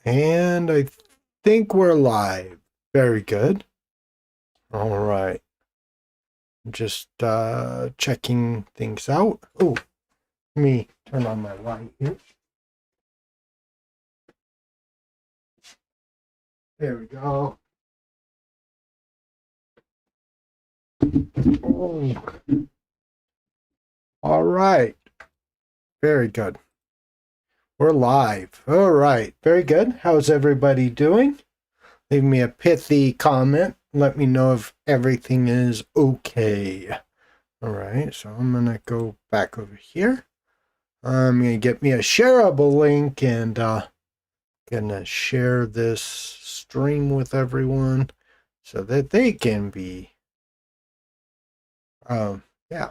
And I think we're live. Very good. All right. Just checking things out. Oh, let me turn on my light here. There we go. Oh. All right. Very good. We're live. All right. Very good. How's everybody doing? Leave me a pithy comment. Let me know if everything is okay. All right. So I'm going to go back over here. I'm going to get me a shareable link and gonna share this stream with everyone so that they can be yeah,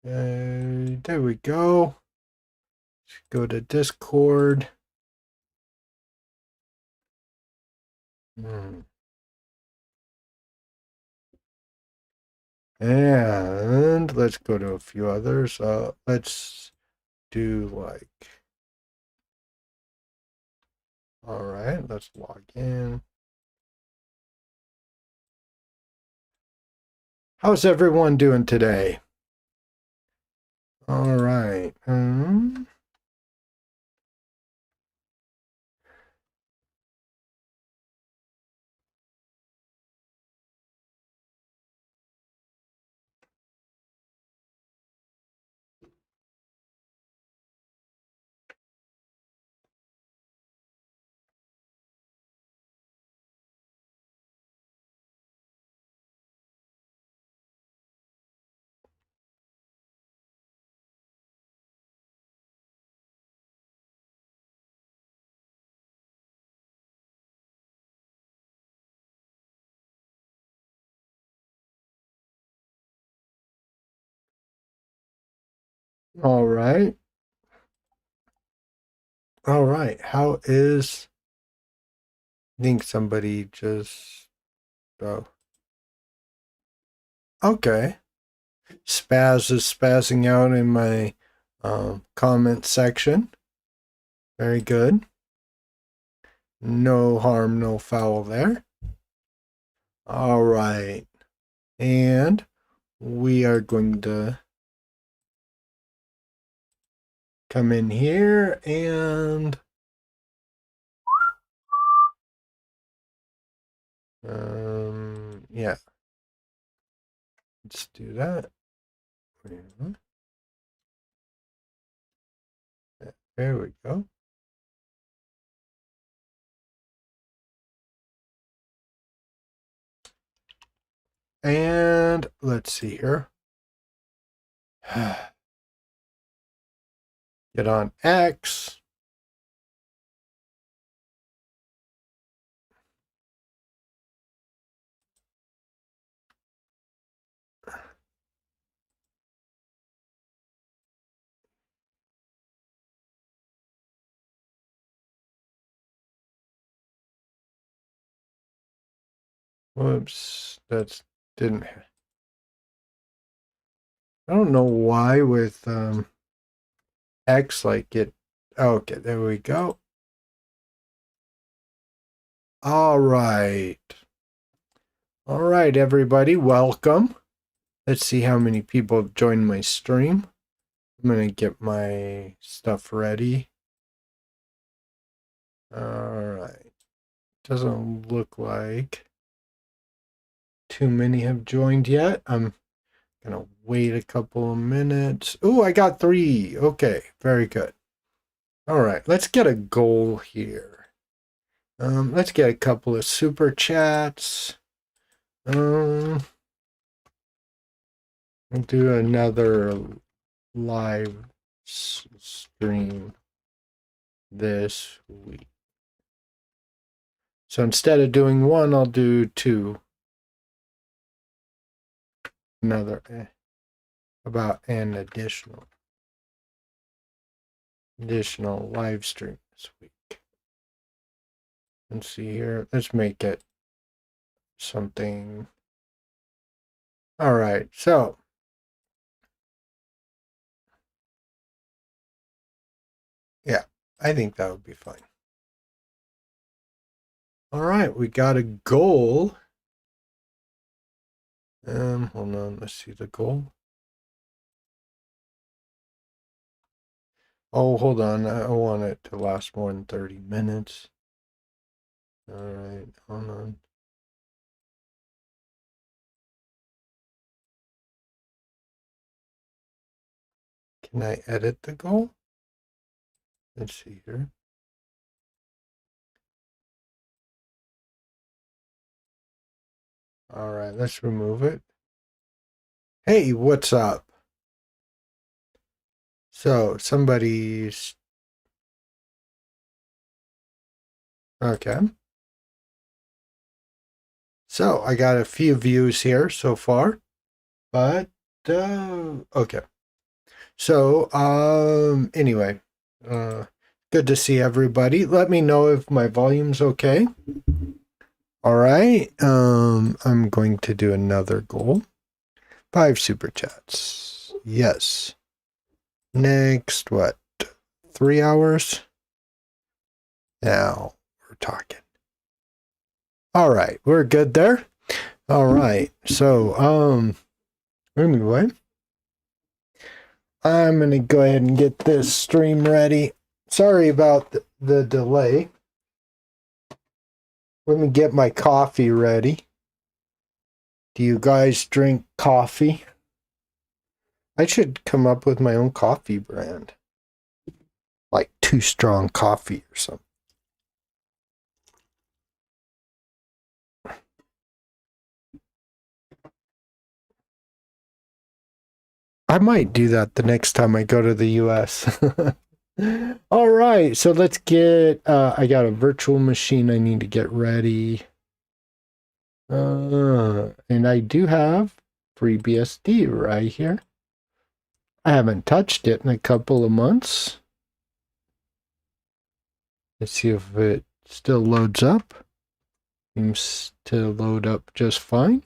there we go. Go to Discord. And let's go to a few others. Let's do like, all right, let's log in. How's everyone doing today? All right. All right. All right. How is, I think somebody just, oh, okay. Spaz is spazzing out in my comment section. Very good. No harm, no foul there. All right. And we are going to come in here and yeah. Let's do that. There we go. And let's see here. Get on X. Whoops, that's didn't. I don't know why with X like it. Okay, there we go. All right. All right, everybody, welcome. Let's see how many people have joined my stream. I'm going to get my stuff ready. All right. Doesn't look like too many have joined yet. I'm going to wait a couple of minutes. Oh, I got 3. Okay, very good. All right, let's get a goal here. Let's get a couple of super chats. We'll do another live stream this week. So instead of doing 1, I'll do 2. Another about an additional live stream this week. Let's see here. Let's make it something. All right. So yeah. I think that would be fine. All right, we got a goal. Hold on, let's see the goal. Oh, hold on, I want it to last more than 30 minutes. All right, hold on. Can I edit the goal? Let's see here. All right, let's remove it. Hey, what's up? So, somebody's... Okay. So, I got a few views here so far, but, okay. So, anyway, good to see everybody. Let me know if my volume's okay. All right, I'm going to do another goal. 5 super chats. Yes. Next, what? 3 hours? Now we're talking. All right, we're good there. All right, so, anyway, I'm going to go ahead and get this stream ready. Sorry about the delay. Let me get my coffee ready. Do you guys drink coffee? I should come up with my own coffee brand. Like Too Strong Coffee or something. I might do that the next time I go to the US. All right, so let's get, I got a virtual machine I need to get ready. And I do have FreeBSD right here. I haven't touched it in a couple of months. Let's see if it still loads up. Seems to load up just fine.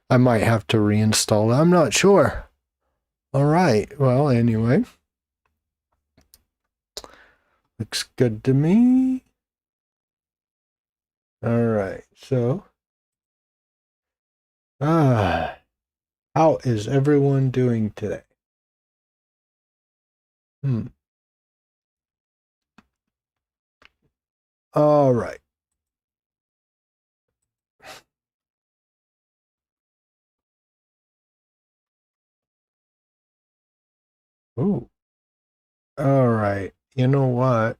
I might have to reinstall it. I'm not sure. All right. Well, anyway. Looks good to me. All right. So, how is everyone doing today? All right. Ooh. All right. You know what?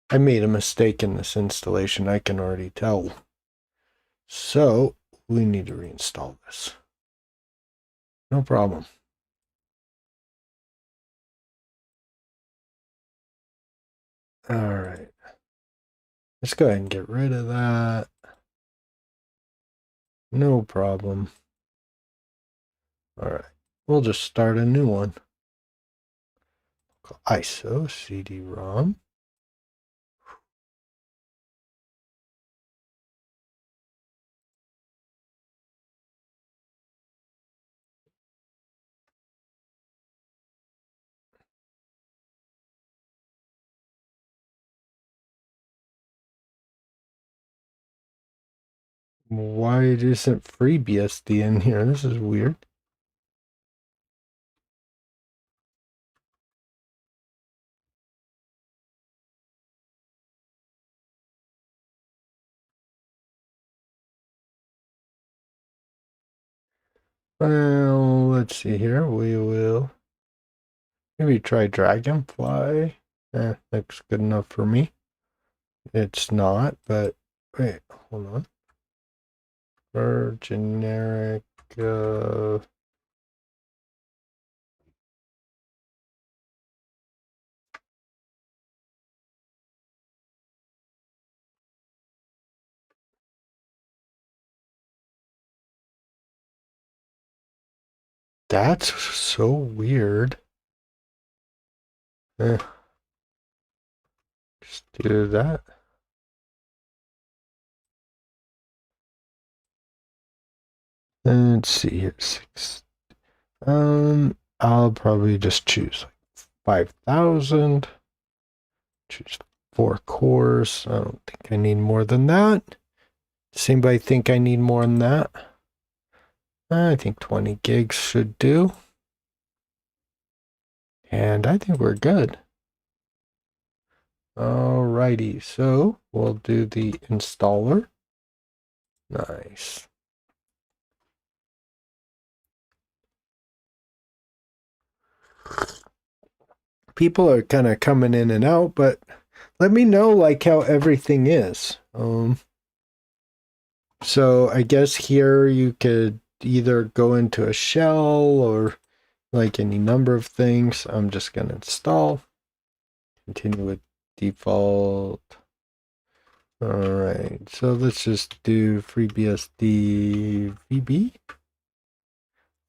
I made a mistake in this installation. I can already tell. So, we need to reinstall this. No problem. All right. Let's go ahead and get rid of that. No problem. All right. We'll just start a new one. ISO CD-ROM. Why isn't FreeBSD in here? This is weird. Well, let's see here. We will maybe try Dragonfly. Looks good enough for me. It's not, but wait, hold on. For generic, that's so weird. Just do that. Let's see here. I'll probably just choose like 5,000. Choose 4 cores. I don't think I need more than that. Does anybody think I need more than that? I think 20 gigs should do. And I think we're good. Alrighty, so we'll do the installer. Nice. People are kind of coming in and out, but let me know like how everything is. So I guess here you could either go into a shell or like any number of things. I'm just going to install. Continue with default. All right, so let's just do FreeBSD VB.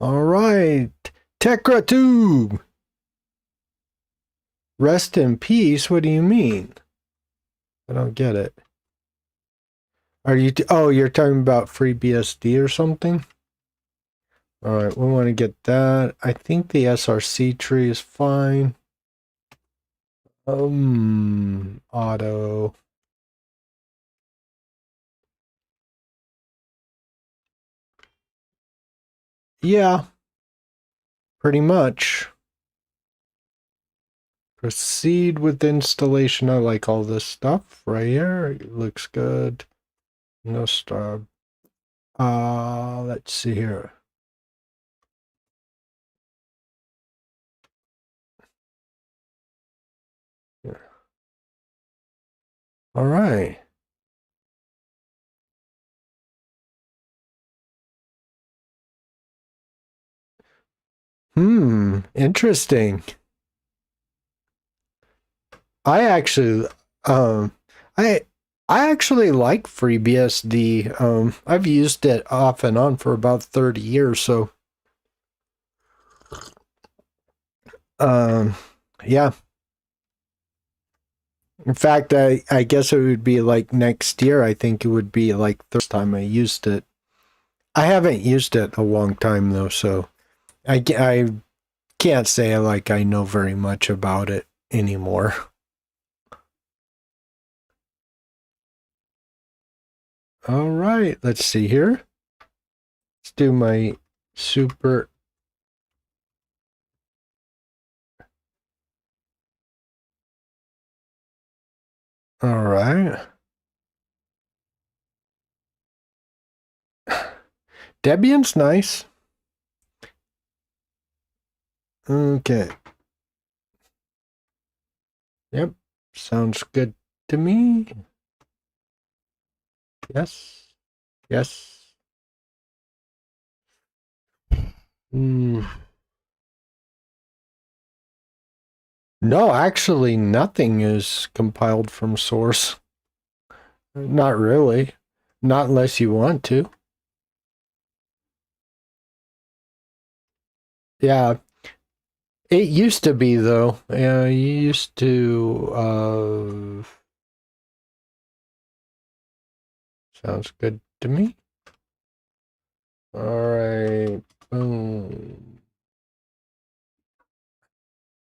All right, TekraTube. Rest in peace? What do you mean? I don't get it. Are you? Oh, you're talking about FreeBSD or something? All right, we want to get that. I think the SRC tree is fine. Auto. Yeah, pretty much. Proceed with installation. I like all this stuff right here. It looks good. No star. Let's see here. Yeah. All right. Interesting. I actually, um, I I actually like FreeBSD. I've used it off and on for about 30 years. So, um, yeah. In fact, I guess it would be like next year. I think it would be like the first time I used it. I haven't used it a long time though, so I can't say like I know very much about it anymore. All right, let's see here. Let's do my super. All right. Debian's nice. Okay. Yep. Sounds good to me. Yes. Yes. No, actually, nothing is compiled from source. Not really. Not unless you want to. Yeah. It used to be, though. Yeah, you used to. Sounds good to me. All right. Boom.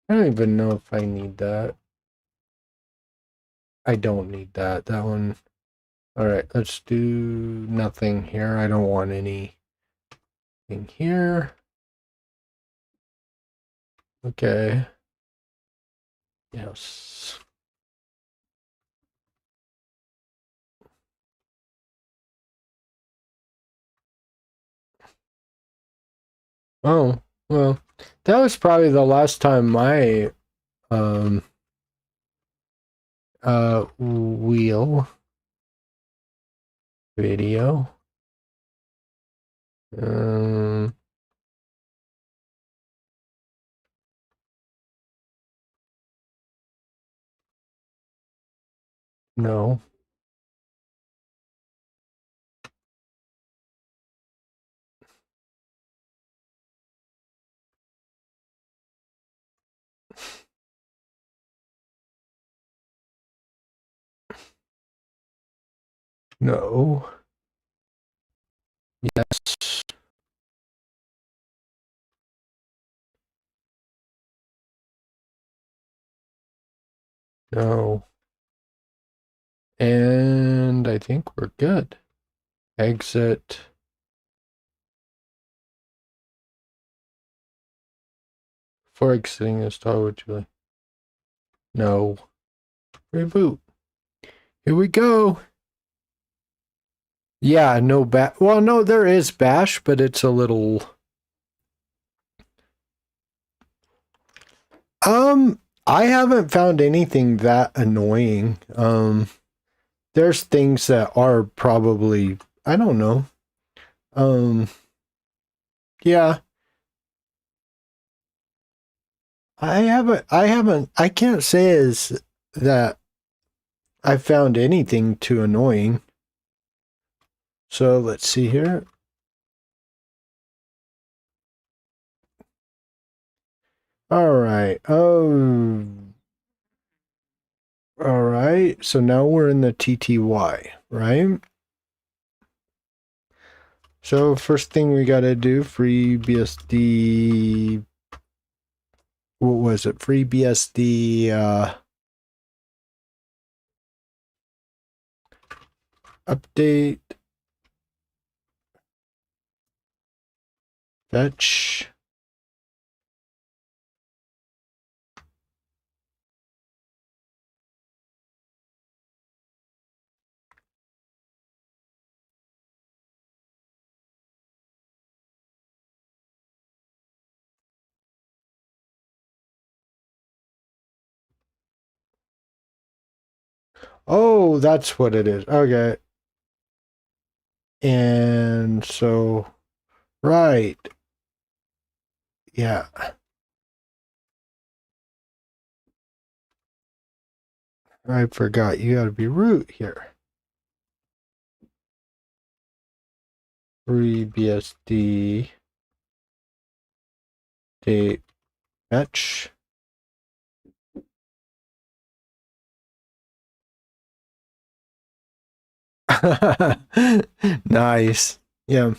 I don't even know if I need that. I don't need that. That one. All right. Let's do nothing here. I don't want anything here. Okay. Yes. Oh, well, that was probably the last time my um wheel video. Um no. No. Yes. No. And I think we're good. Exit. For exiting this style, would you like? No. Reboot. Here we go. Yeah, no bash. Well, no, there is bash, but it's a little. I haven't found anything that annoying. There's things that are probably, I don't know. Yeah. I can't say is that I found anything too annoying. So let's see here. All right. Oh. All right. So now we're in the TTY, right? So first thing we got to do, FreeBSD. What was it? FreeBSD update. Fetch. Oh, that's what it is. Okay. And so, right. Yeah. I forgot. You got to be root here. FreeBSD date fetch. Nice. Yeah.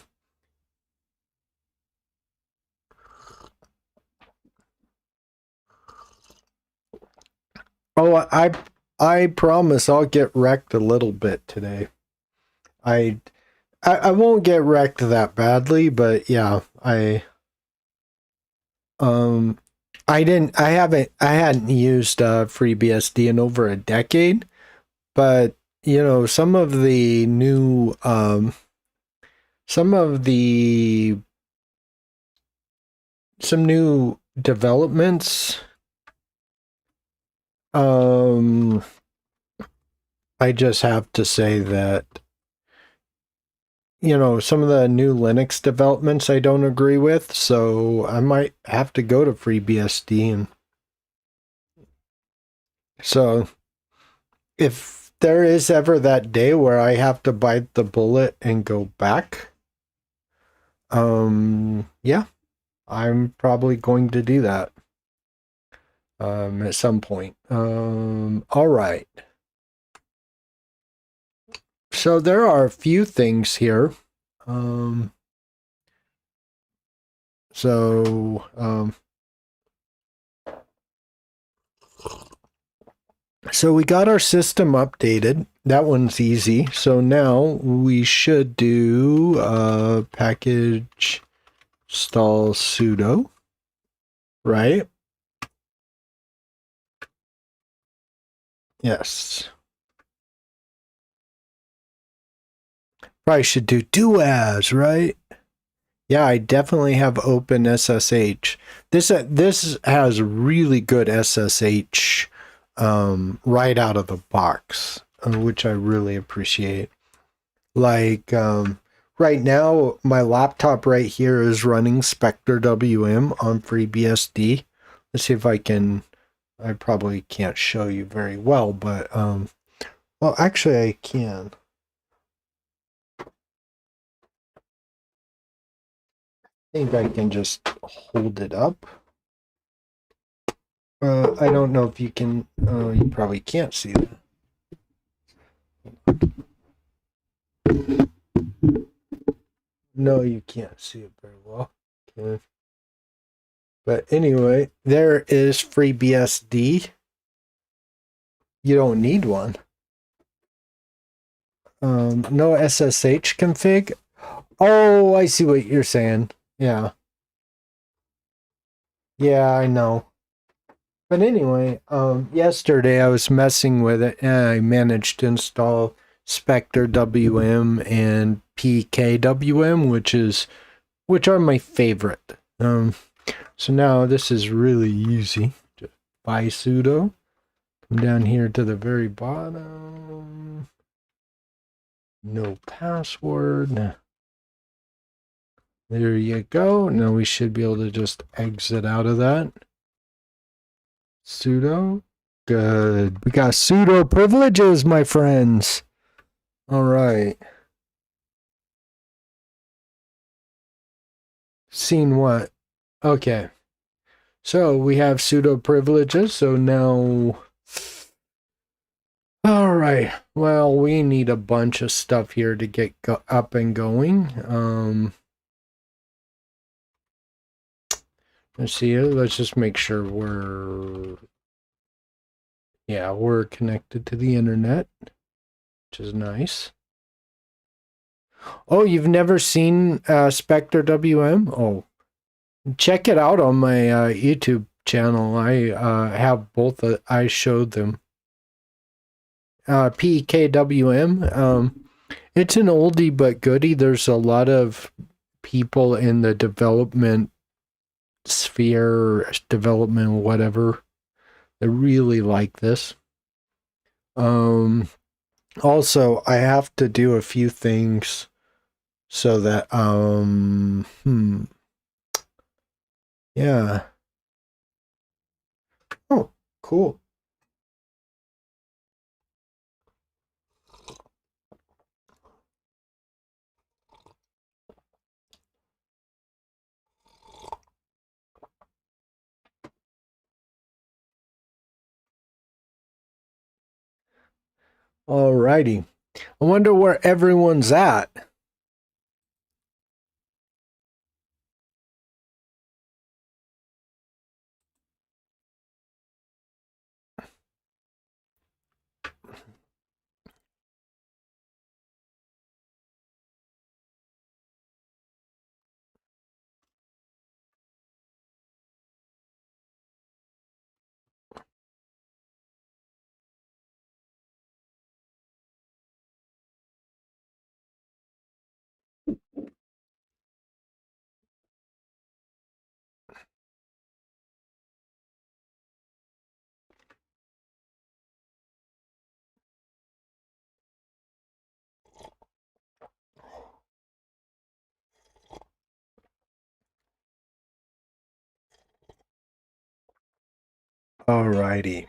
Oh, I promise I'll get wrecked a little bit today. I won't get wrecked that badly, but yeah, um I hadn't used FreeBSD in over a decade, but you know, some new developments, I just have to say that, you know, some of the new Linux developments I don't agree with, so I might have to go to FreeBSD. And so if there is ever that day where I have to bite the bullet and go back, yeah, I'm probably going to do that at some point. All right. So there are a few things here. Um, so we got our system updated. That one's easy. So now we should do package install sudo, right? Yes. Probably should do as, right? Yeah, I definitely have open SSH. This has really good SSH right out of the box, which I really appreciate. Like right now, my laptop right here is running Spectre WM on FreeBSD. Let's see if I can. I probably can't show you very well, but well, actually, I can. I think I can just hold it up. I don't know if you can. You probably can't see that. No, you can't see it very well. Okay. But anyway, there is FreeBSD. You don't need one. No SSH config. Oh, I see what you're saying. Yeah. Yeah, I know. But anyway, yesterday I was messing with it and I managed to install Spectre WM and PKWM, which are my favorite. So now this is really easy. Just buy sudo. Come down here to the very bottom. No password. There you go. Now we should be able to just exit out of that. Sudo. Good. We got sudo privileges, my friends. All right. Seen what? Okay. So we have sudo privileges. So now. All right. Well, we need a bunch of stuff here to get up and going. Let's see. Let's just make sure we're connected to the internet, which is nice. Oh, you've never seen Spectre WM? Oh, check it out on my YouTube channel. I have both. I showed them. PKWM. It's an oldie but goodie. There's a lot of people in the development sphere, development, whatever, that really like this. Also, I have to do a few things so that, yeah. Oh, cool. Alrighty. I wonder where everyone's at. Alrighty.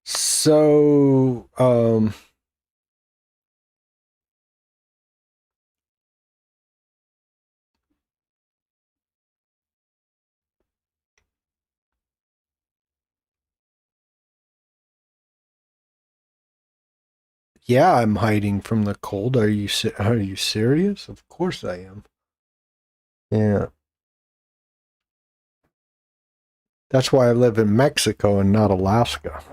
So, yeah, I'm hiding from the cold. Are you serious? Of course I am. Yeah. That's why I live in Mexico and not Alaska.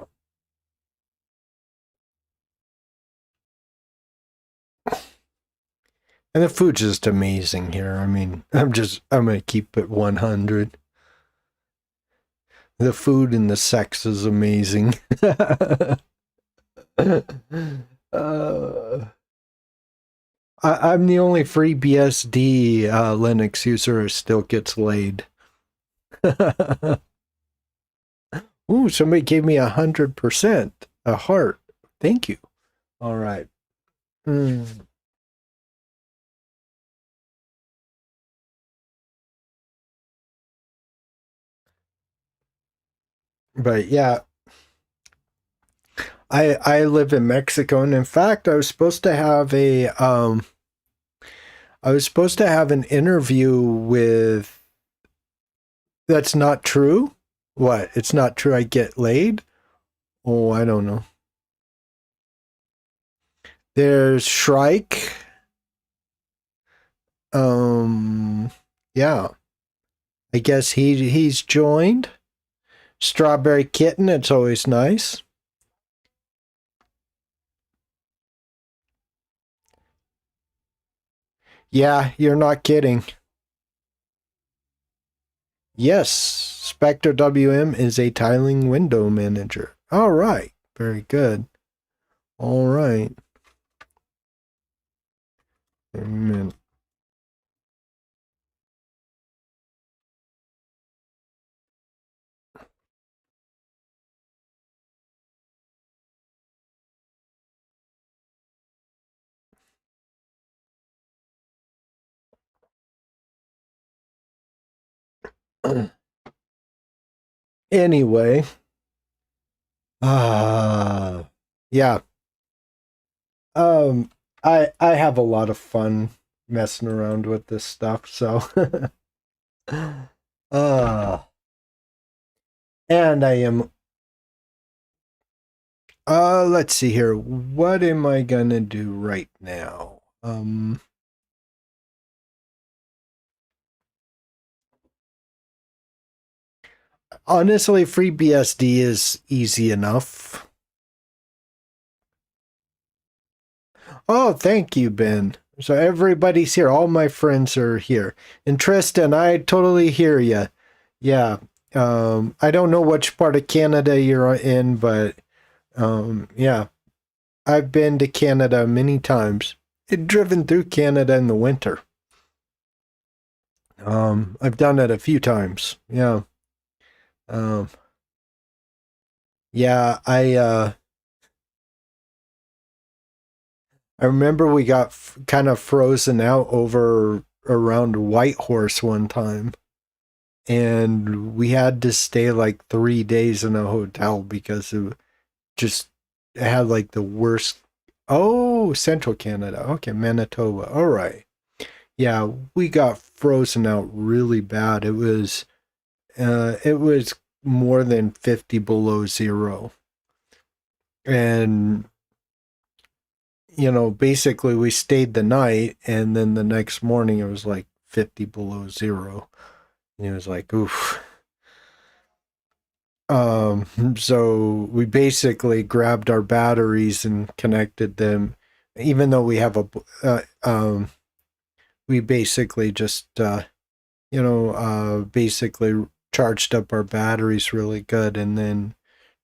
And the food's just amazing here. I mean, I'm going to keep it 100. The food and the sex is amazing. I'm the only FreeBSD Linux user who still gets laid. Ooh, somebody gave me 100%. A heart. Thank you. All right. But yeah, I live in Mexico, and in fact, I was supposed to have an interview with. That's not true. What? It's not true. I get laid. Oh, I don't know. There's Shrike. Yeah. I guess he's joined. Strawberry kitten, it's always nice. Yeah, you're not kidding. Yes, Spectre WM is a tiling window manager. All right, very good. All right. Amen. Anyway, uh yeah. Um I have a lot of fun messing around with this stuff, so uh and I am let's see here. What am I gonna do right now? Honestly, FreeBSD is easy enough. Oh, thank you, Ben. So everybody's here. All my friends are here. And Tristan, I totally hear you. Yeah. I don't know which part of Canada you're in, but yeah, I've been to Canada many times. I've driven through Canada in the winter. I've done it a few times. Yeah. Um, yeah, I remember we got kind of frozen out over around Whitehorse one time, and we had to stay like 3 days in a hotel because it just had like the worst. Oh, Central Canada. Okay, Manitoba. All right. Yeah, we got frozen out really bad. It was more than 50 below zero. And basically we stayed the night, and then the next morning it was like 50 below zero. And it was like, oof. So we basically grabbed our batteries and connected them, even though we have we basically just, basically charged up our batteries really good, and then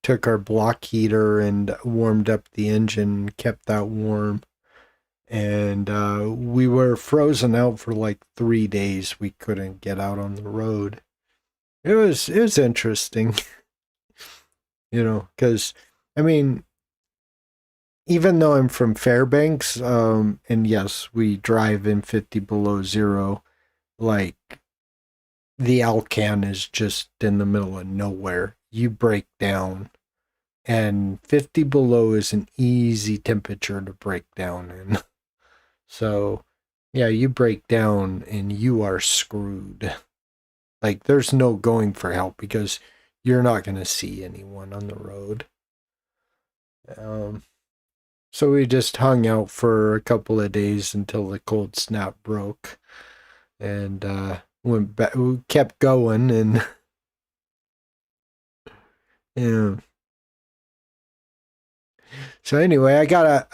took our block heater and warmed up the engine, kept that warm. And we were frozen out for like 3 days. We couldn't get out on the road. It was interesting, because I mean, even though I'm from Fairbanks, and yes, we drive in 50 below zero, like the Alcan is just in the middle of nowhere. You break down, and 50 below is an easy temperature to break down in. So, yeah, you break down and you are screwed. Like, there's no going for help because you're not going to see anyone on the road. Um, so we just hung out for a couple of days until the cold snap broke, and went back. We kept going, and yeah. So anyway, I got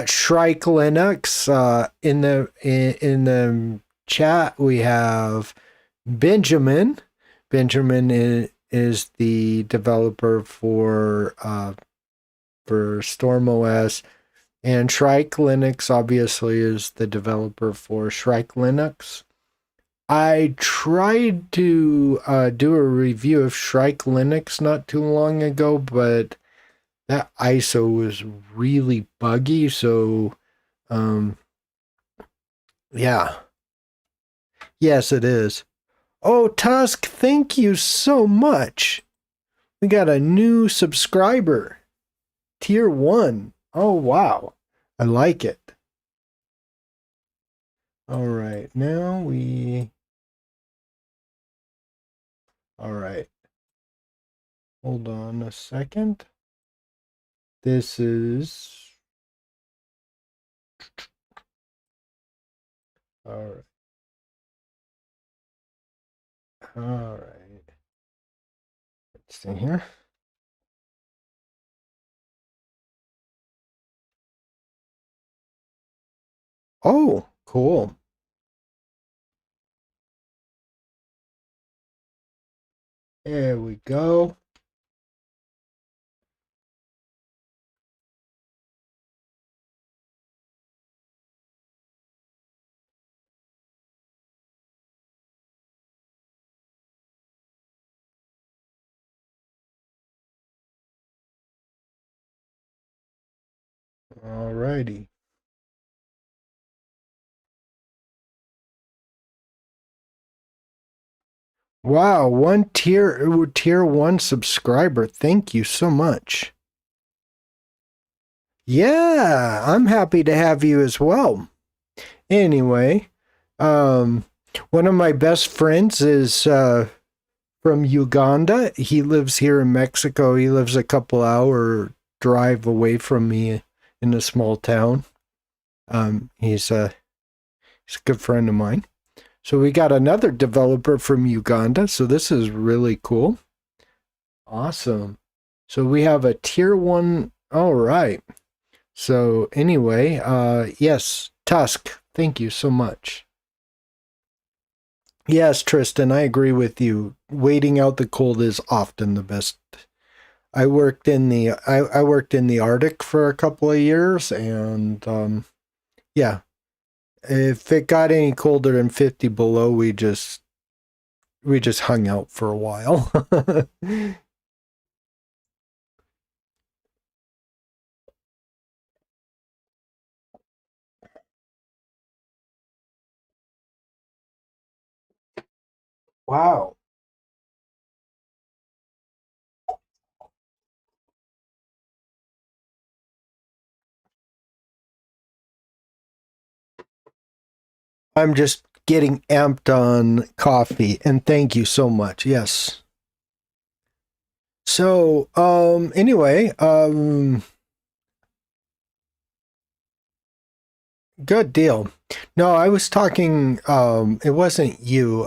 Shrike Linux. In the chat we have Benjamin. Benjamin is the developer for StormOS, and Shrike Linux obviously is the developer for Shrike Linux. I tried to do a review of Shrike Linux not too long ago, but that ISO was really buggy. So, um, yeah, yes, it is. Oh, Tusk, thank you so much. We got a new subscriber, tier 1. Oh, wow. I like it. All right, all right, hold on a second. This is, all right, all right. Let's see here. Oh, cool. There we go. Alrighty. Wow, one tier one subscriber. Thank you so much. Yeah, I'm happy to have you as well. Anyway, um, one of my best friends is from Uganda. He lives here in Mexico. He lives a couple hour drive away from me in a small town. He's a good friend of mine. So we got another developer from Uganda. So this is really cool. Awesome. So we have a tier one. All right. So anyway, yes, Tusk, thank you so much. Yes, Tristan, I agree with you. Waiting out the cold is often the best. I worked in the Arctic for a couple of years, and yeah, if it got any colder than 50 below, we just hung out for a while. Wow. I'm just getting amped on coffee, and thank you so much. Yes. So, anyway, good deal. No, I was talking, it wasn't you,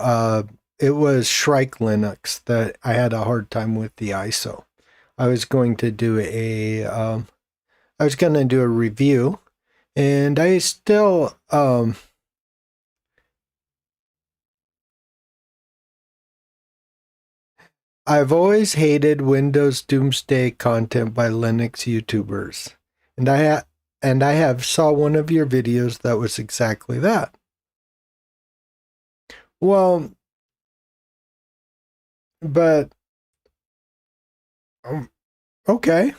it was Shrike Linux that I had a hard time with the ISO. I was going to do I was going to do a review, and I've always hated Windows Doomsday content by Linux YouTubers, and I have saw one of your videos that was exactly that. Well, but um, okay,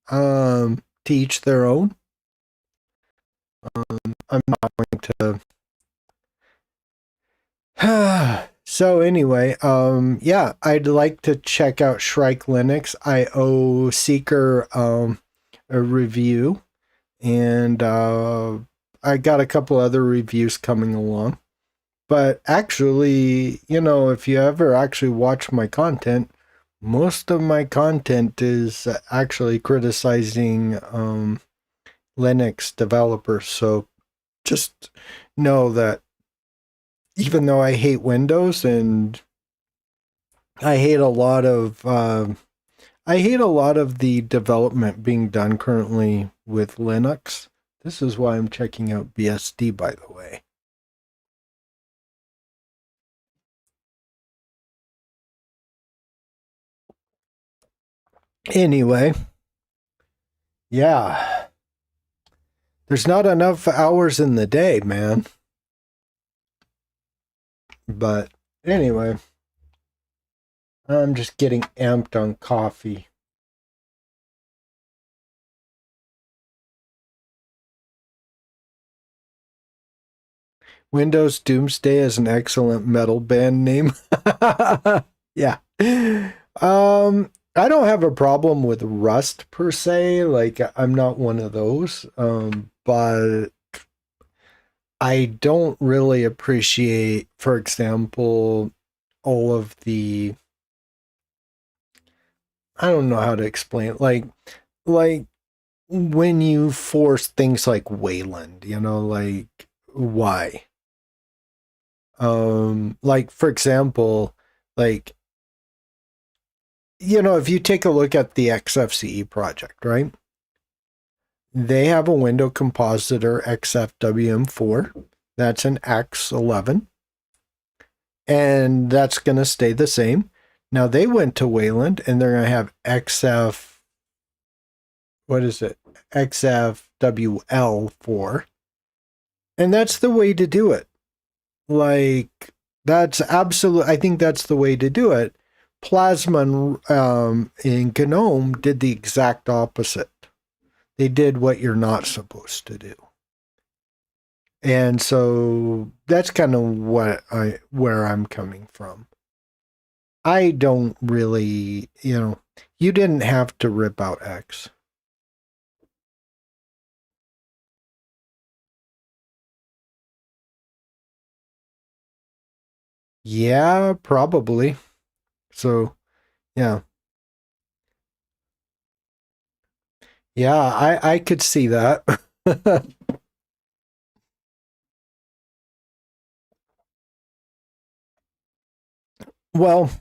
to each their own. I'm not going to. So anyway, yeah, I'd like to check out Shrike Linux. I owe Seeker a review, and I got a couple other reviews coming along. But actually, if you ever actually watch my content, most of my content is actually criticizing Linux developers. So just know that even though I hate Windows and I hate a lot of the development being done currently with Linux. This is why I'm checking out BSD, by the way. Anyway, yeah, there's not enough hours in the day, man. But anyway, I'm just getting amped on coffee. Windows Doomsday is an excellent metal band name. Yeah. I don't have a problem with Rust per se. Like, I'm not one of those. But I don't really appreciate, for example, all of the, I don't know how to explain it. Like when you force things like Wayland, like why? Like for example, like if you take a look at the XFCE project, right? They have a window compositor XFWM4. That's an X11. And that's going to stay the same. Now they went to Wayland and they're going to have XF, what is it? XFWL4. And that's the way to do it. Like, that's absolute. I think that's the way to do it. Plasma in GNOME did the exact opposite. They did what you're not supposed to do. And so that's kind of where I'm coming from. I don't really, you didn't have to rip out X. Yeah, probably. So, yeah. Yeah, I could see that. Well,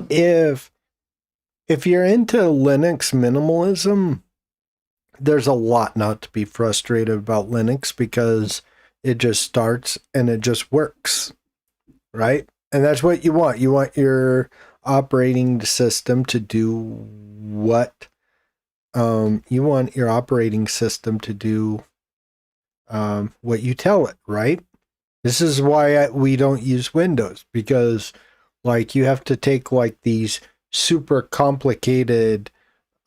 if you're into Linux minimalism, there's a lot not to be frustrated about Linux because it just starts and it just works, right? And that's what you want. You want your operating system to do what you want your operating system to do what you tell it, right? This is why we don't use Windows, because like you have to take like these super complicated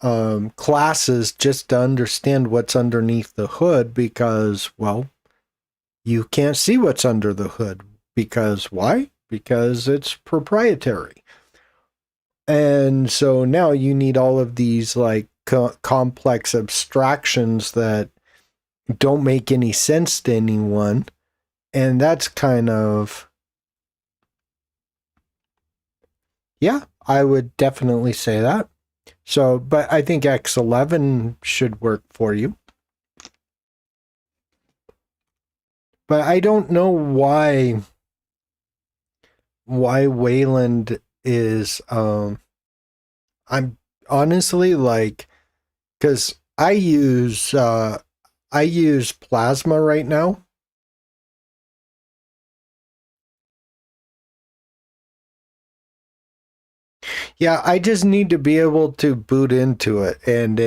classes just to understand what's underneath the hood, because, well, you can't see what's under the hood. Because why? Because it's proprietary. And so now you need all of these like complex abstractions that don't make any sense to anyone. And that's kind of, yeah, I would definitely say that. So, but I think X11 should work for you. But I don't know why Wayland is I'm honestly like, because I use Plasma right now. Yeah, I just need to be able to boot into it, and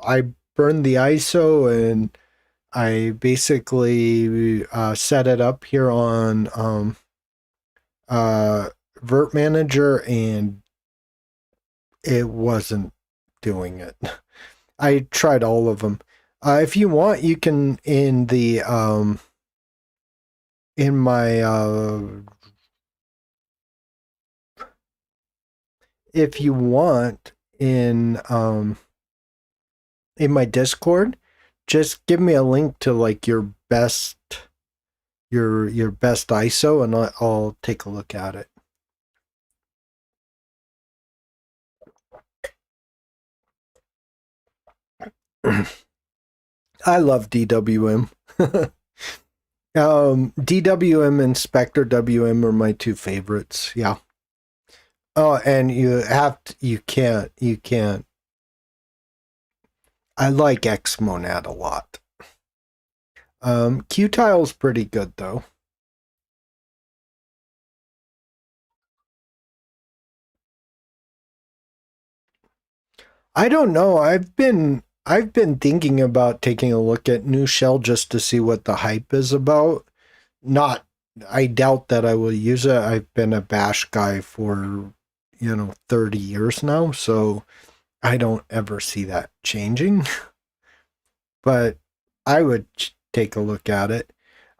I burned the ISO and I basically set it up here on Vert Manager, and it wasn't doing it. I tried all of them. If you want, you can in my if you want in my Discord, just give me a link to like your best ISO, and I'll take a look at it. I love DWM. DWM and Spectre WM are my two favorites. Yeah. Oh, and you can't. I like Xmonad a lot. Qtile's pretty good though. I don't know. I've been thinking about taking a look at New Shell just to see what the hype is about. Not, I doubt that I will use it. I've been a bash guy for 30 years now, so I don't ever see that changing. But I would take a look at it.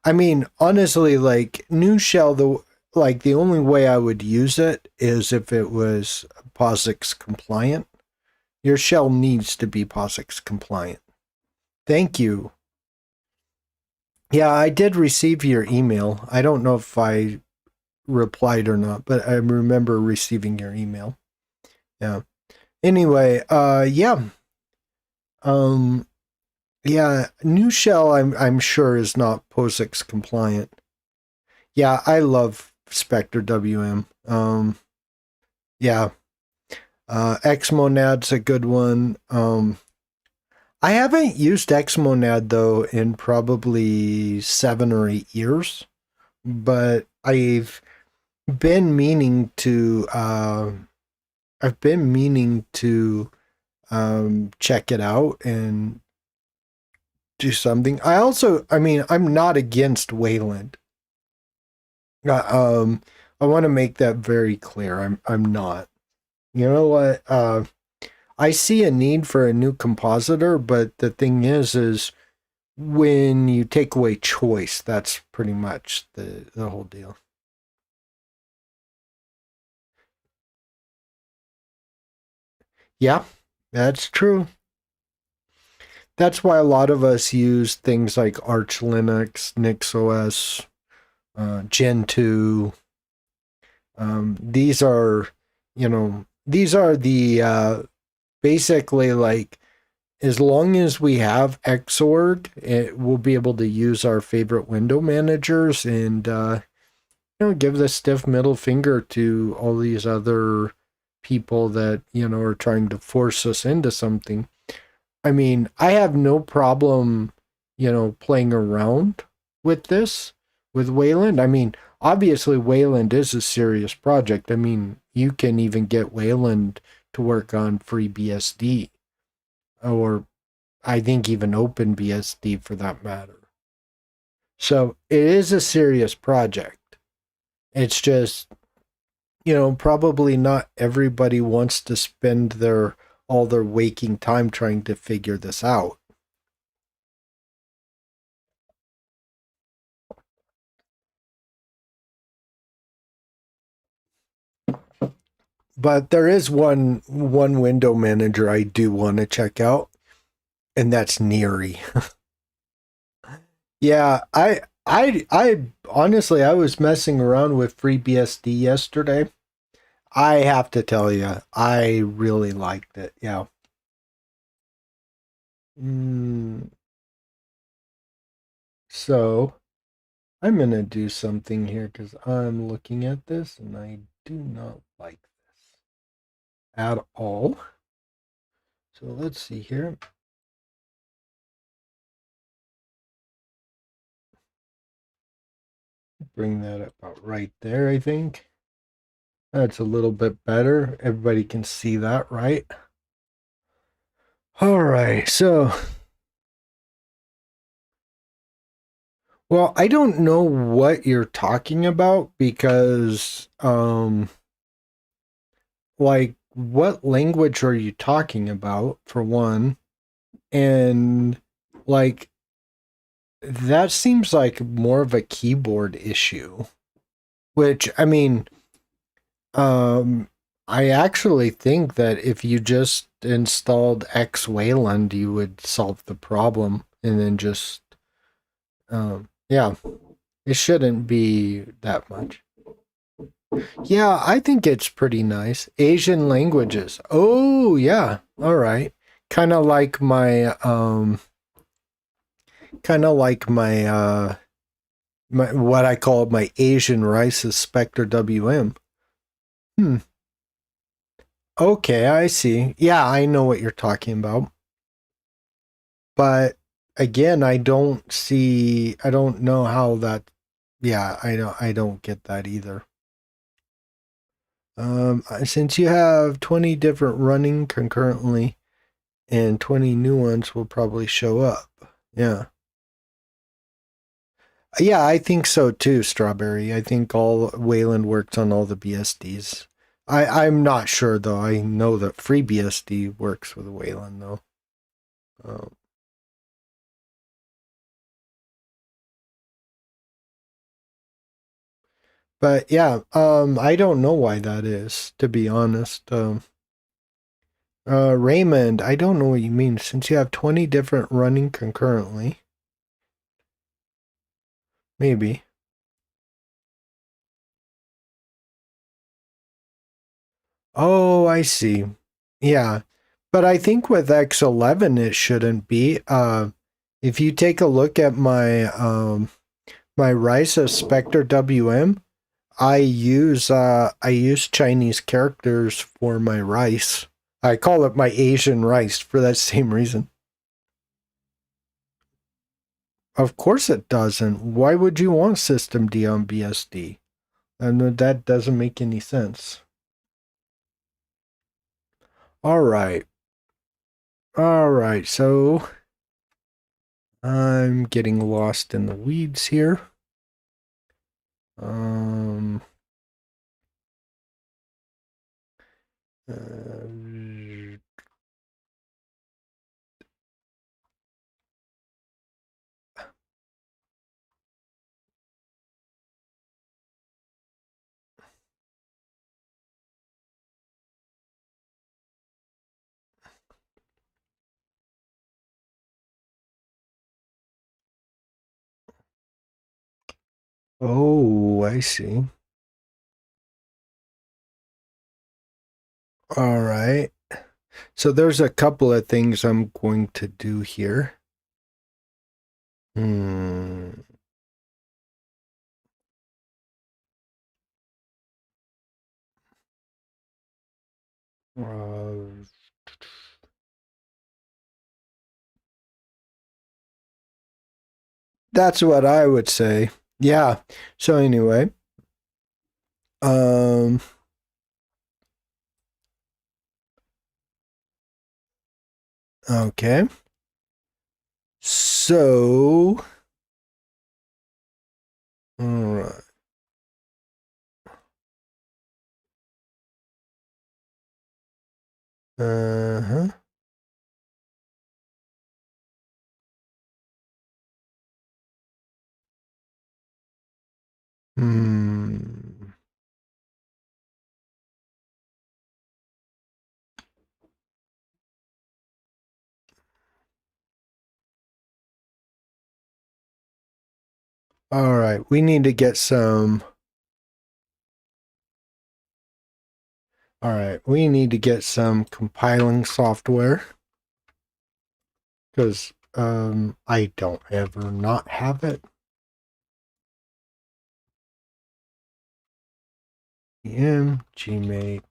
I mean, honestly, like New Shell, the only way I would use it is if it was POSIX compliant. Your shell needs to be POSIX compliant. Thank you. Yeah, I did receive your email. I don't know if I replied or not, but I remember receiving your email. Yeah. Anyway, yeah. Yeah, New Shell I'm sure is not POSIX compliant. Yeah, I love Spectre WM. Yeah. Xmonad's a good one. I haven't used Xmonad though in probably 7 or 8 years, but been meaning to I've been meaning to check it out and do something. I mean, I'm not against Wayland. I want to make that very clear. I'm not. You know what? I see a need for a new compositor, but the thing is when you take away choice, that's pretty much the whole deal. Yeah, that's true. That's why a lot of us use things like Arch Linux, NixOS, Gentoo. These are, these are the basically like as long as we have Xorg, we'll be able to use our favorite window managers and give the stiff middle finger to all these other people that are trying to force us into something. I mean, I have no problem, playing around with this, with Wayland. I mean, obviously, Wayland is a serious project. I mean, you can even get Wayland to work on FreeBSD, or I think even OpenBSD for that matter. So it is a serious project. It's just, probably not everybody wants to spend all their waking time trying to figure this out. But there is one window manager I do want to check out, and that's Neary. Yeah, I honestly I was messing around with FreeBSD yesterday. I have to tell you, I really liked it. Yeah. Mm, so I'm gonna do something here because I'm looking at this and I do not like this at all. So let's see here. Bring that about right there, I think. That's a little bit better. Everybody can see that, right? All right. So, well, I don't know what you're talking about because, like, what language are you talking about, for one? And, like, that seems like more of a keyboard issue, which, I mean, Um, I actually think that if you just installed X Wayland, you would solve the problem, and then just, yeah, it shouldn't be that much. Yeah, I think it's pretty nice. Asian languages. Oh, yeah. All right. Kind of like my what I call my Asian rices Spectre WM. Hmm. Okay, I see. Yeah, I know what you're talking about. But again, I don't know how that, yeah, I don't get that either. Since you have 20 different running concurrently and 20 new ones will probably show up. Yeah. Yeah, I think so too, Strawberry. I think all Wayland works on all the BSDs. I'm not sure though. I know that FreeBSD works with Wayland though. Um, but yeah, I don't know why that is, to be honest. Raymond, I don't know what you mean. Since you have 20 different running concurrently, maybe. Oh, I see. Yeah. But I think with X11 it shouldn't be. If you take a look at my Ryza Spectre WM, I use Chinese characters for my rice. I call it my Asian rice for that same reason. Of course it doesn't. Why would you want systemd on BSD? And that doesn't make any sense. All right. All right. So I'm getting lost in the weeds here. Uh, oh, I see. All right. So there's a couple of things I'm going to do here. Uh, that's what I would say. Yeah. So anyway, um, okay. So, all right. Uh-huh. Hmm. All right. We need to get some. All right. We need to get some compiling software because I don't ever not have it. Gmake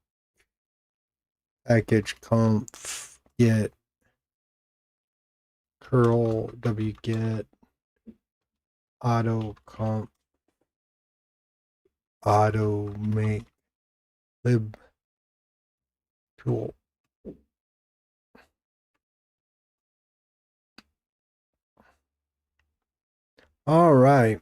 package conf get curl wget auto conf auto make lib tool. All right.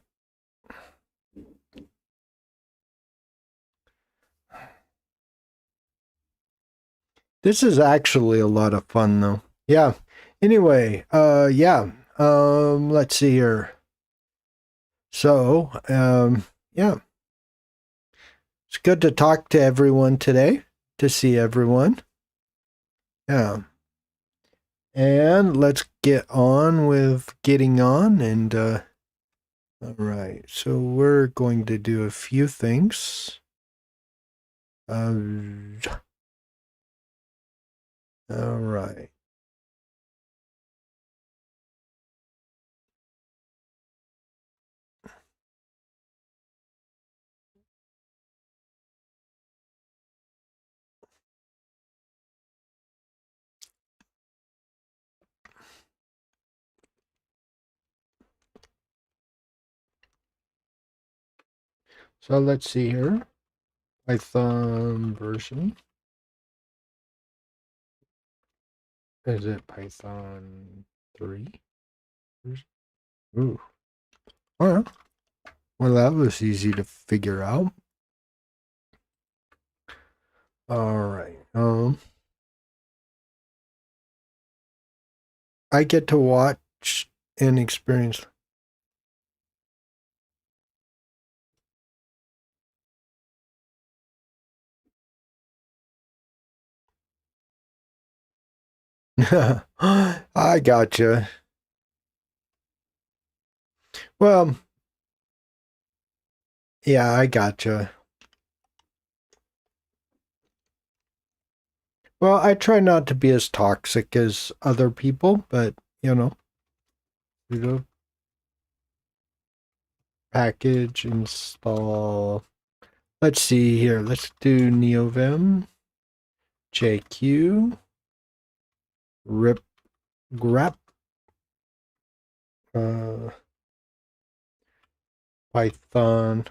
This is actually a lot of fun though. Yeah. Anyway, yeah. Let's see here. So, yeah. It's good to talk to everyone today, to see everyone. Yeah. And let's get on with getting on and all right. So we're going to do a few things. All right. So let's see here. Python version. Is it Python 3? Ooh. All right. Well, that was easy to figure out. All right. I get to watch and experience. I gotcha. Well, yeah, I gotcha. Well, I try not to be as toxic as other people, but you know, package install Let's see here. Let's do neovim, jq, rip, grep, Python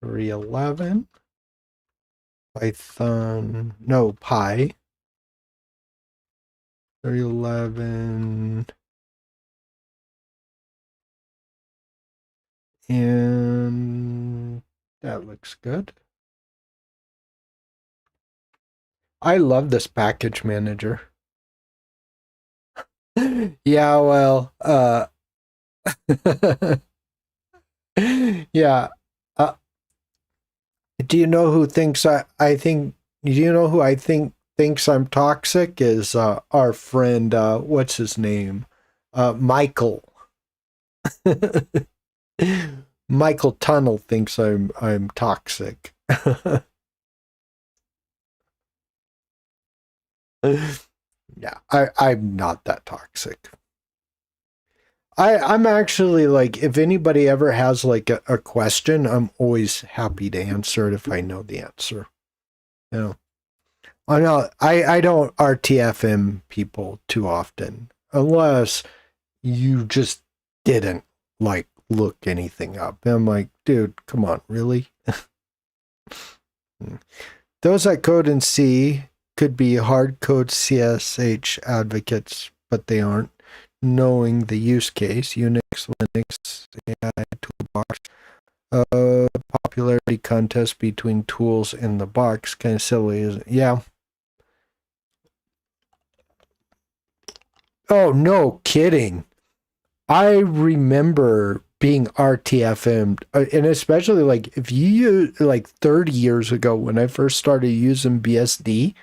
311, Python, no, Pi 311, and that looks good. I love this package manager. Yeah, well, yeah. Uh, do you know who thinks I think, do you know who I think thinks I'm toxic? Is our friend, what's his name? Michael. Michael Tunnel thinks I'm toxic. Yeah, I'm not that toxic. I'm actually like, if anybody ever has like a question, I'm always happy to answer it if I know the answer. You know, I don't RTFM people too often unless you just didn't like look anything up. And I'm like, dude, come on, really? Those that code in C could be hard code CSH advocates, but they aren't. Knowing the use case, Unix, Linux, AI toolbox, popularity contest between tools in the box, kind of silly, isn't it? Yeah. Oh, no kidding. I remember being RTFM'd, and especially like if you use like 30 years ago when I first started using BSD.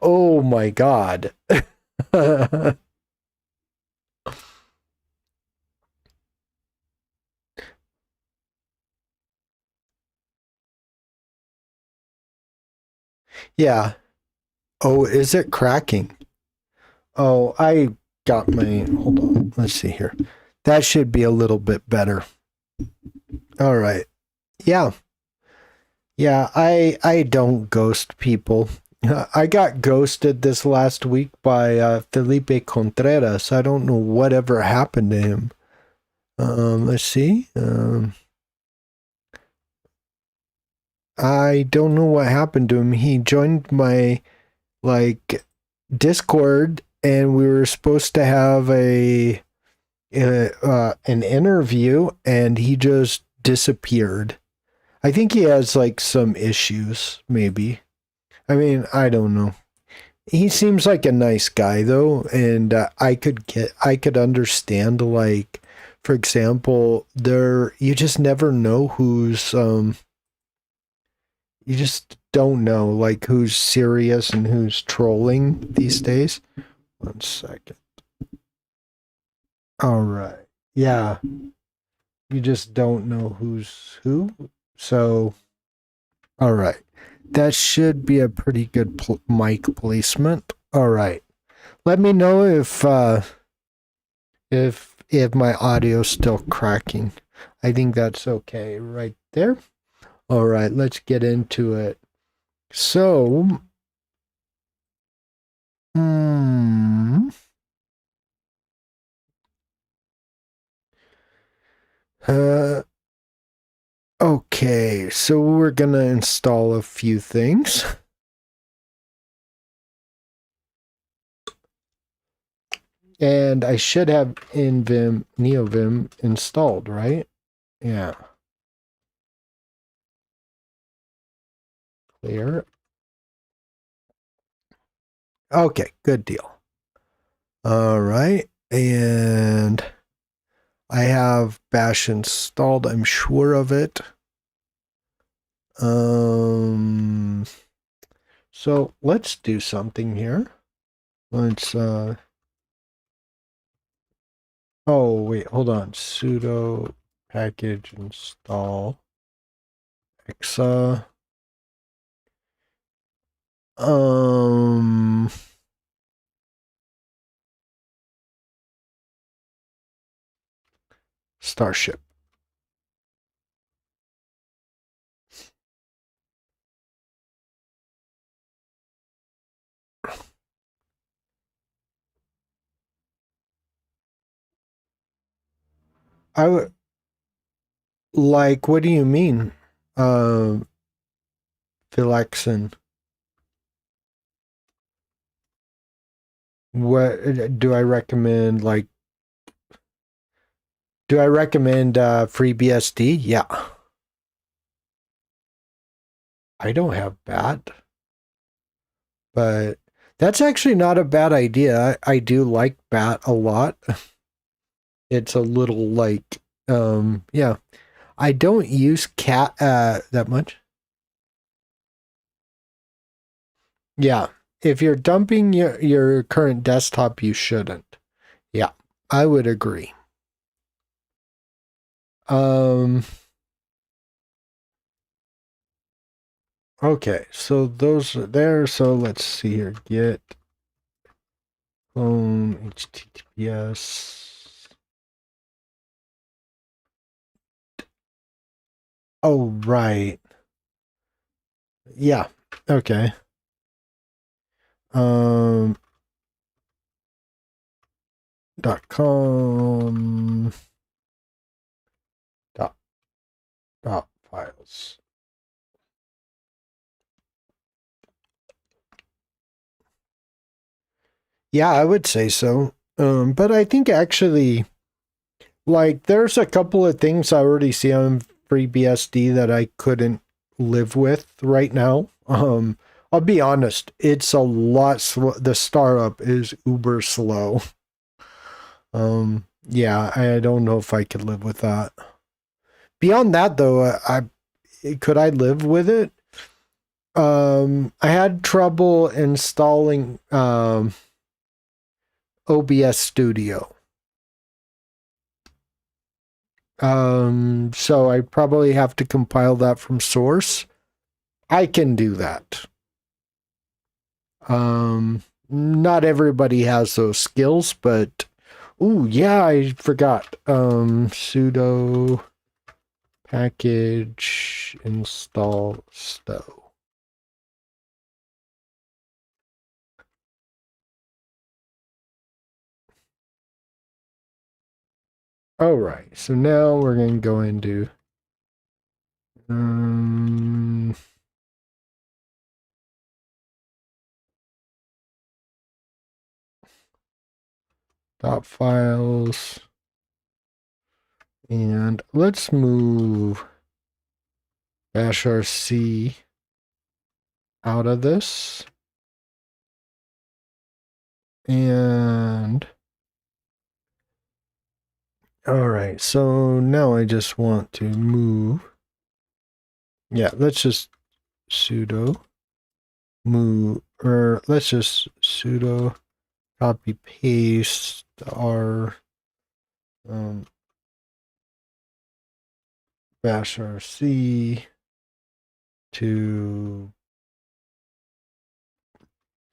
Oh my God. Yeah. Oh, is it cracking? Oh, I got my, hold on. Let's see here. That should be a little bit better. All right. Yeah. Yeah, I don't ghost people. I got ghosted this last week by Felipe Contreras. I don't know whatever happened to him. Let's see. I don't know what happened to him. He joined my like Discord, and we were supposed to have an interview, and he just disappeared. I think he has like some issues, maybe. I mean, I don't know. He seems like a nice guy though, and I could understand, like, for example, there you just never know who's you just don't know like who's serious and who's trolling these days. 1 second. All right. Yeah, you just don't know who's who. So, all right. That should be a pretty good mic placement. All right. Let me know if my audio's still cracking. I think that's okay right there. All right, let's get into it. So, hmm, uh, okay, so we're gonna install a few things. And I should have NVim, NeoVim installed, right? Yeah. Clear. Okay, good deal. All right. And I have Bash installed, I'm sure of it. So let's do something here. Let's oh wait, hold on. Sudo package install exa um Starship. I would like. What do you mean, Philaxin? What do I recommend? Like, do I recommend FreeBSD? Yeah, I don't have bat, but that's actually not a bad idea. I do like bat a lot. It's a little like, yeah. I don't use cat that much. Yeah, if you're dumping your current desktop, you shouldn't. Yeah, I would agree. Um. Okay, so those are there. So let's see here. Get clone HTTPS. Oh, right. Yeah. Okay. Um. .com. Dot, dot files. Yeah, I would say so. But I think actually, like, there's a couple of things I already see on FreeBSD that I couldn't live with right now. I'll be honest, it's a lot slow. The startup is uber slow. Yeah, I don't know if I could live with that. Beyond that, though, could I live with it? I had trouble installing OBS Studio. So I probably have to compile that from source. I can do that. Not everybody has those skills, but oh yeah, I forgot. Sudo package install stow. All right, so now we're going to go into dot files, and let's move bashrc out of this, and all right, so now I just want to move. Yeah, let's just sudo move, or let's just sudo copy paste our bashrc to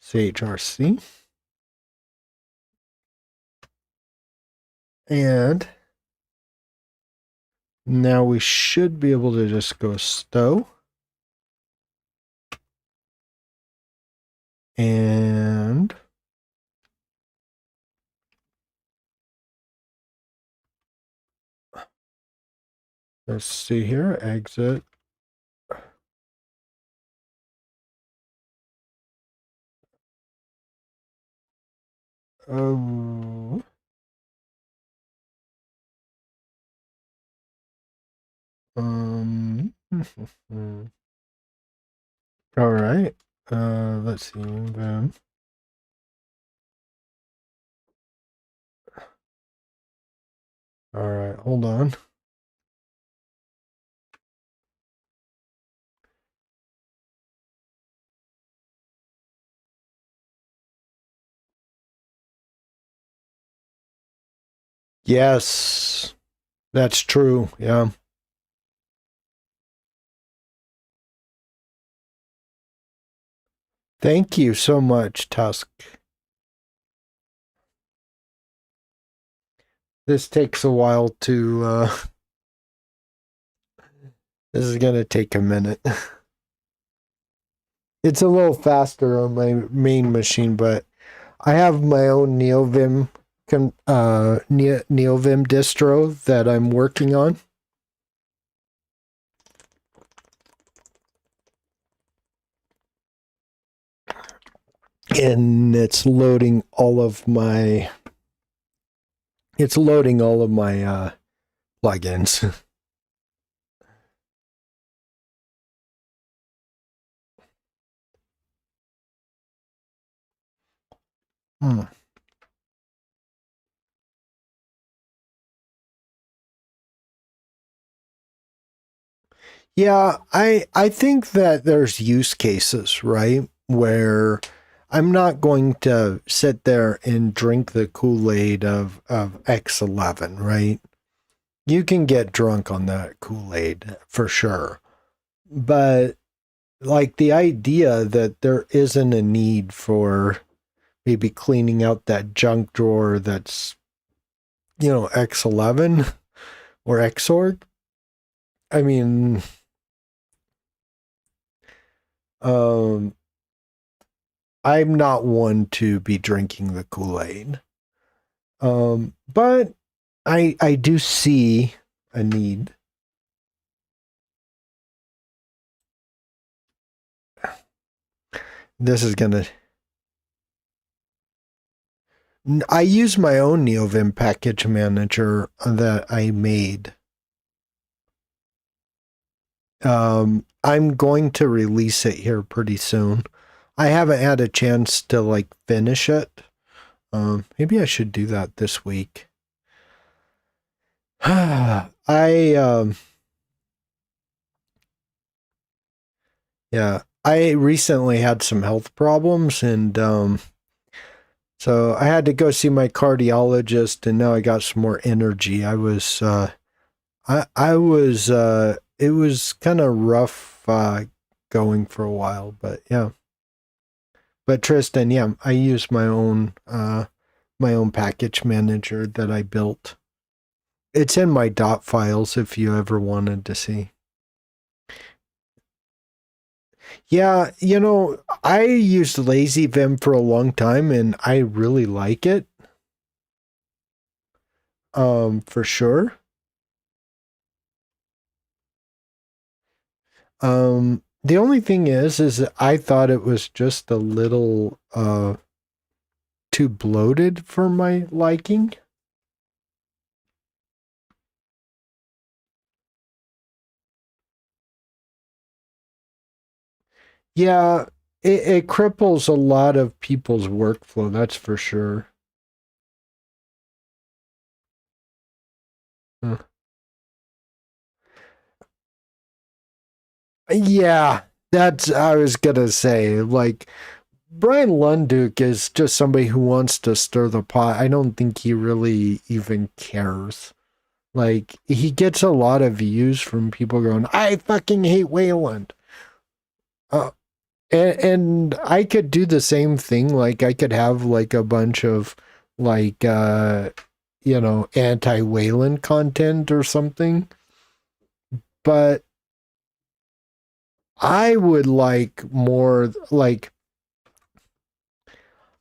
chrc, and now we should be able to just go stow, and let's see here, exit. Oh. All right. Let's see. Then. All right. Hold on. Yes, that's true. Yeah. Thank you so much, Tusk. This takes a while to. This is gonna take a minute. It's a little faster on my main machine, but I have my own NeoVim NeoVim distro that I'm working on. And it's loading all of my plugins. Hmm. Yeah, I think that there's use cases, right, where I'm not going to sit there and drink the Kool-Aid of X11, right? You can get drunk on that Kool-Aid for sure. But like the idea that there isn't a need for maybe cleaning out that junk drawer that's, X11 or Xorg. I mean, um, I'm not one to be drinking the Kool-Aid. But I do see a need. This is gonna. I use my own NeoVim package manager that I made. I'm going to release it here pretty soon. I haven't had a chance to like finish it. Maybe I should do that this week. I yeah, I recently had some health problems, and so I had to go see my cardiologist, and now I got some more energy. I was I was it was kind of rough going for a while, but yeah. But Tristan, yeah, I use my own package manager that I built. It's in my dot files if you ever wanted to see. Yeah, I used LazyVim for a long time and I really like it. For sure. The only thing is that I thought it was just a little too bloated for my liking. Yeah, it cripples a lot of people's workflow, that's for sure. Huh. Yeah, that's I was gonna say. Like Brian Lunduke is just somebody who wants to stir the pot. I don't think he really even cares. Like he gets a lot of views from people going, "I fucking hate Wayland." Uh, and I could do the same thing. Like I could have like a bunch of like anti Wayland content or something. But I would like more like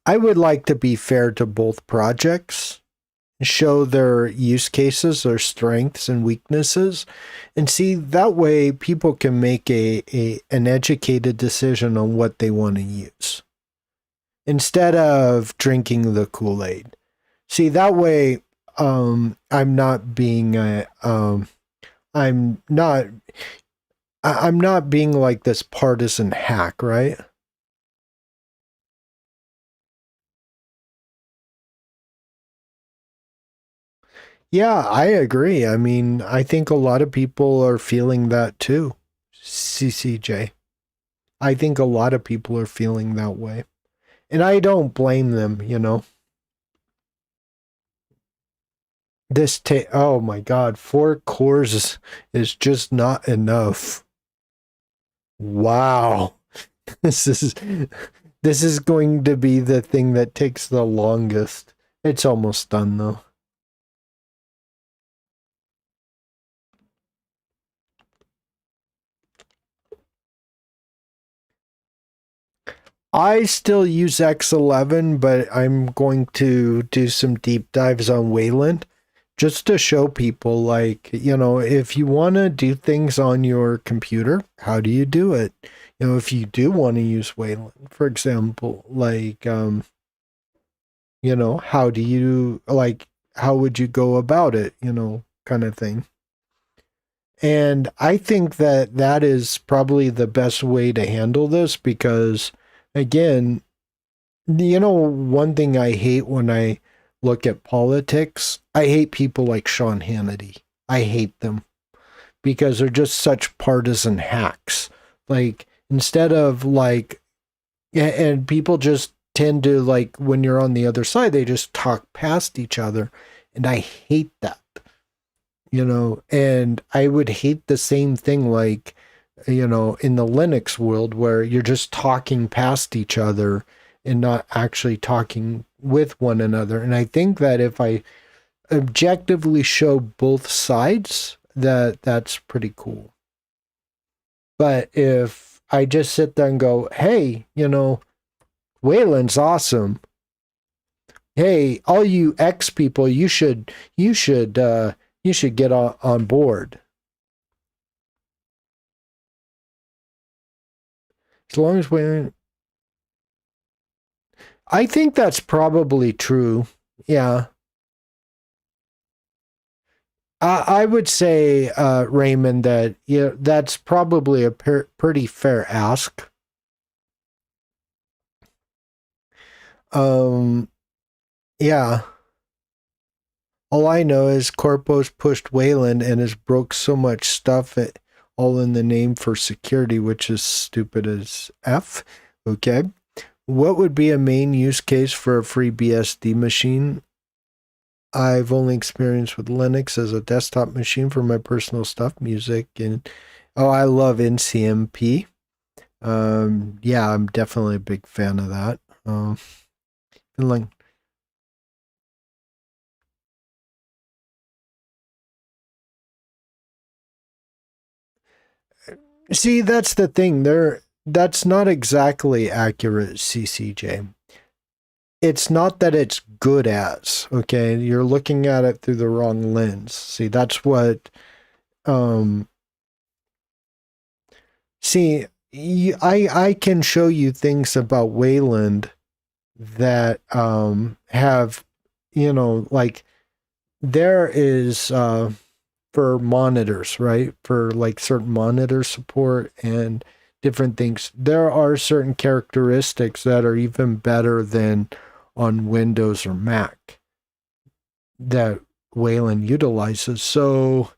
I would like to be fair to both projects, show their use cases, their strengths and weaknesses, and see that way people can make an educated decision on what they want to use instead of drinking the Kool-Aid. See that way, I'm not being I'm not I'm not being like this partisan hack, right? Yeah, I agree. I mean, I think a lot of people are feeling that too. CCJ. I think a lot of people are feeling that way. And I don't blame them. Oh my god, 4 cores is just not enough. Wow. This is this is going to be the thing that takes the longest. It's almost done though. I still use X11, but I'm going to do some deep dives on Wayland just to show people, like, if you want to do things on your computer, how do you do it? If you do want to use Wayland, for example, like, how do you, like, how would you go about it, kind of thing. And I think that that is probably the best way to handle this because, again, one thing I hate when I look at politics, I hate people like Sean Hannity. I hate them because they're just such partisan hacks. Like, instead of like, and people just tend to, like, when you're on the other side, they just talk past each other. And I hate that. And I would hate the same thing, like, in the Linux world where you're just talking past each other and not actually talking with one another. And I think that if I objectively show both sides, that's pretty cool. But if I just sit there and go, hey, Wayland's awesome. Hey, all you X people, you should get on board. As long as we, I think that's probably true. Yeah. I would say, Raymond, that that's probably a pretty fair ask. Yeah. All I know is Corpos pushed Wayland and has broke so much stuff, all in the name for security, which is stupid as F. Okay. What would be a main use case for a FreeBSD machine? I've only experienced with Linux as a desktop machine for my personal stuff, music, and I love NCMP. Yeah, I'm definitely a big fan of that. Like, see, that's the thing. That's not exactly accurate, CCJ. It's not that it's good as, okay? You're looking at it through the wrong lens. See, that's what, see, I can show you things about Wayland that have, like, there is for monitors, right? For like certain monitor support and different things. There are certain characteristics that are even better than on Windows or Mac that Wayland utilizes. So,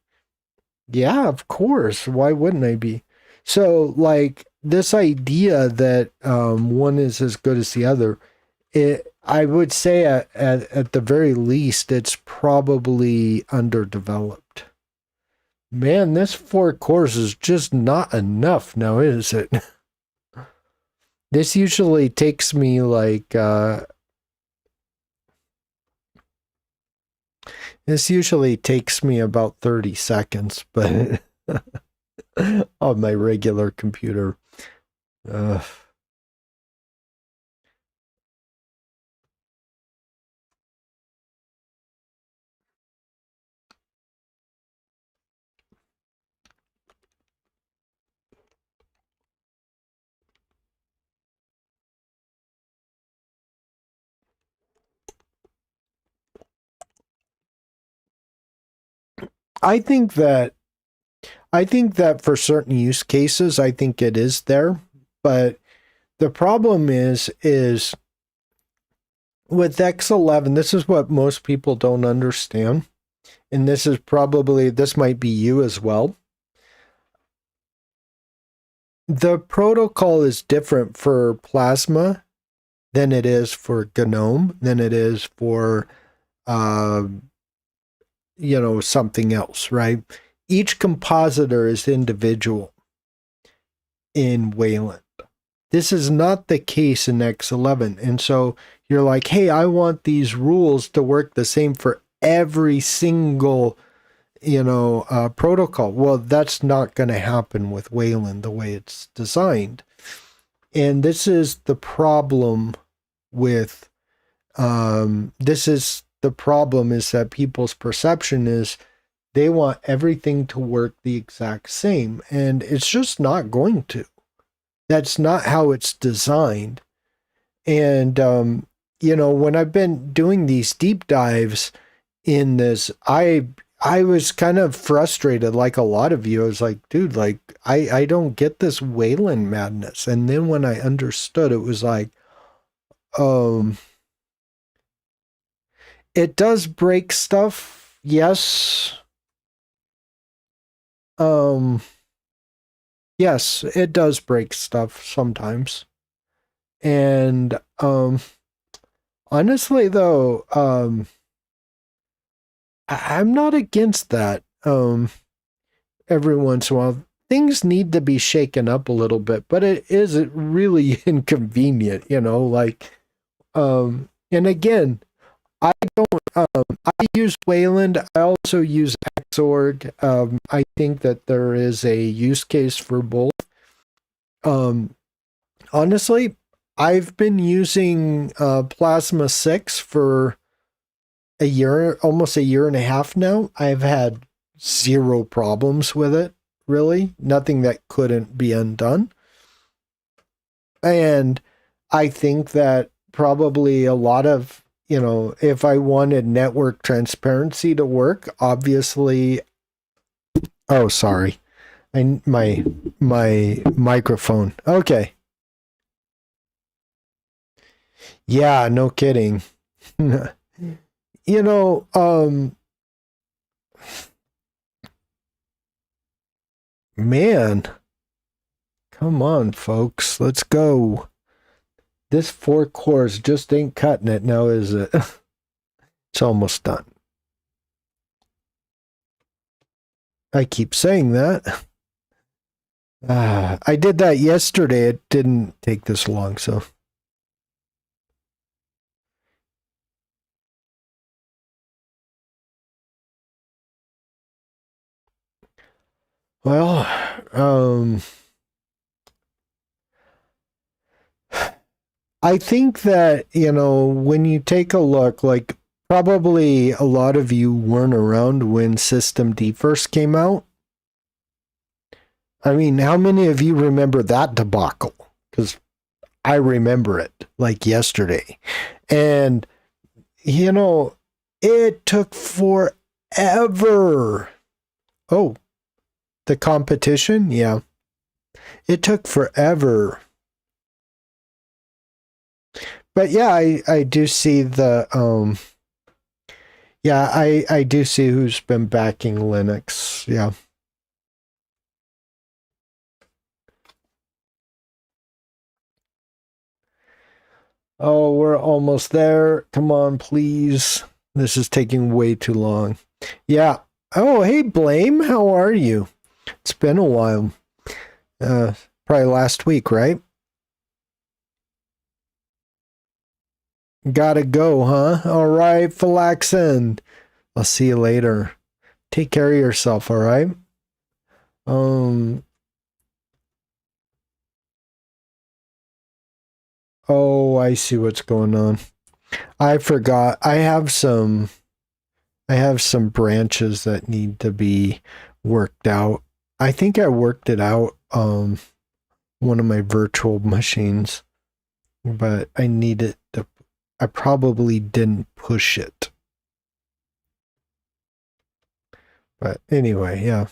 yeah, of course. Why wouldn't I be? So, like, this idea that one is as good as the other, I would say at the very least, it's probably underdeveloped. Man, this 4 cores is just not enough now, is it? This usually takes me like, about 30 seconds, but on my regular computer. I think that for certain use cases, I think it is there, but the problem is with X11, this is what most people don't understand, and this might be you as well. The protocol is different for Plasma than it is for GNOME, than it is for something else, right? Each compositor is individual in Wayland. This is not the case in X11. And so you're like, hey, I want these rules to work the same for every single, protocol. Well, that's not going to happen with Wayland the way it's designed. And this is the problem with this is the problem is that people's perception is they want everything to work the exact same, and it's just not going to. That's not how it's designed. And when I've been doing these deep dives in this, I was kind of frustrated, like a lot of you. I was like, dude, like I don't get this Wayland madness. And then when I understood, it was like, um, it does break stuff, yes. Um, yes, it does break stuff sometimes. And honestly, though, I'm not against that. Every once in a while, things need to be shaken up a little bit, but it is really inconvenient, like, and again, I don't, I use Wayland. I also use Xorg. I think that there is a use case for both. Um, honestly, I've been using Plasma 6 for a year, almost a year and a half now. I've had zero problems with it, really. Nothing that couldn't be undone. And I think that probably a lot of, if I wanted network transparency to work, obviously, oh, sorry. My microphone. Okay. Yeah, no kidding. you know, man, come on, folks. Let's go. This 4 cores just ain't cutting it now, is it? It's almost done. I keep saying that. I did that yesterday. It didn't take this long, so. Well, I think that, when you take a look, like probably a lot of you weren't around when System D first came out. I mean, how many of you remember that debacle? Because I remember it like yesterday. And, it took forever. Oh, the competition? Yeah. It took forever. But yeah, I do see the yeah, I do see who's been backing Linux. Yeah. Oh, we're almost there. Come on, please. This is taking way too long. Yeah. Oh, hey, Blame. How are you? It's been a while. Probably last week, right? Gotta go, huh? All right, Philaxin. I'll see you later. Take care of yourself, all right? Um. Oh, I see what's going on. I forgot. I have some branches that need to be worked out. I think I worked it out one of my virtual machines, but I probably didn't push it. But anyway, yeah.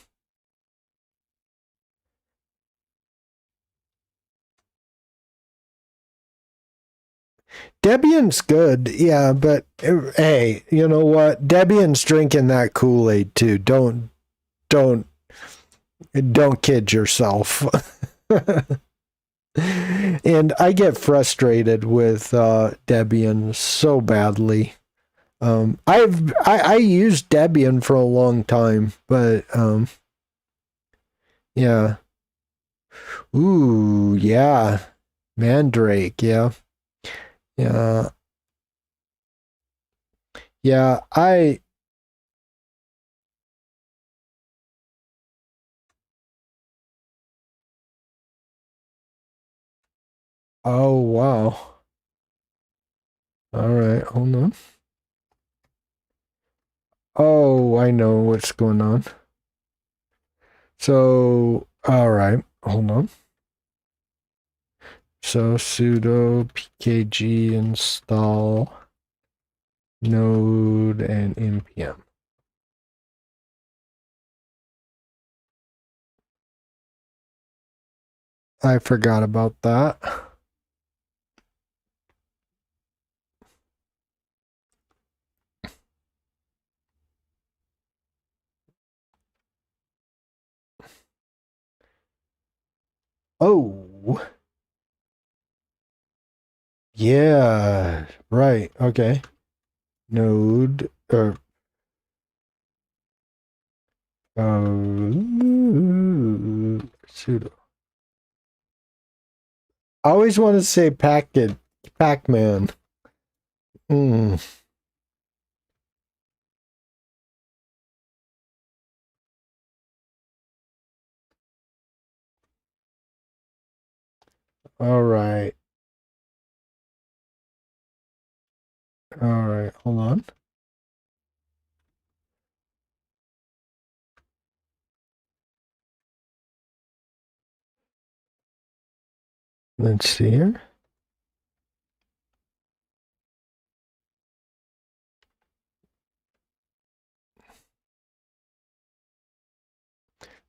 Debian's good, yeah, but hey, you know what? Debian's drinking that Kool-Aid too. Don't kid yourself. And I get frustrated with Debian so badly. I used Debian for a long time, but yeah. Ooh, yeah. Mandrake, yeah. Yeah. Yeah, Oh, wow. All right, hold on. Oh, I know what's going on. So, all right, hold on. So sudo pkg install node and npm. I forgot about that. Oh, yeah, right. Okay. Node or sudo. I always want to say packet Pac-Man. Mm. All right. All right. Hold on. Let's see here.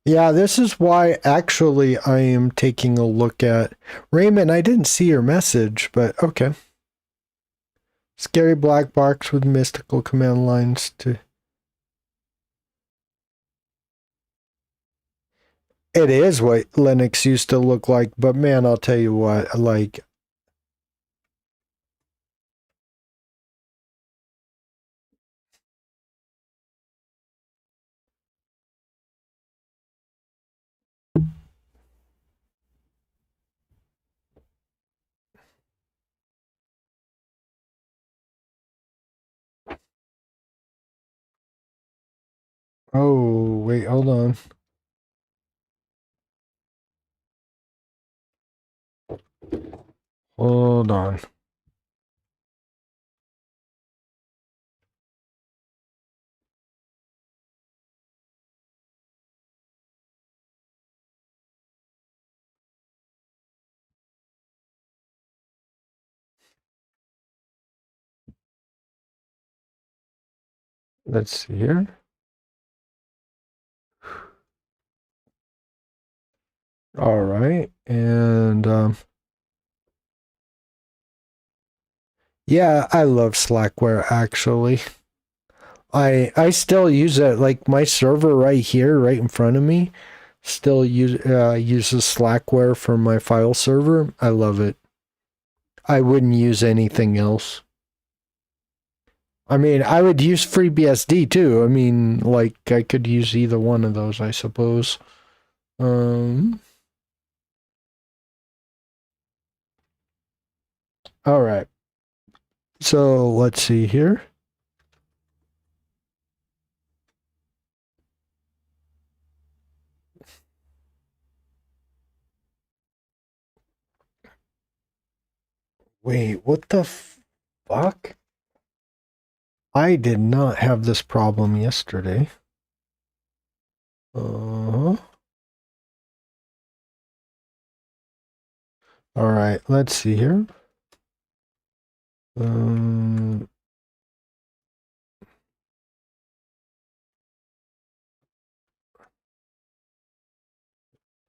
Yeah, this is why actually I am taking a look at Raymond. I didn't see your message, but okay. Scary black box with mystical command lines to. It is what Linux used to look like, but man, I'll tell you what, like. Oh, wait, hold on. Hold on. Let's see here. All right. And yeah, I love Slackware actually. I still use it, like my server right here, right in front of me, still uses Slackware for my file server. I love it. I wouldn't use anything else. I mean, I would use FreeBSD too. I mean, like I could use either one of those, I suppose. All right. So let's see here. Wait, what the fuck? I did not have this problem yesterday. Uh-huh. All right, let's see here. Um,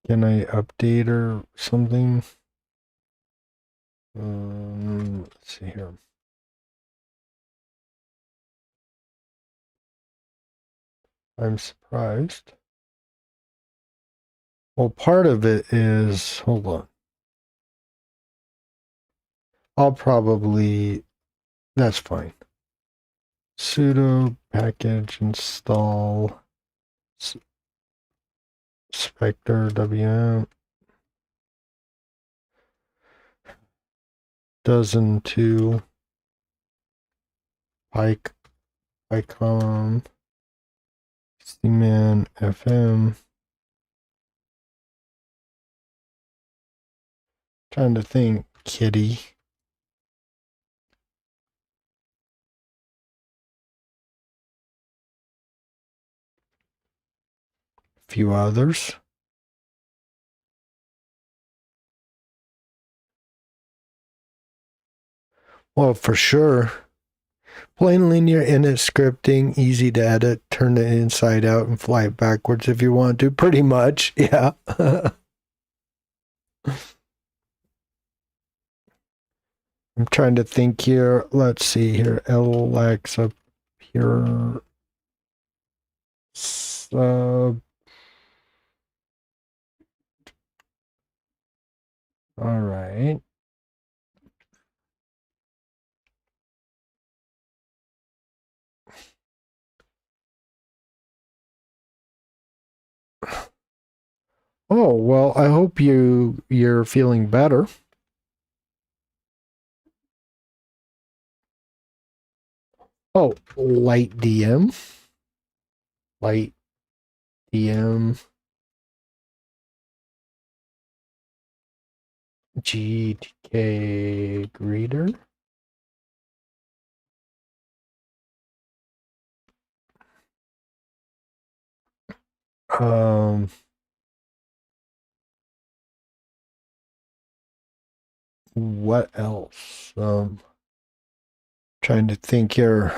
can I update or something? Let's see here. I'm surprised. Well, part of it is, hold on. I'll probably, that's fine. Sudo package install Spectre WM dozen 2 Pike Icon Cman FM. Trying to think. Kitty. A few others. Well, for sure. Plain linear init scripting, easy to edit, turn it inside out and fly it backwards if you want to. Pretty much, yeah. I'm trying to think here. Let's see here. Alexa pure sub. All right. Oh, well, I hope you're feeling better. Oh, light DM. Light DM. GTK greeter. What else? Trying to think here.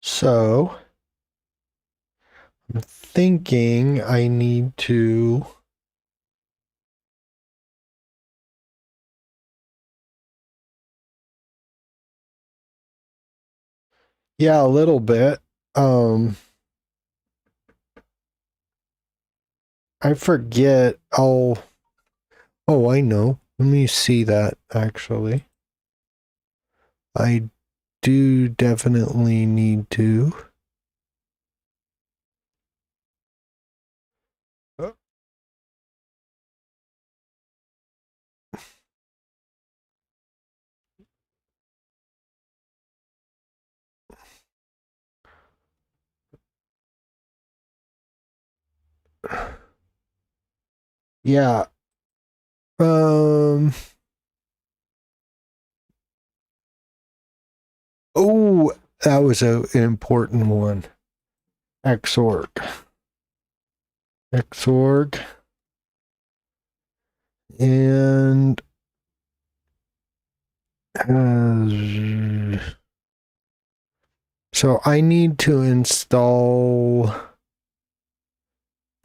So, I'm thinking I need to. Yeah, a little bit. I forget. Oh, I know. Let me see that actually. I do definitely need to. Yeah. Um. Oh, that was an important one. Xorg. Xorg. And so I need to install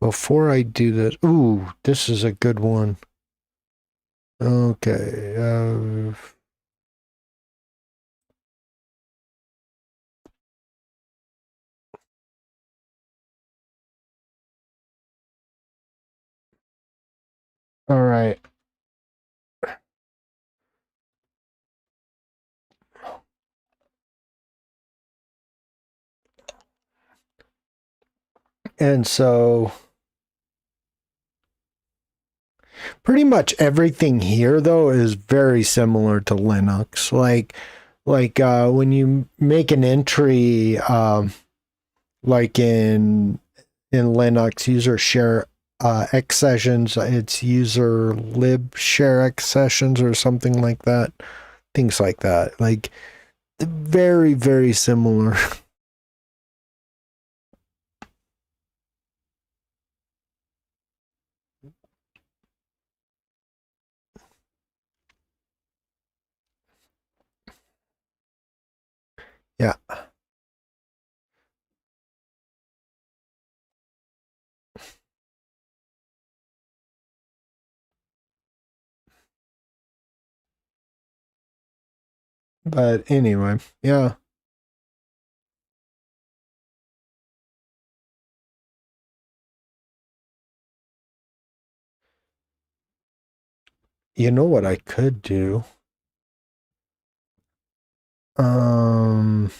before I do this. Ooh, this is a good one. Okay. All right. And so pretty much everything here though is very similar to Linux. Like when you make an entry like in Linux user share X sessions, it's user lib share X sessions or something like that. Things like that. Like very, very similar. Yeah. But anyway, yeah. You know what I could do? Um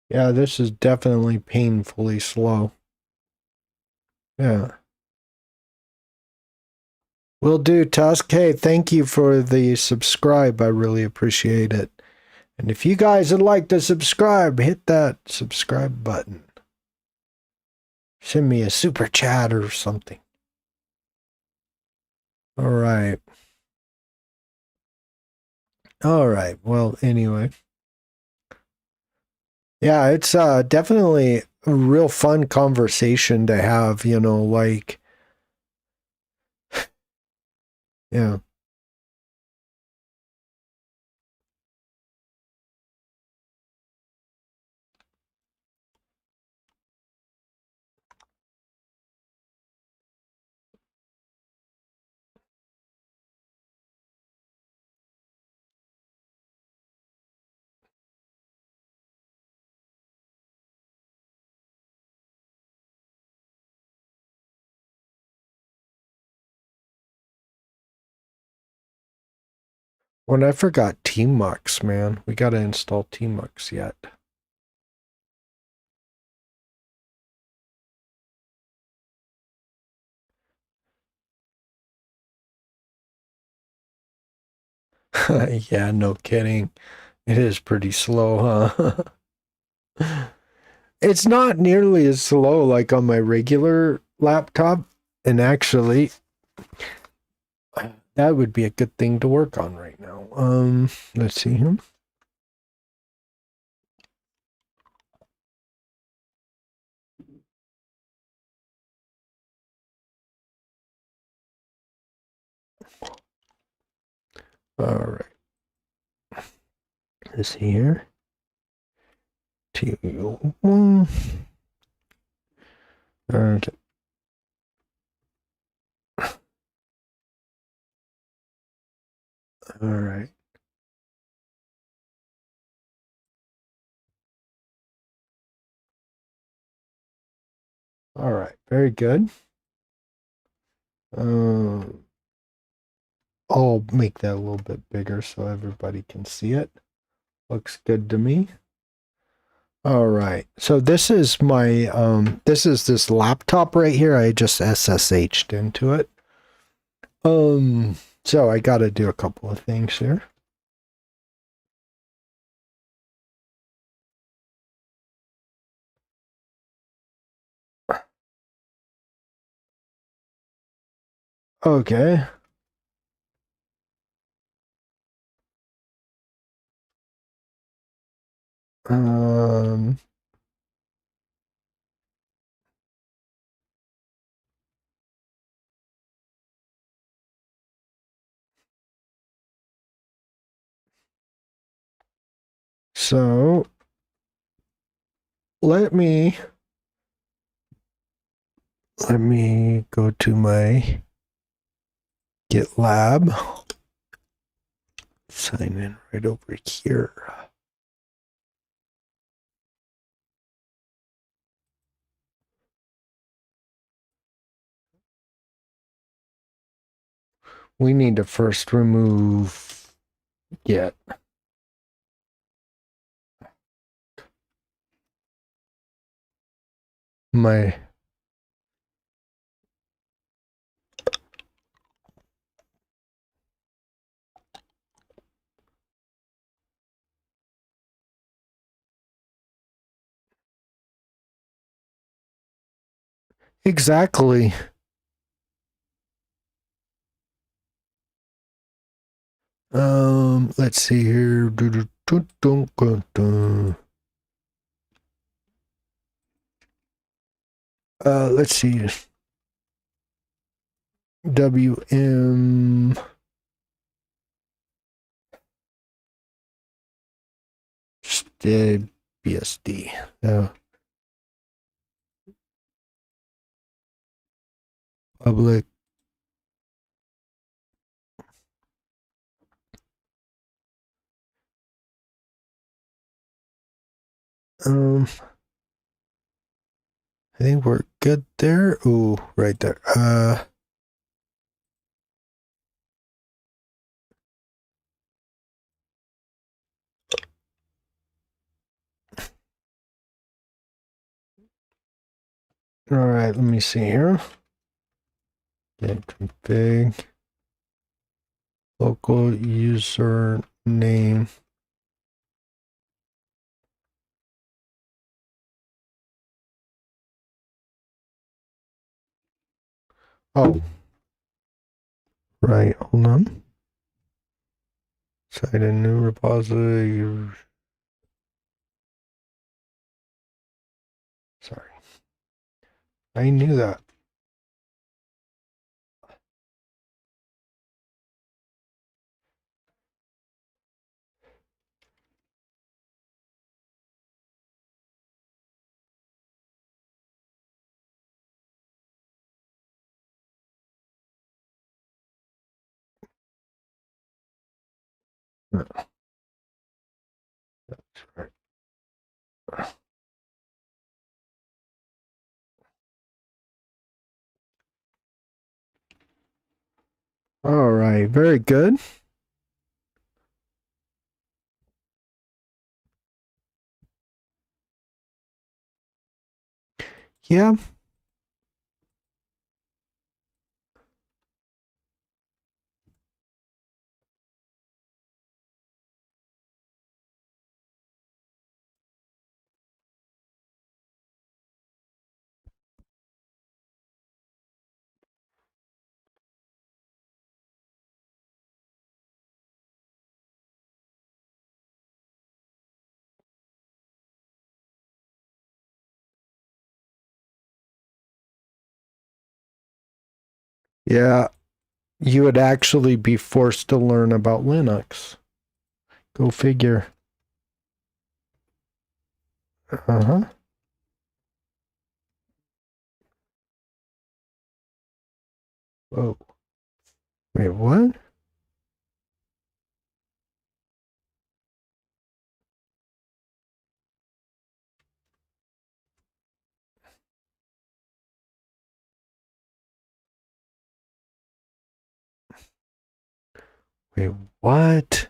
Yeah, this is definitely painfully slow. Yeah. Will do, Tusk. Hey, thank you for the subscribe. I really appreciate it. And if you guys would like to subscribe, hit that subscribe button. Send me a super chat or something. All right. All right. Well, anyway. Yeah, it's definitely a real fun conversation to have, like, yeah. When I forgot Tmux, man. We got to install Tmux yet. Yeah, no kidding. It is pretty slow, huh? It's not nearly as slow like on my regular laptop. And actually, that would be a good thing to work on right now. Let's see here. All right. Let's see here. 2, 1. Okay. All right. All right. Very good. Um, I'll make that a little bit bigger so everybody can see it. Looks good to me. All right. So this is my this laptop right here. I just SSH'd into it. So I got to do a couple of things here. Okay. Um so let me go to my GitLab. Sign in right over here. We need to first remove Git. My exactly. Let's see here. Let's see. WM FreeBSD. Public. I think we're good there. Ooh, right there. All right, let me see here. Get config. Local user name. Oh. Right, hold on. Cite a new repository. Sorry. I knew that. No, that's right. All right, very good. Yeah. Yeah, you would actually be forced to learn about Linux. Go figure. Uh-huh. Whoa. Wait, what? Wait, what?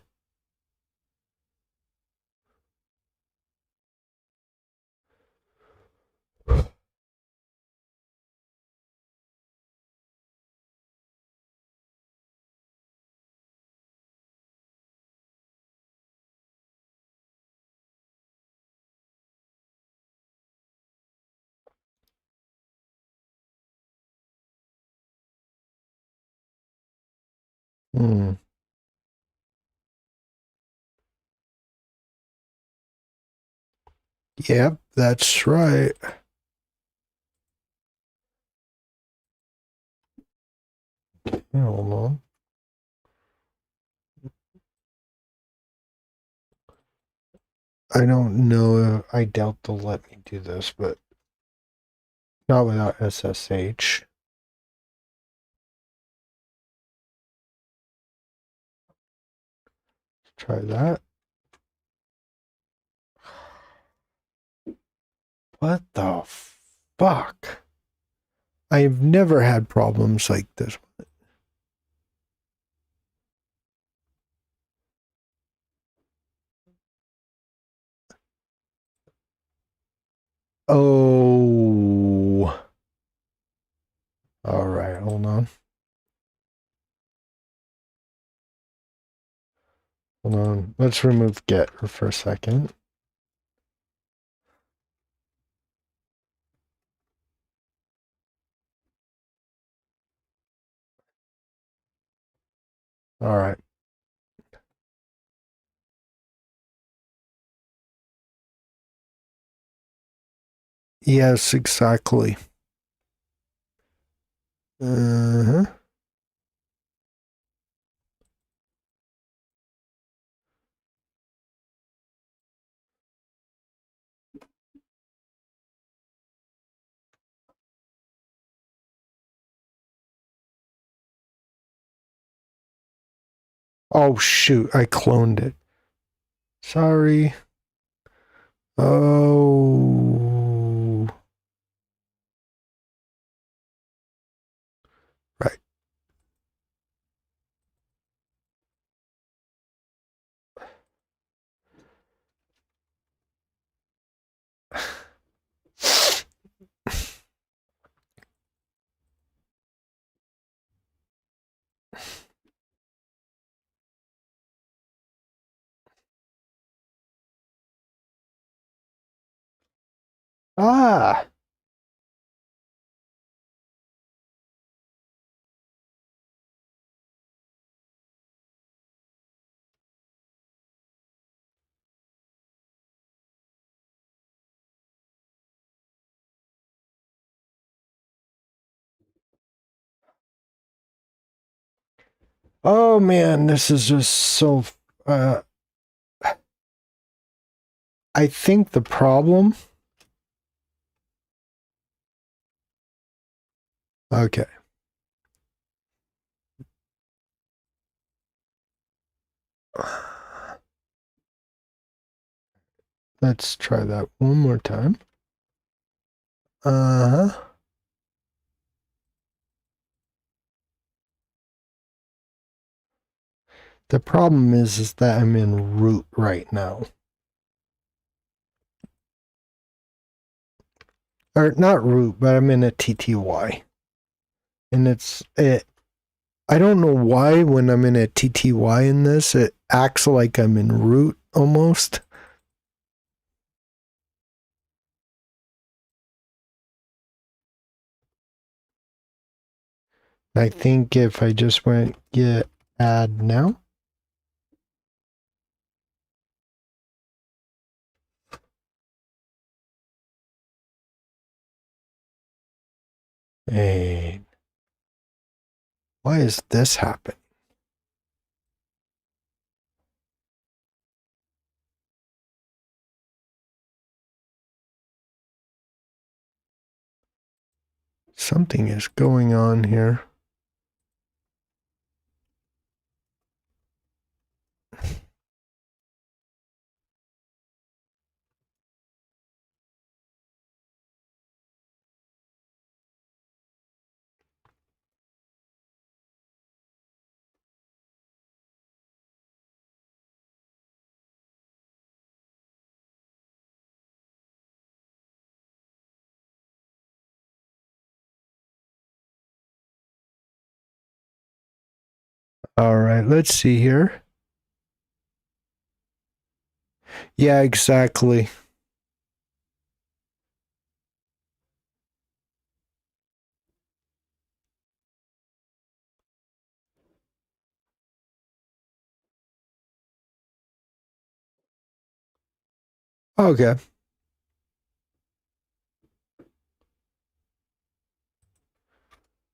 Hmm. Yep, that's right. Hold on. I don't know. I doubt they'll let me do this, but not without SSH. Try that. What the fuck? I've never had problems like this. Oh. All right, hold on. Hold on. Let's remove get for a second. All right. Yes, exactly. Uh-huh. Oh, shoot. I cloned it. Sorry. Oh. Right. Ah. Oh man, this is just so I think the problem. Okay. Let's try that one more time. Uh-huh. The problem is that I'm in root right now. Or not root, but I'm in a TTY. And I don't know why when I'm in a TTY in this, it acts like I'm in root almost. I think if I just went get add now. And why is this happening? Something is going on here. All right, let's see here. Yeah, exactly. Okay.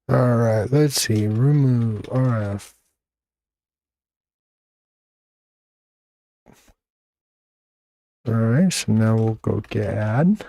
All right, let's see. Remove RF. All right, so now we'll go get add.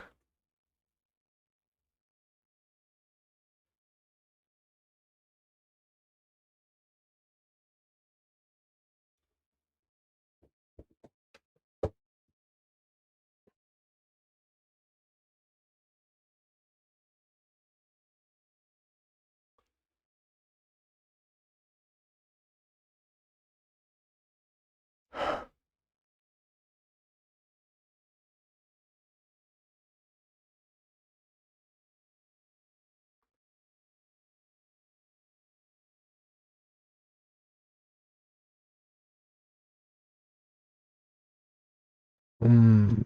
Hmm.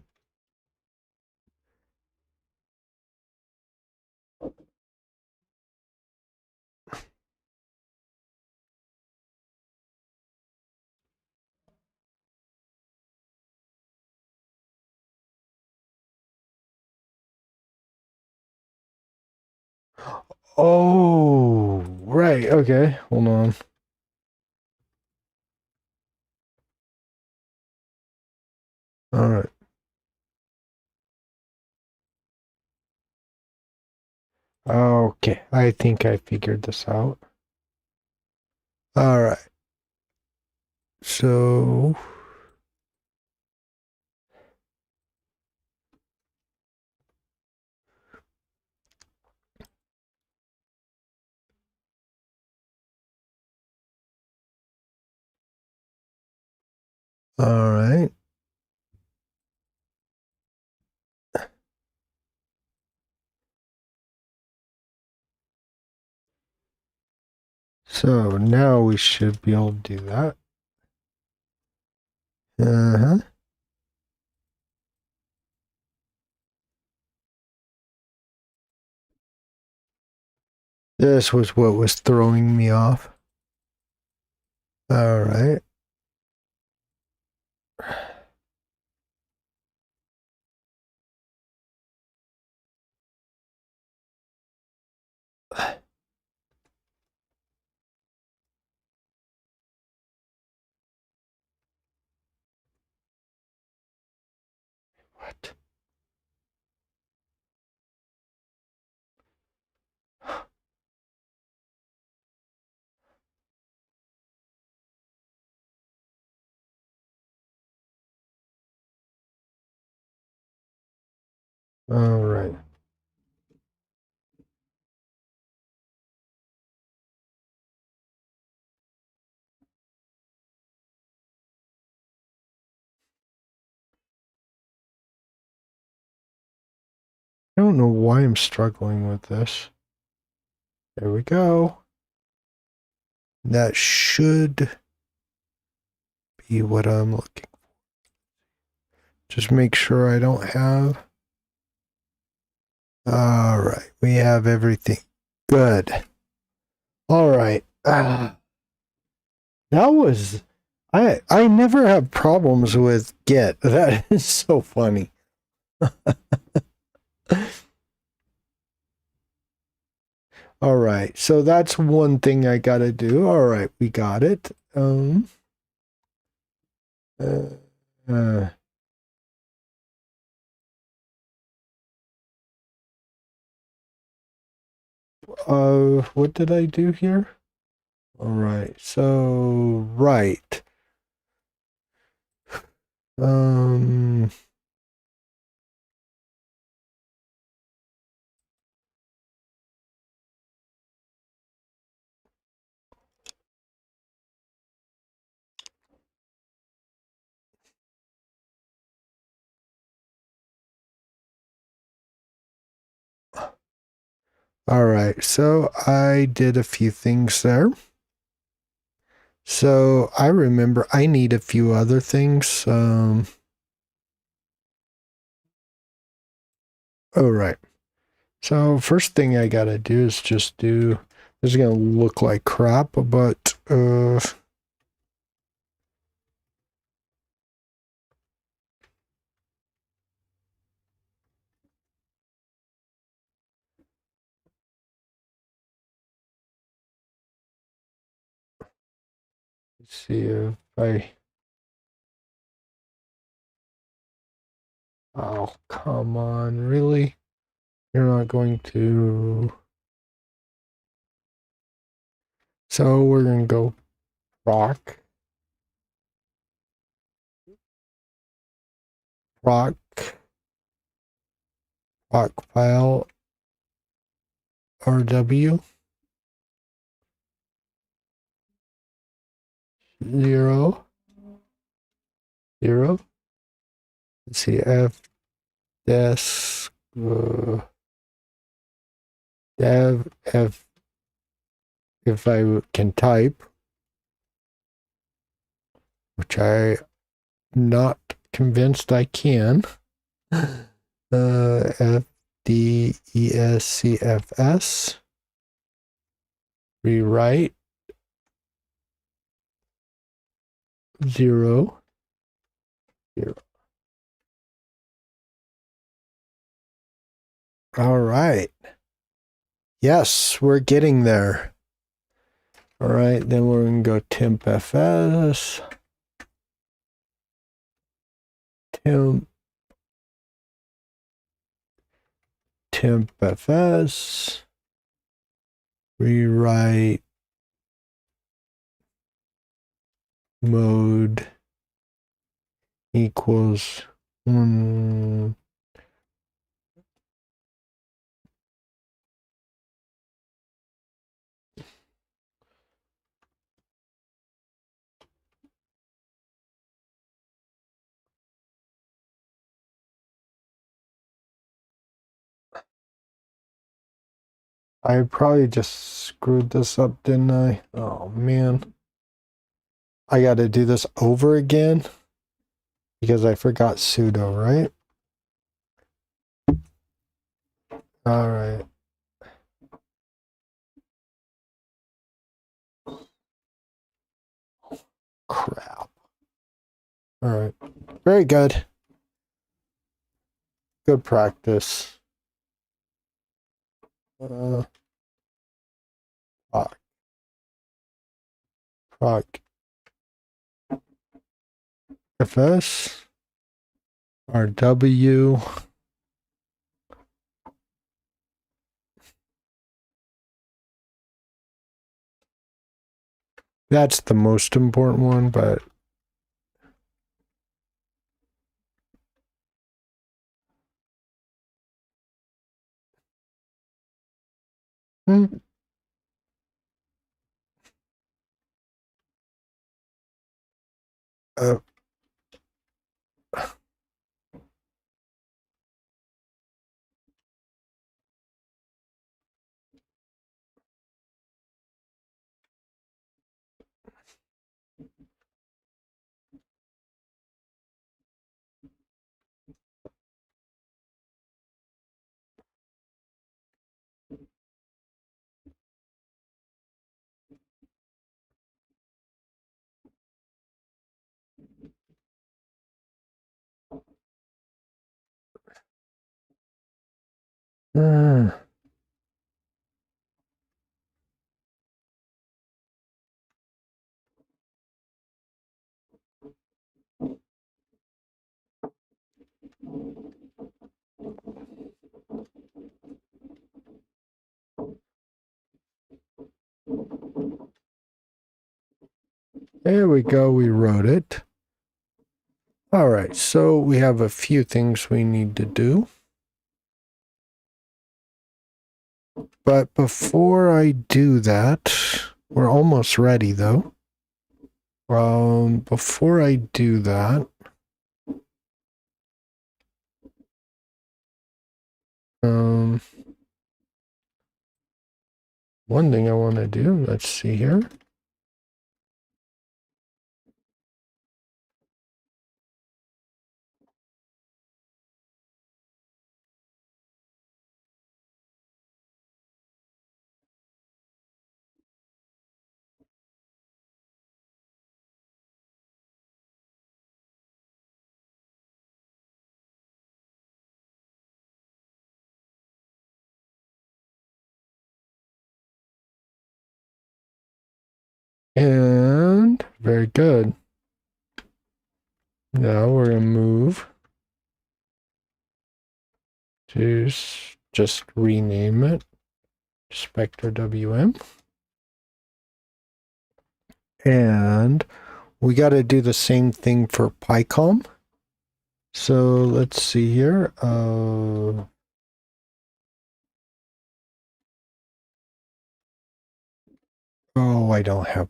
Oh, right. Okay, hold on. All right. Okay, I think I figured this out. All right. So, all right. So now we should be able to do that. Uh-huh. This was what was throwing me off. All right. What? All right. I don't know why I'm struggling with this. There we go. That should be what I'm looking for. Just make sure I don't have. All right. We have everything. Good. All right. That was. I never have problems with Git. That is so funny. All right. So that's one thing I got to do. All right. We got it. What did I do here? All right. So, right. All right. So I did a few things there. So I remember I need a few other things. All right. So first thing I gotta do is just do. This is gonna look like crap, but let's see if I. Oh, come on, really? You're not going to. So we're gonna go rock, rock, rock file, RW 0 0. Let's see, F desk dev F if I can type, which I'm not convinced I can. FDESCFS rewrite 0 0. All right. Yes, we're getting there. All right, then we're going to go temp fs, temp fs, rewrite mode equals 1. I probably just screwed this up, didn't I? Oh, man. I got to do this over again because I forgot sudo, right? All right. crap. All right. Very good. Good practice. Proc. FS. RW. That's the most important one, but uh, there we go. We wrote it. All right. So we have a few things we need to do. But before I do that, we're almost ready though. Before I do that, one thing I want to do, let's see here. And very good. Now we're going to move to just rename it Spectre WM. And we got to do the same thing for PyCom. So let's see here. Oh, I don't have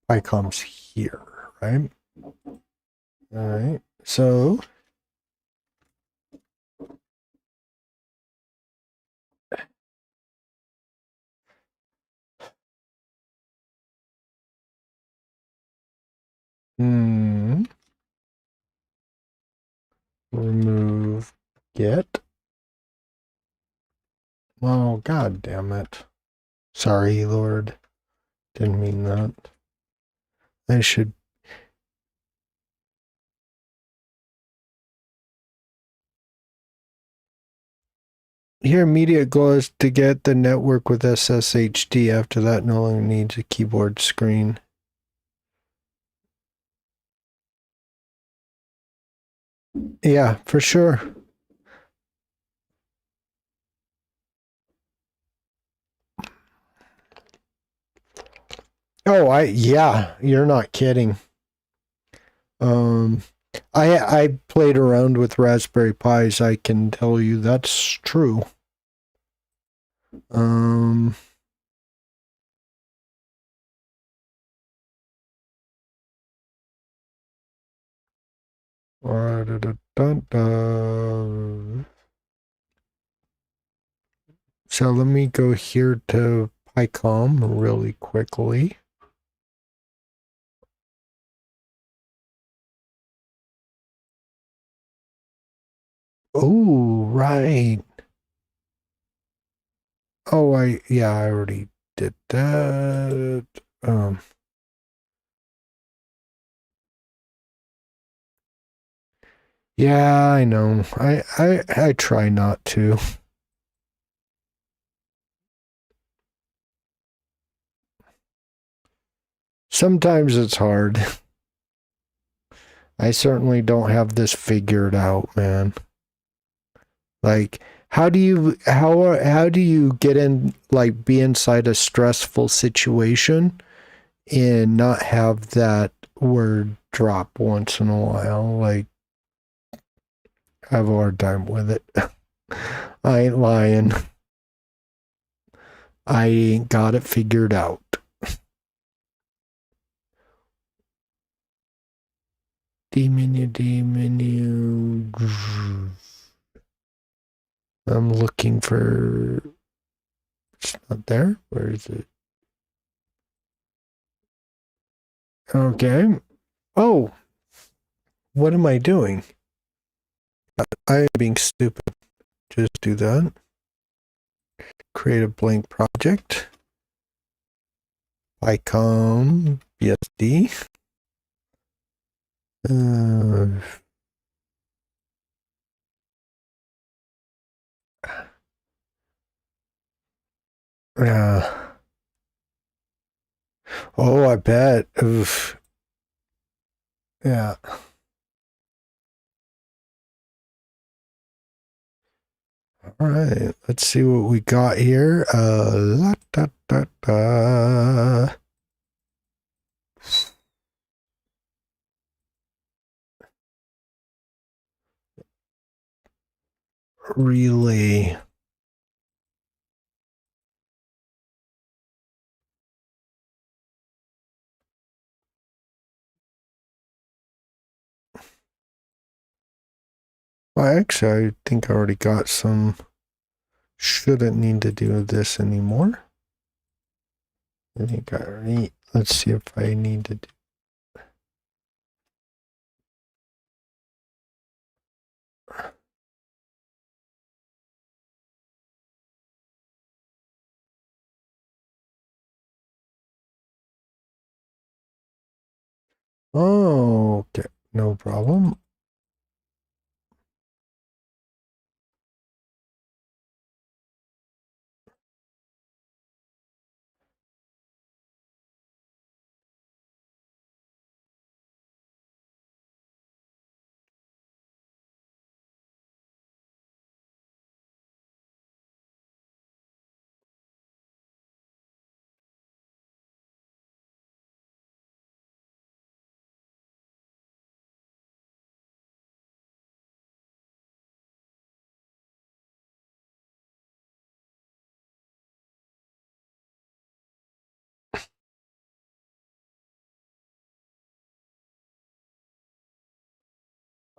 PyComs here, right? All right. So remove get. Oh, god damn it. Sorry, Lord. Didn't mean that. I should. Here, immediate goal is to get the network with SSHD. After that, no longer needs a keyboard screen. Yeah, for sure. Oh, yeah, you're not kidding. I played around with Raspberry Pis. I can tell you that's true. So let me go here to PyCom really quickly. Oh, right. Oh, I already did that. Yeah, I know. I try not to. Sometimes it's hard. I certainly don't have this figured out, man. Like, how do you get in, like, be inside a stressful situation and not have that word drop once in a while? Like, I have a hard time with it. I ain't lying. I ain't got it figured out. D menu. I'm looking for. It's not there. Where is it? Okay. Oh, what am I doing? I am being stupid. Just do that. Create a blank project. Icon BSD. Yeah. Oh, I bet. Oof. Yeah. All right. Let's see what we got here. La, da, da, da. Relay. Well, actually, I think I already got some. Shouldn't need to do this anymore. I think I already. Let's see if I need to do. Oh, okay. No problem.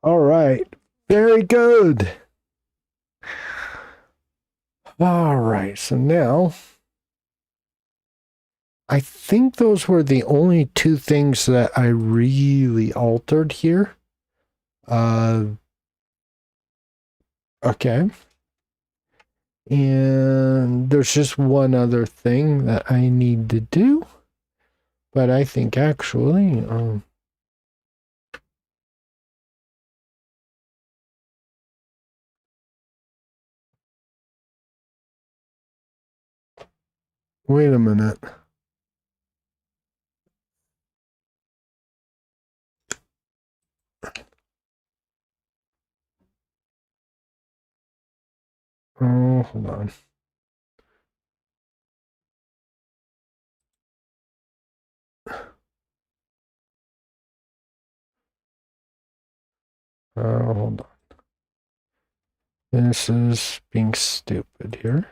All right. Very good. All right. So now I think those were the only two things that I really altered here. Okay. And there's just one other thing that I need to do. But I think actually, wait a minute. Oh, hold on. Hold on. This is being stupid here.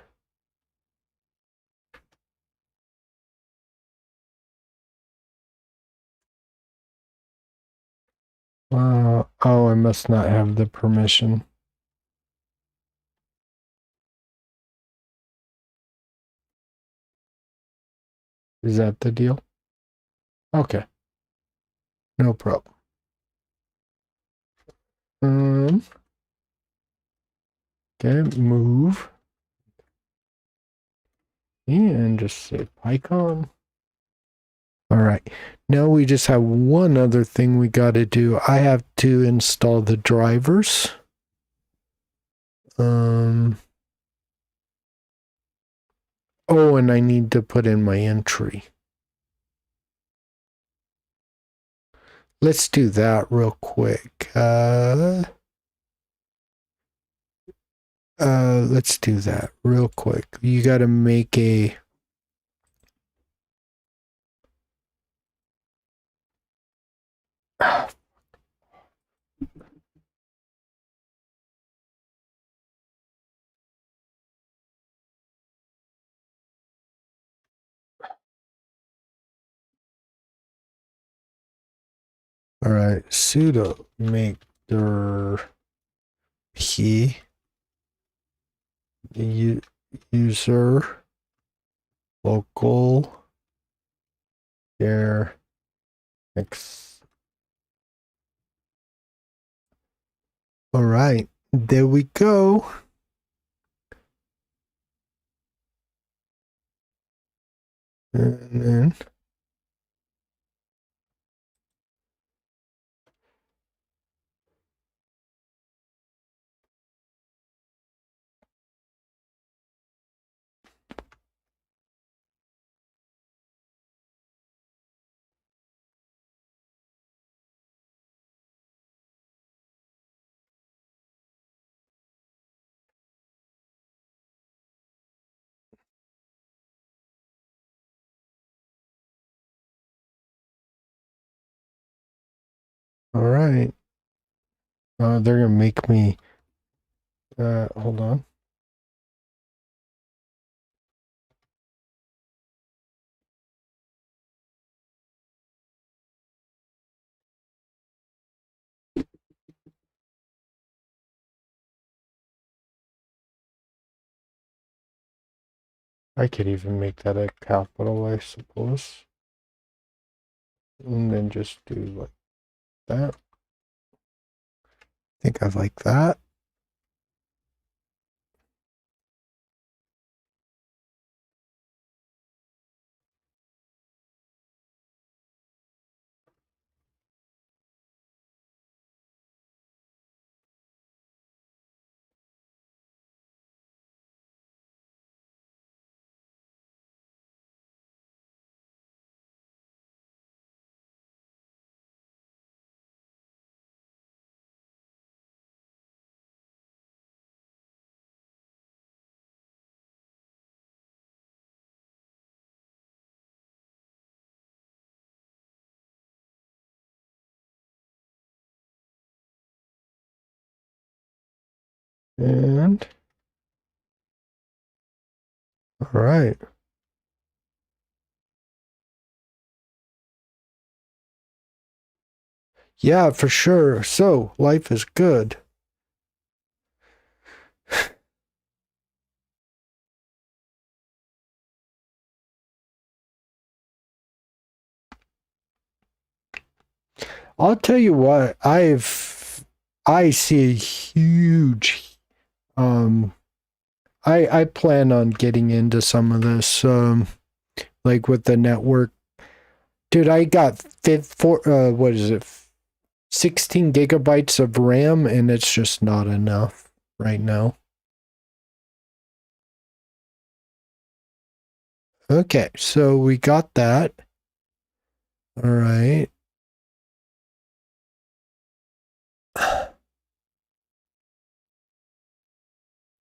Oh, I must not have the permission. Is that the deal? Okay. No problem. Okay, move. And just say PyCon. All right. Now we just have one other thing we got to do. I have to install the drivers. Oh, and I need to put in my entry. Let's do that real quick. Let's do that real quick. You got to make a... All right, sudo make dir p user local there x. All right, there we go. And then all right. They're gonna make me. Hold on. I could even make that a capital, I suppose. And then just do like that. I think I like that. And all right. Yeah, for sure. So life is good. I'll tell you what, I see a huge I plan on getting into some of this like with the network. Dude, I got what is it? 16 gigabytes of RAM and it's just not enough right now. Okay, so we got that. All right.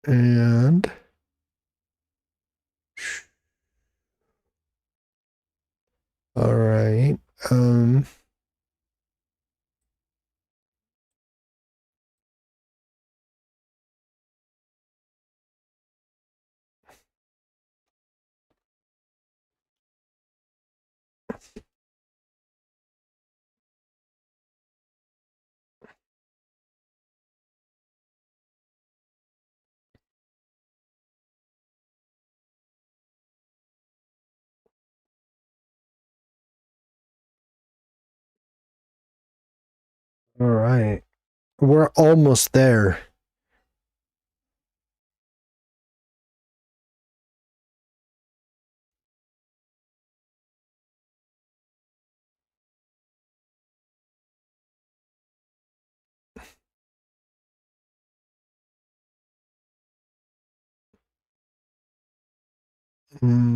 And all right. All right. We're almost there. No.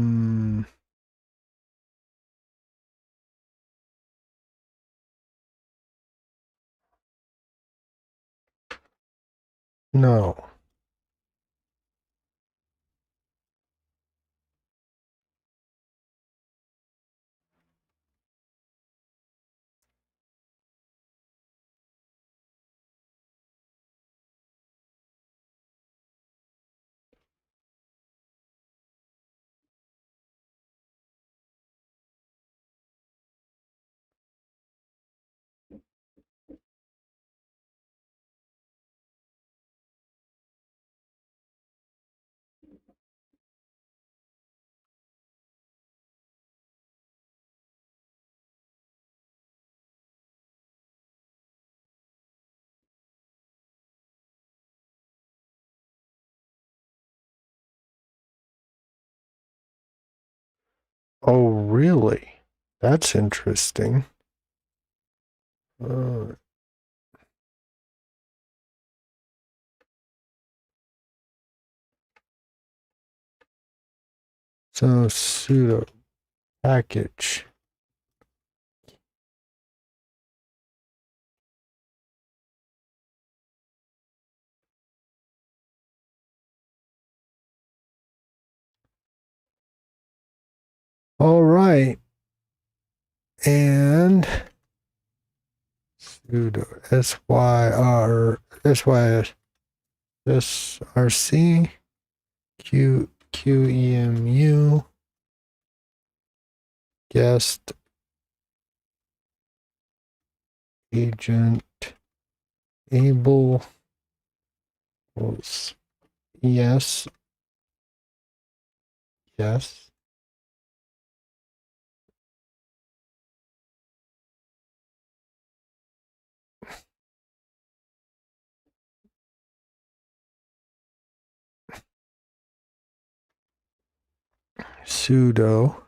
Oh, really? That's interesting. Uh, so sudo package. All right. And sudo src qemu guest agent able yes yes sudo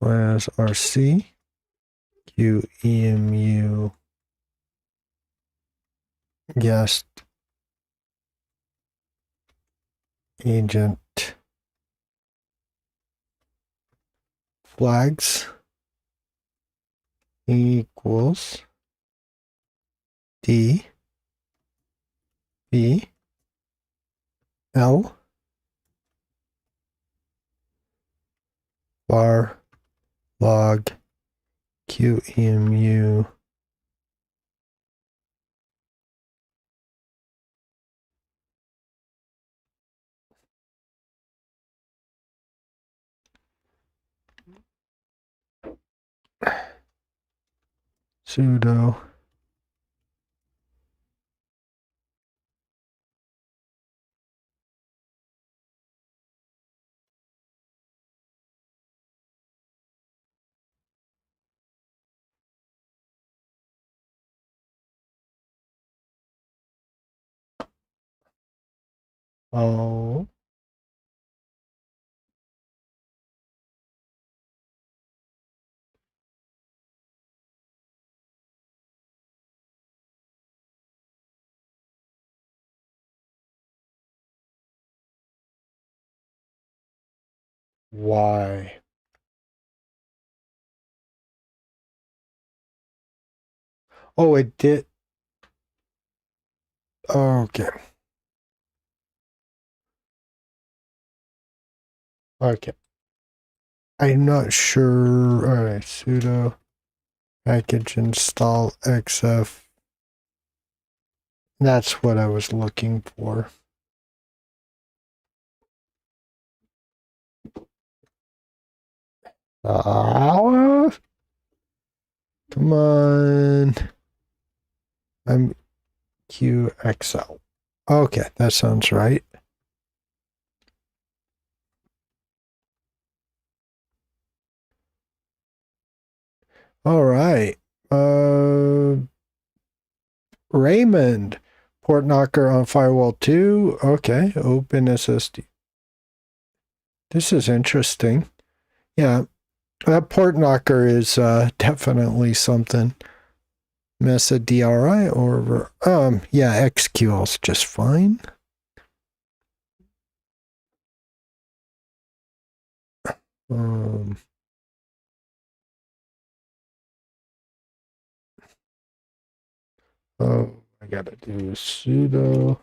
rc qemu guest agent flags equals d b l var log qemu sudo oh why oh it did okay okay I'm not sure. All right, sudo package install xf. That's what I was looking for. Ah, come on. I'm QXL. Okay, that sounds right. All right. Raymond, port knocker on firewall 2. Okay, open SSD. This is interesting. Yeah, that port knocker is definitely something. Mesa DRI or yeah, XQL is just fine. Um, oh, I gotta do sudo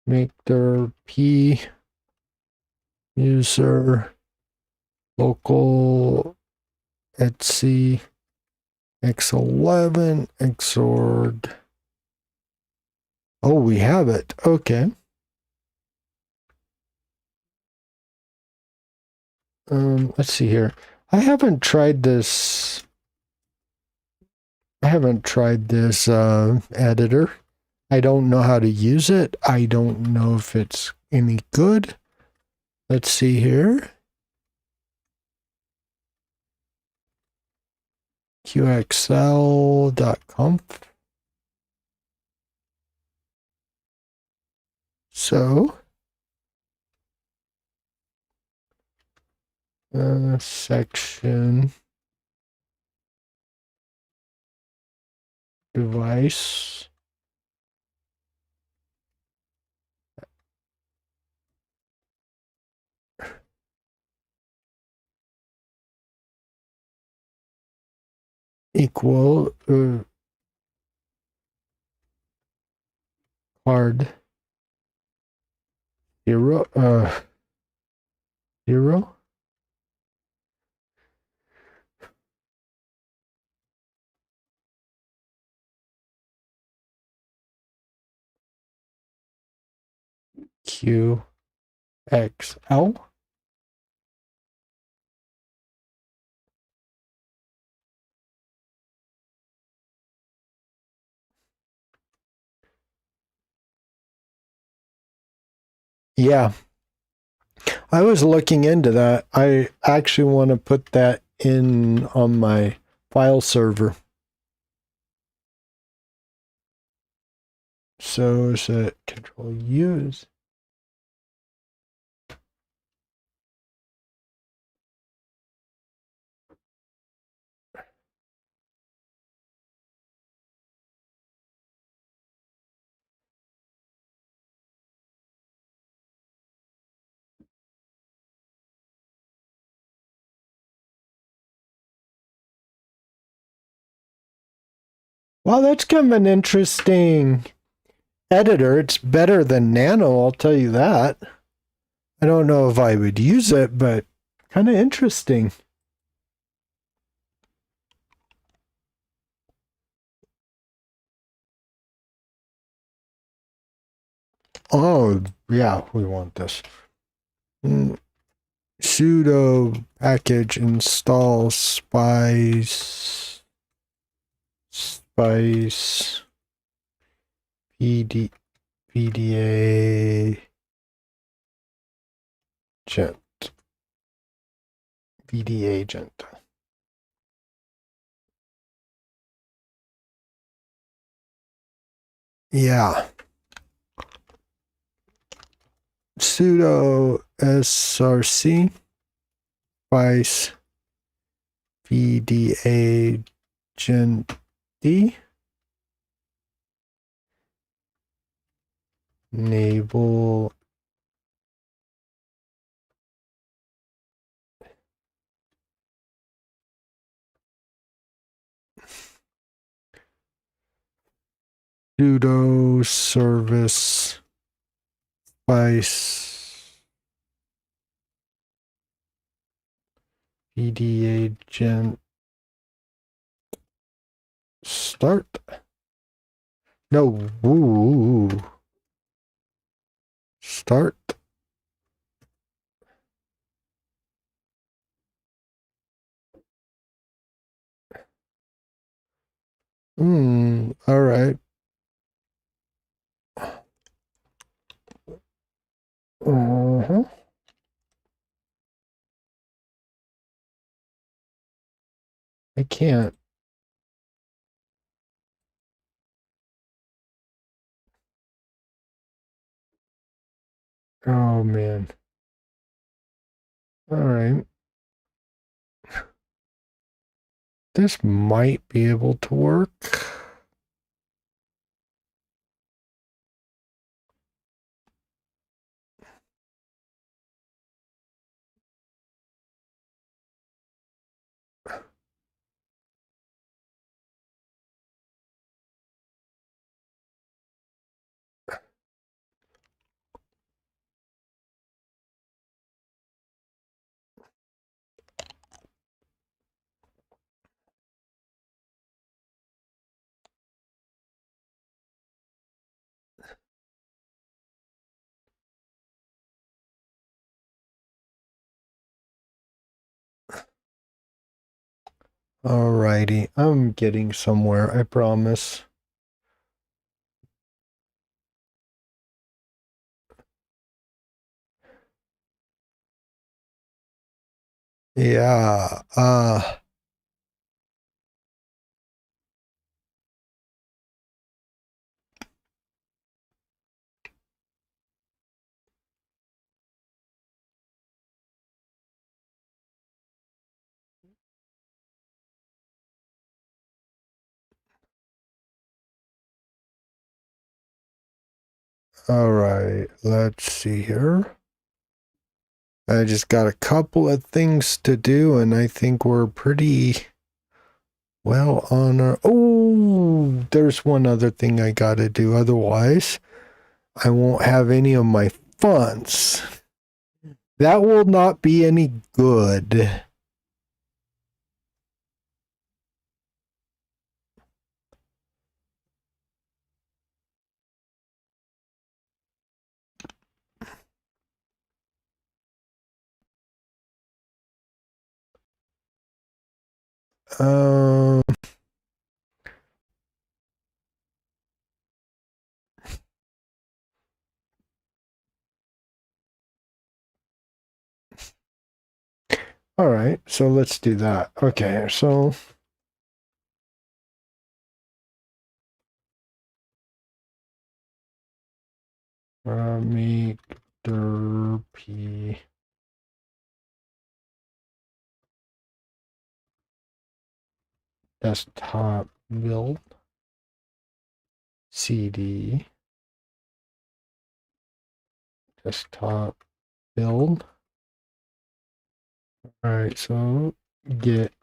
make dir p user local etc x11 xord. Oh, we have it. Okay. Let's see here. I haven't tried this. Editor. I don't know how to use it. I don't know if it's any good. Let's see here. qxl.conf. So, section device equal hard 0 0 qxl. Yeah, I was looking into that. I actually want to put that in on my file server. So is it control use? Well, that's kind of an interesting editor. It's better than Nano, I'll tell you that. I don't know if I would use it, but kind of interesting. Oh, yeah, we want this. Sudo package install spice PDA agent. VD agent. Yeah. Sudo src spice VD agent D. Enable sudo service spice VD agent start. No, woo. Start. All right. Uh-huh. I can't. Oh man. All right. This might be able to work. Alrighty, I'm getting somewhere, I promise. Yeah, alright, let's see here. I just got a couple of things to do, and I think we're pretty well on our... Oh, there's one other thing I gotta do. Otherwise, I won't have any of my funds. That will not be any good. Um... All right, so let's do that. Okay, so make derp desktop build cd desktop build. All right, so git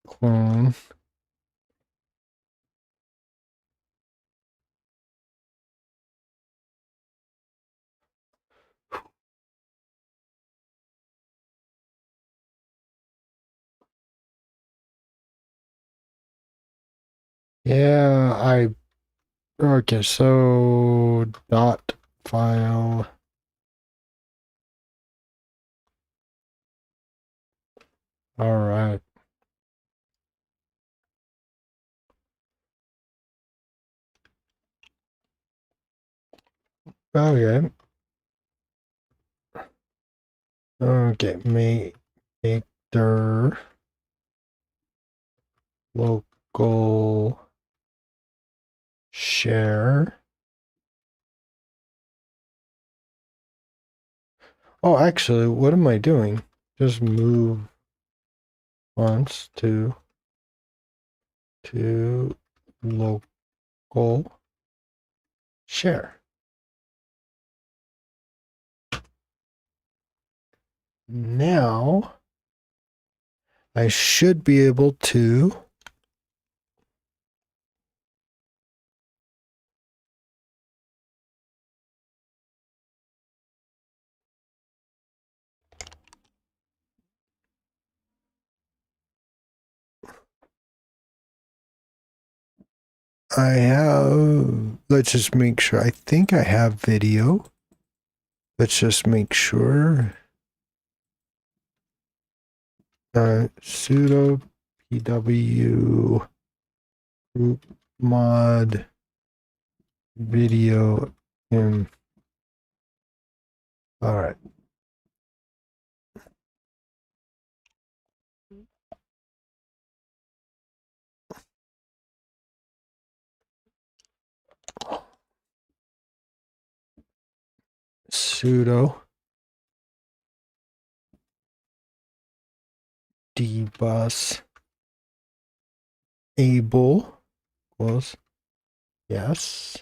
clone. Yeah, okay, so dot file. All right. Okay. Okay, make dir local share. Oh, actually, what am I doing? Just move once to local share. Now I should be able to I have, let's just make sure. I think I have video. Let's just make sure. Sudo pw group mod video in. All right. Sudo dbus able equals yes.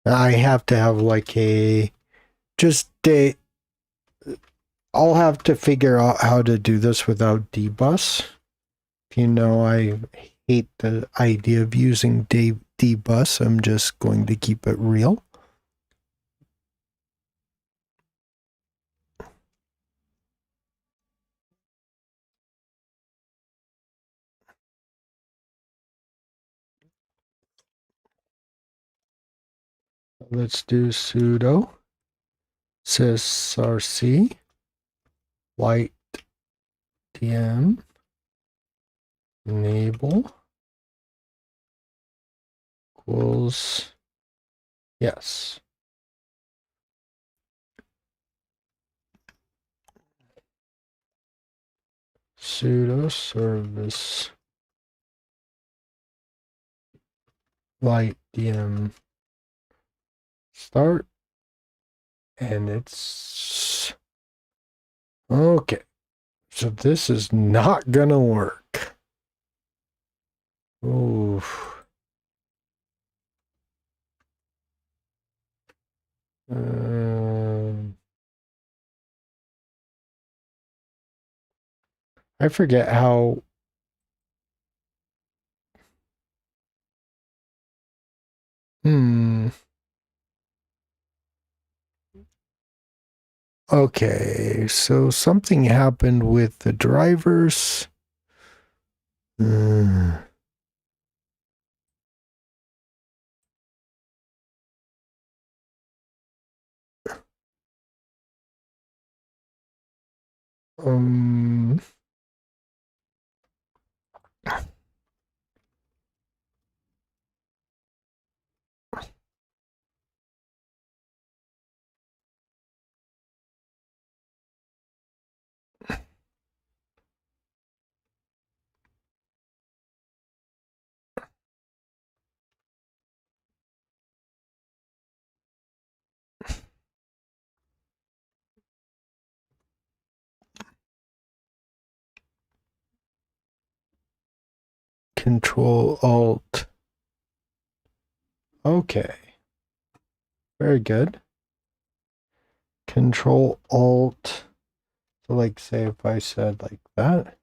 I have to have like I'll have to figure out how to do this without dbus. You know, I hate the idea of using dbus. I'm just going to keep it real. Let's do sudo sysrc white dm enable equals yes. Sudo service light dm start, and it's okay. So this is not gonna work. Oof. I forget how. Okay, so something happened with the drivers. Uh, um, Control Alt. Okay, very good. Control Alt. So, like, say if I said like that.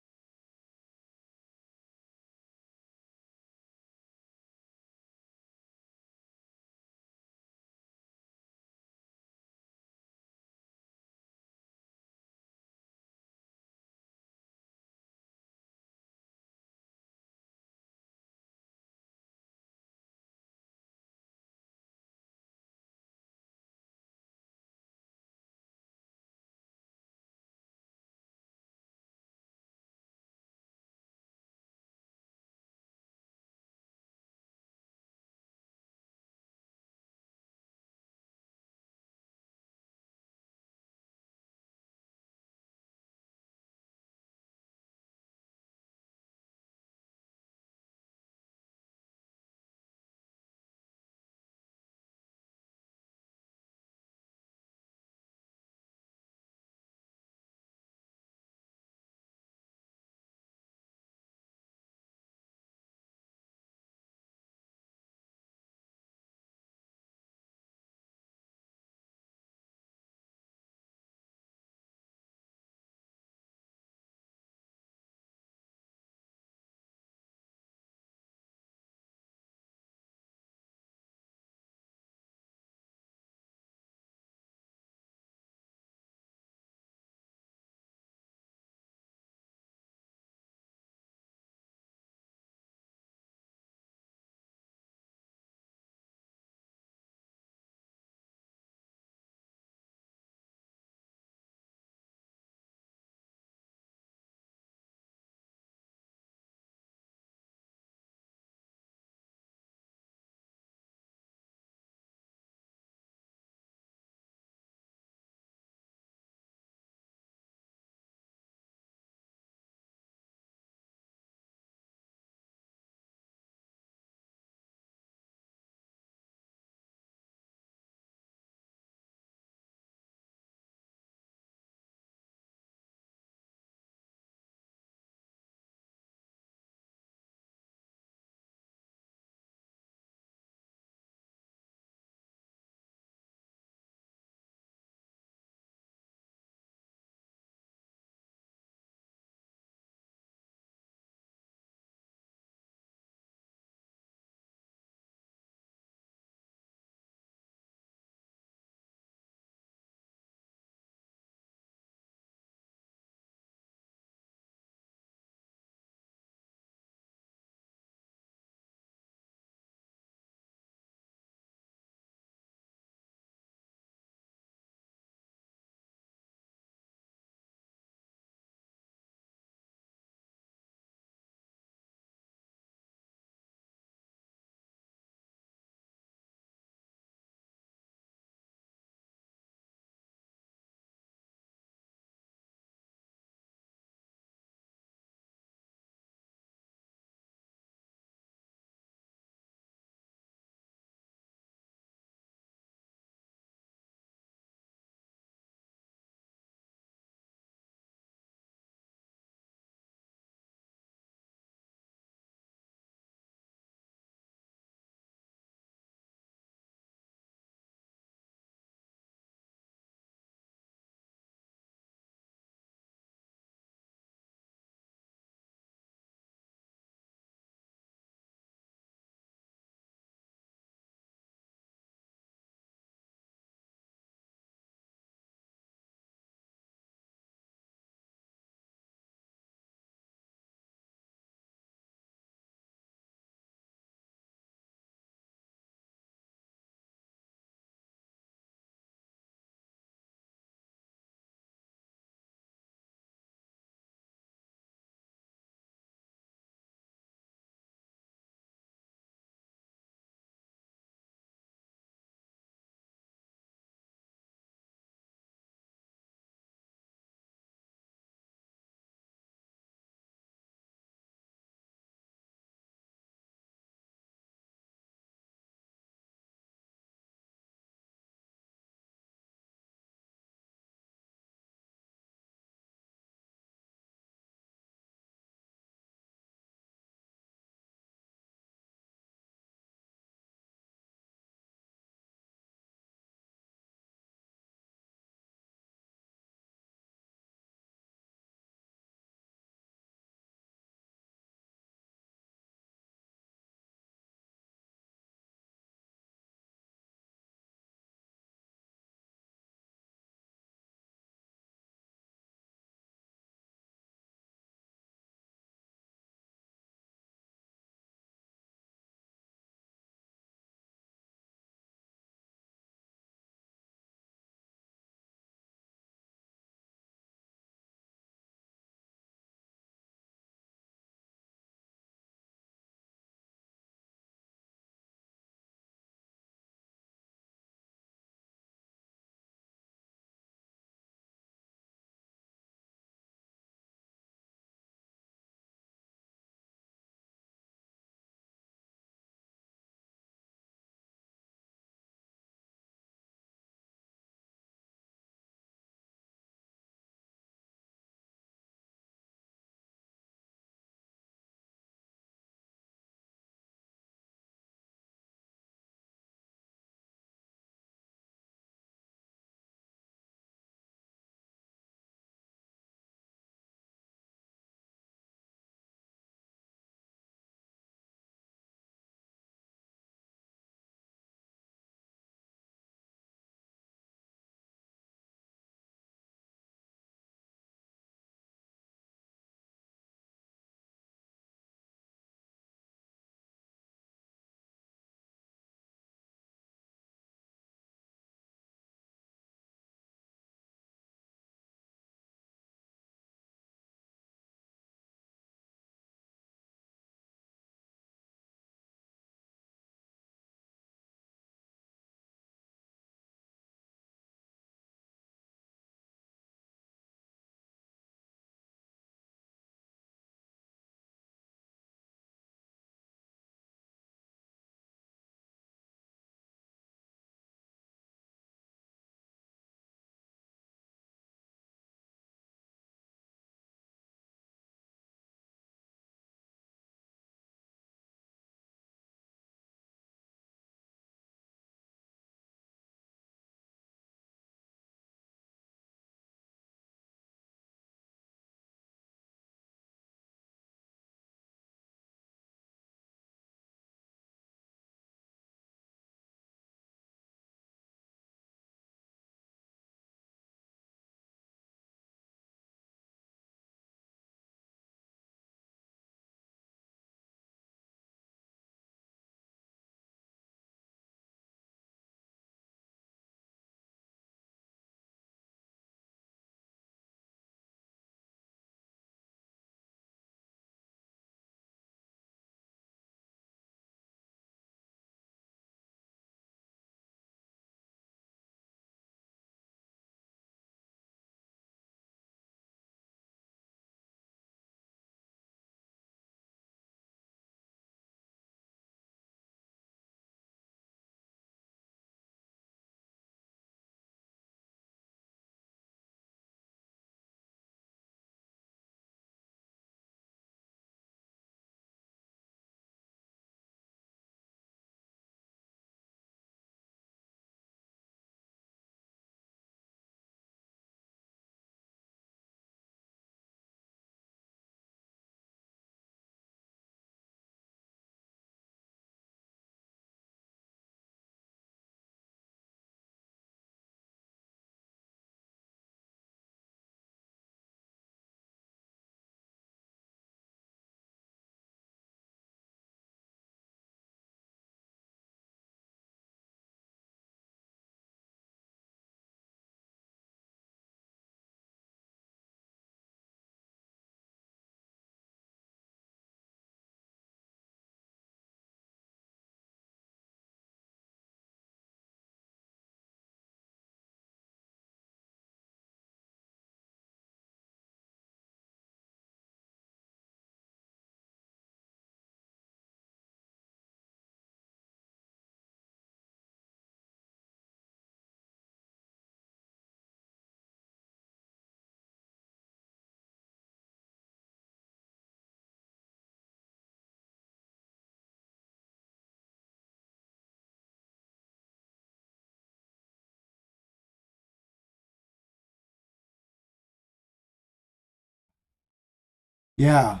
Yeah.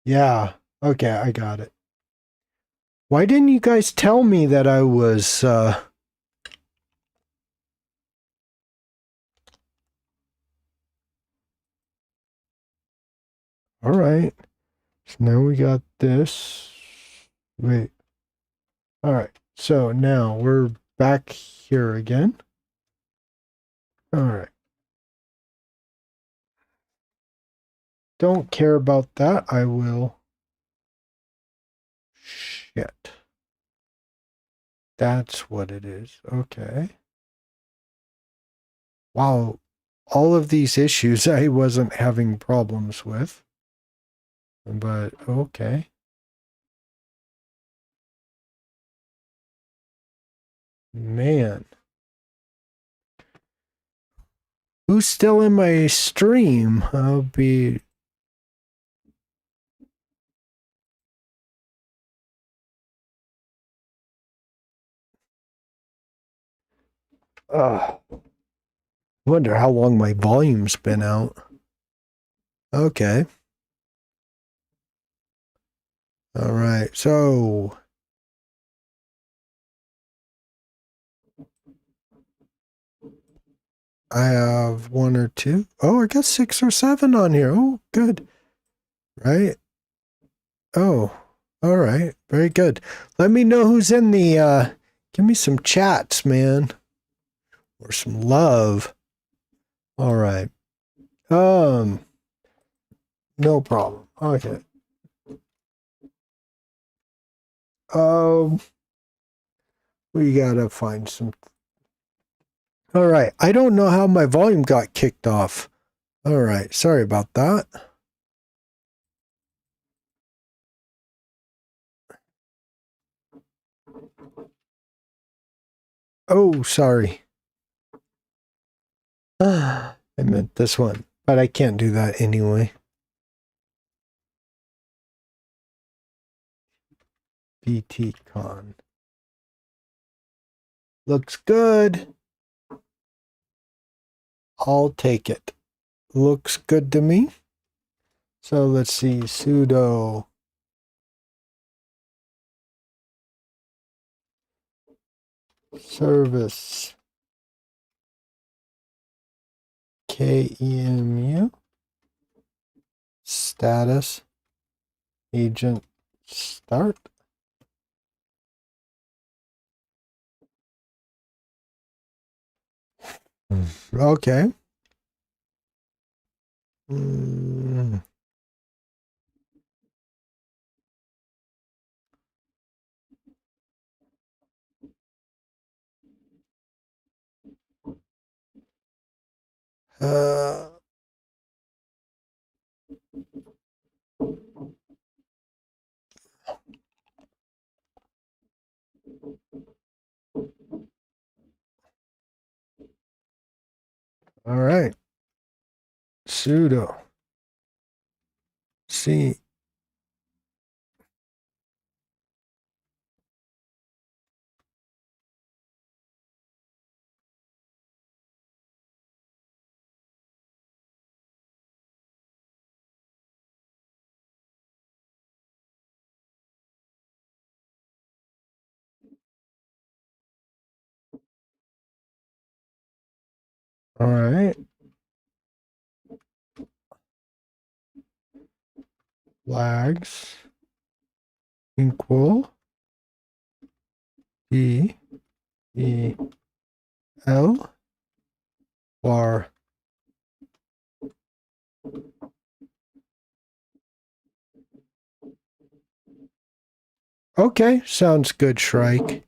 Yeah. Okay, I got it. Why didn't you guys tell me that I was all right. So now we got this. Wait. All right. So now we're back here again. All right. Don't care about that. I will. Shit. That's what it is. Okay. Wow. All of these issues I wasn't having problems with. But okay. Man. Who's still in my stream? I'll be. Wonder how long my volume's been out. Okay. All right. So I have one or two. Oh, I got 6 or 7 on here. Oh, good. Right. Oh, all right. Very good. Let me know who's in the give me some chats, man. Or some love. All right. Um, no problem. Okay. Um, we gotta find some. All right. I don't know how my volume got kicked off. All right. Sorry about that. Oh, sorry. I meant this one, but I can't do that anyway. BTCon. Looks good. I'll take it. Looks good to me. So let's see, sudo service KEMU status agent start. Okay. Mm. Uh, all right. Sudo C. All right. Flags equal EEL var. Okay, sounds good, Shrike.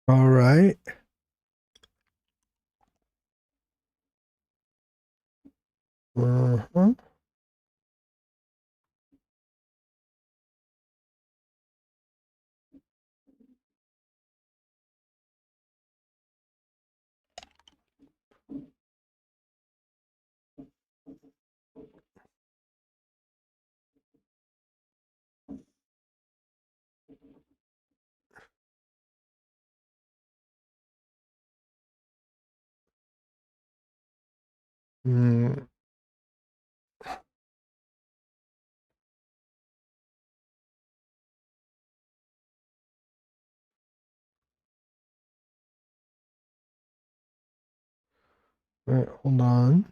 All right. Uh-huh. Mm, right, hold on.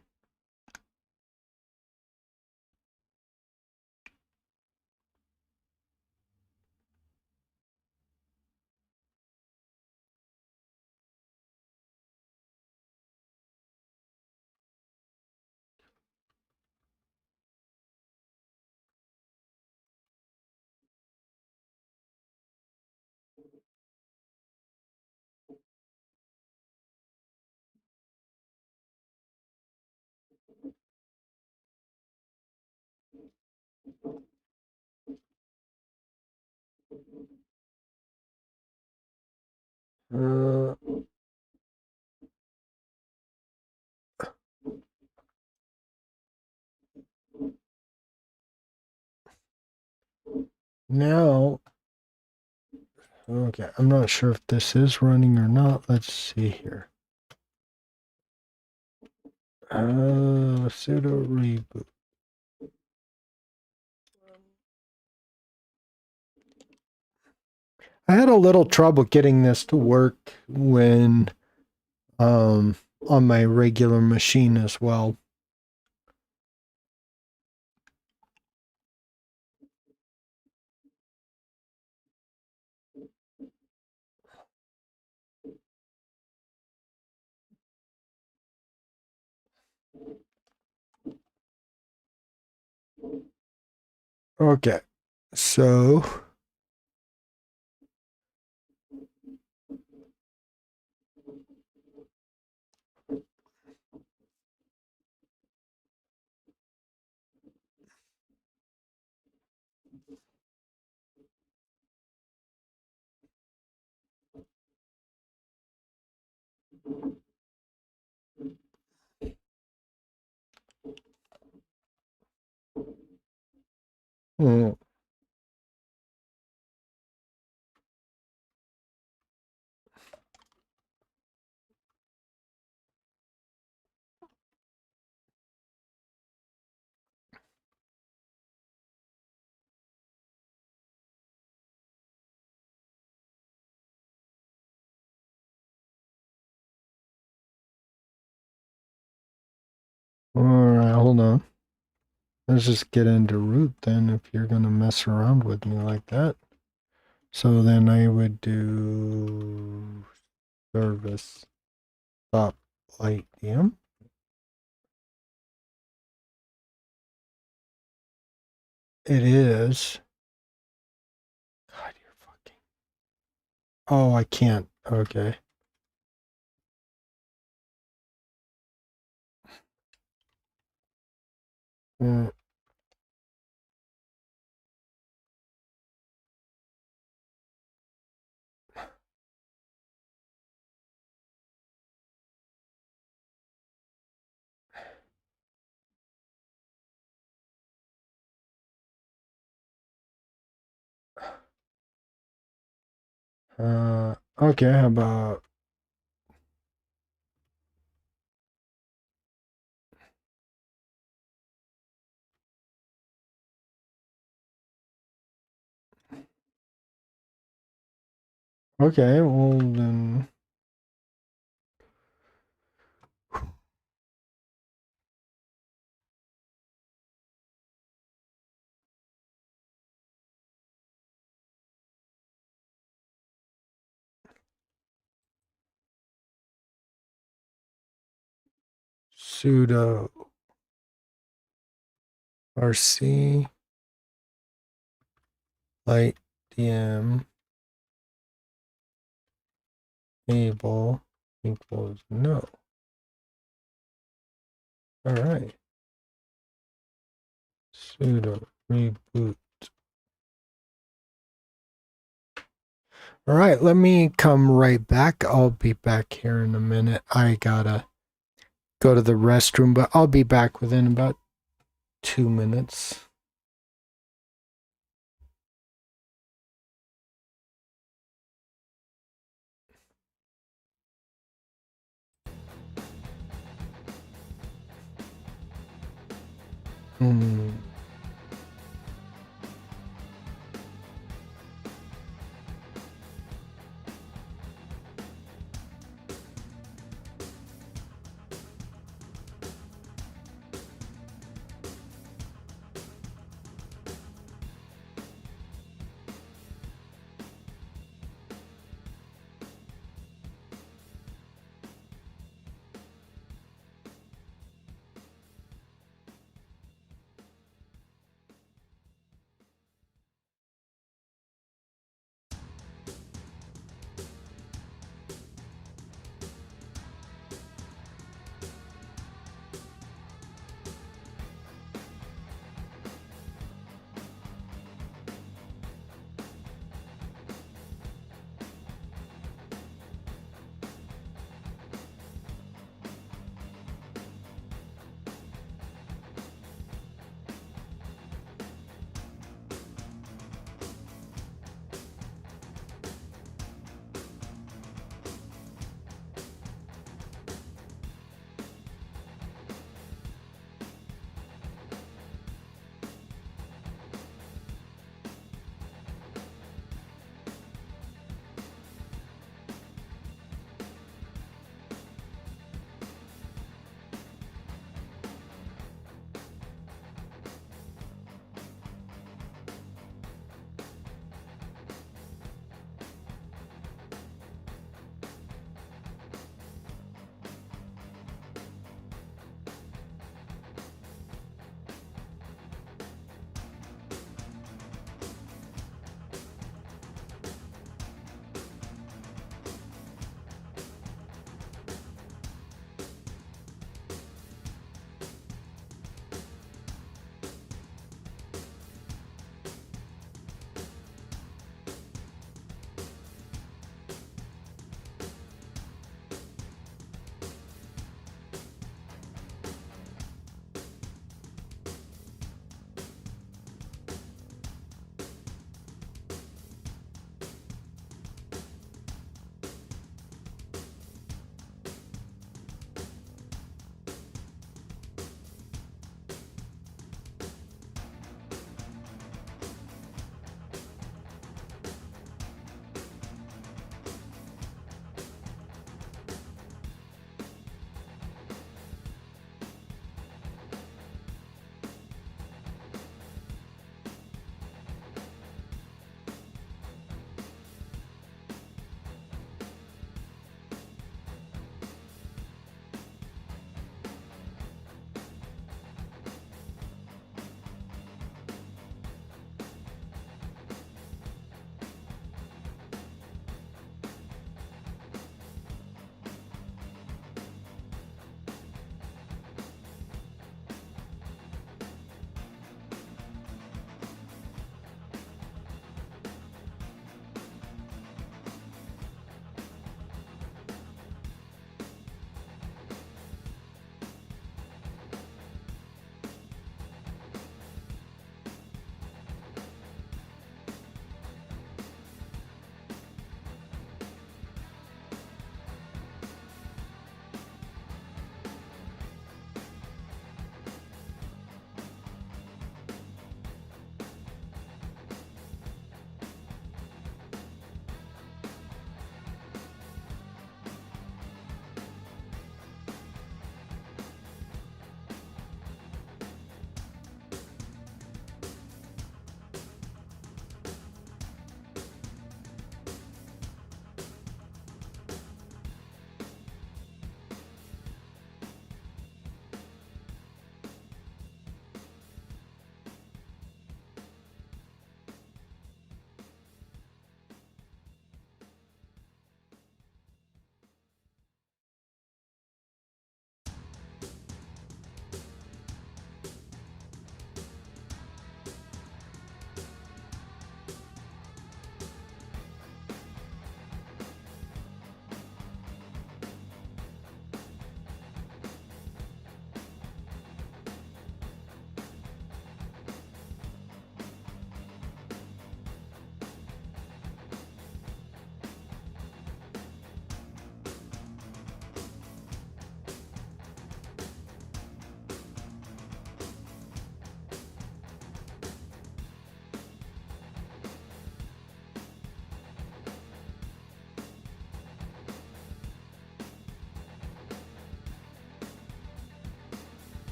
Uh, now, okay, I'm not sure if this is running or not. Let's see here. Sudo reboot. I had a little trouble getting this to work when on my regular machine as well. Okay, so all right, hold on. Let's just get into root then if you're gonna mess around with me like that. So then I would do service stop light DM. It is. God, you're fucking. Oh, I can't. Okay. Mm, okay, how about okay, well then sudo rc light dm enable equals no. All right. Sudo reboot. All right, let me come right back. I'll be back here in a minute. I gotta go to the restroom, but I'll be back within about 2 minutes.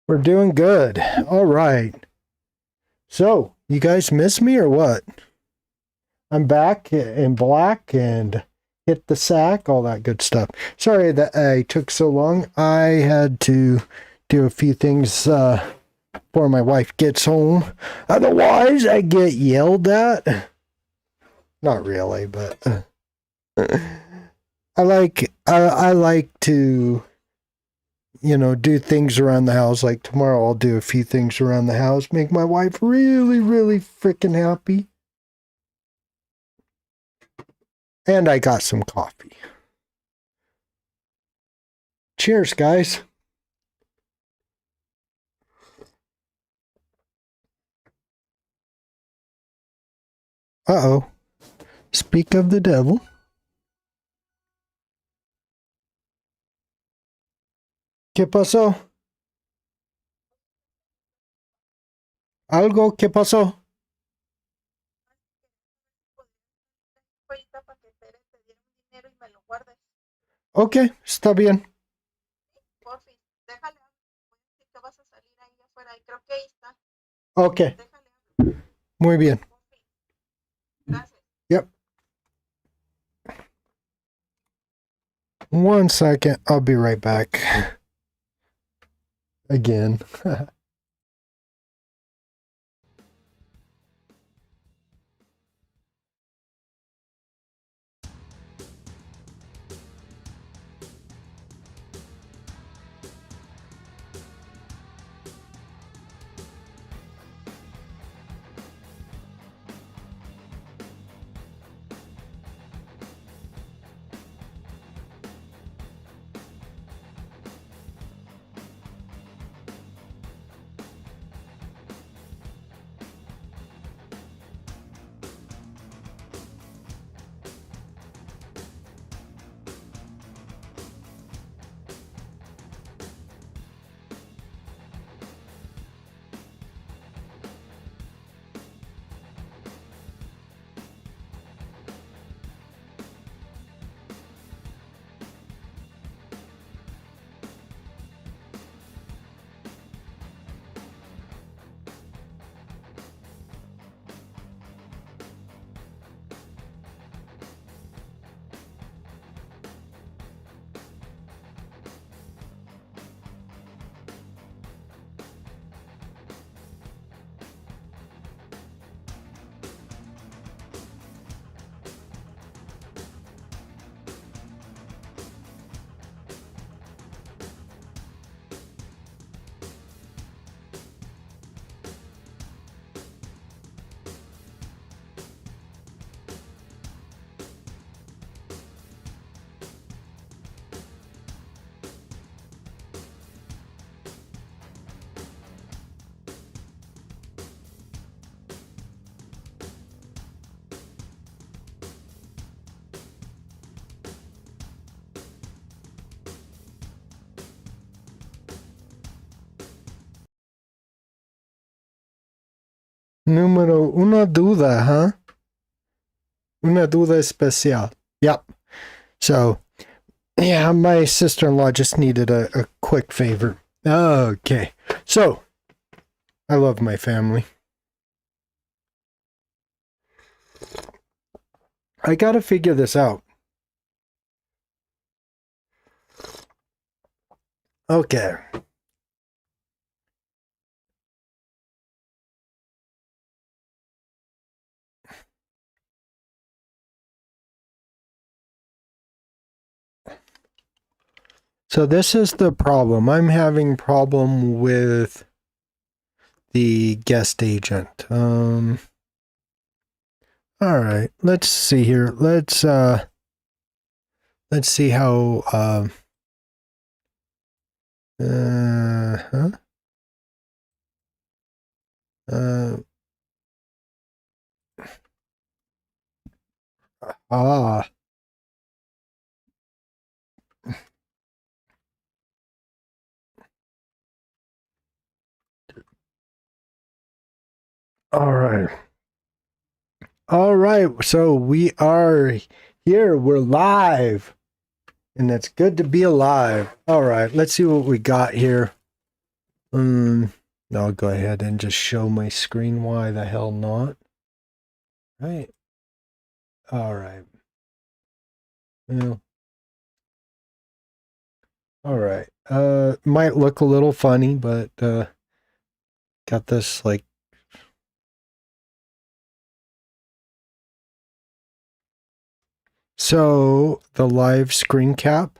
We're doing good. All right. So, you guys miss me or what? I'm back in black and hit the sack, all that good stuff. Sorry that I took so long. I had to do a few things before my wife gets home. Otherwise, I get yelled at. Not really, but I like to do things around the house. Like tomorrow I'll do a few things around the house, make my wife really, really freaking happy. And I got some coffee. Cheers, guys. Uh-oh. Speak of the devil. ¿Qué pasó? ¿Algo? ¿Qué pasó? Ok, está bien. Ok. Muy bien. Yep. 1 second. I'll be right back. Again. Una duda, huh? Una duda especial. Yep. So, yeah, my sister-in-law just needed a quick favor. Okay. So, I love my family. I gotta figure this out. Okay. So this is the problem. I'm having problem with the guest agent. All right. Let's see here. Let's see how huh? Ah. All right. All right. So we are here. We're live. And it's good to be alive. All right. Let's see what we got here. Um, I'll go ahead and just show my screen. Why the hell not? Right. All right. Yeah. All right. Might look a little funny, but got this like. So the live screen cap.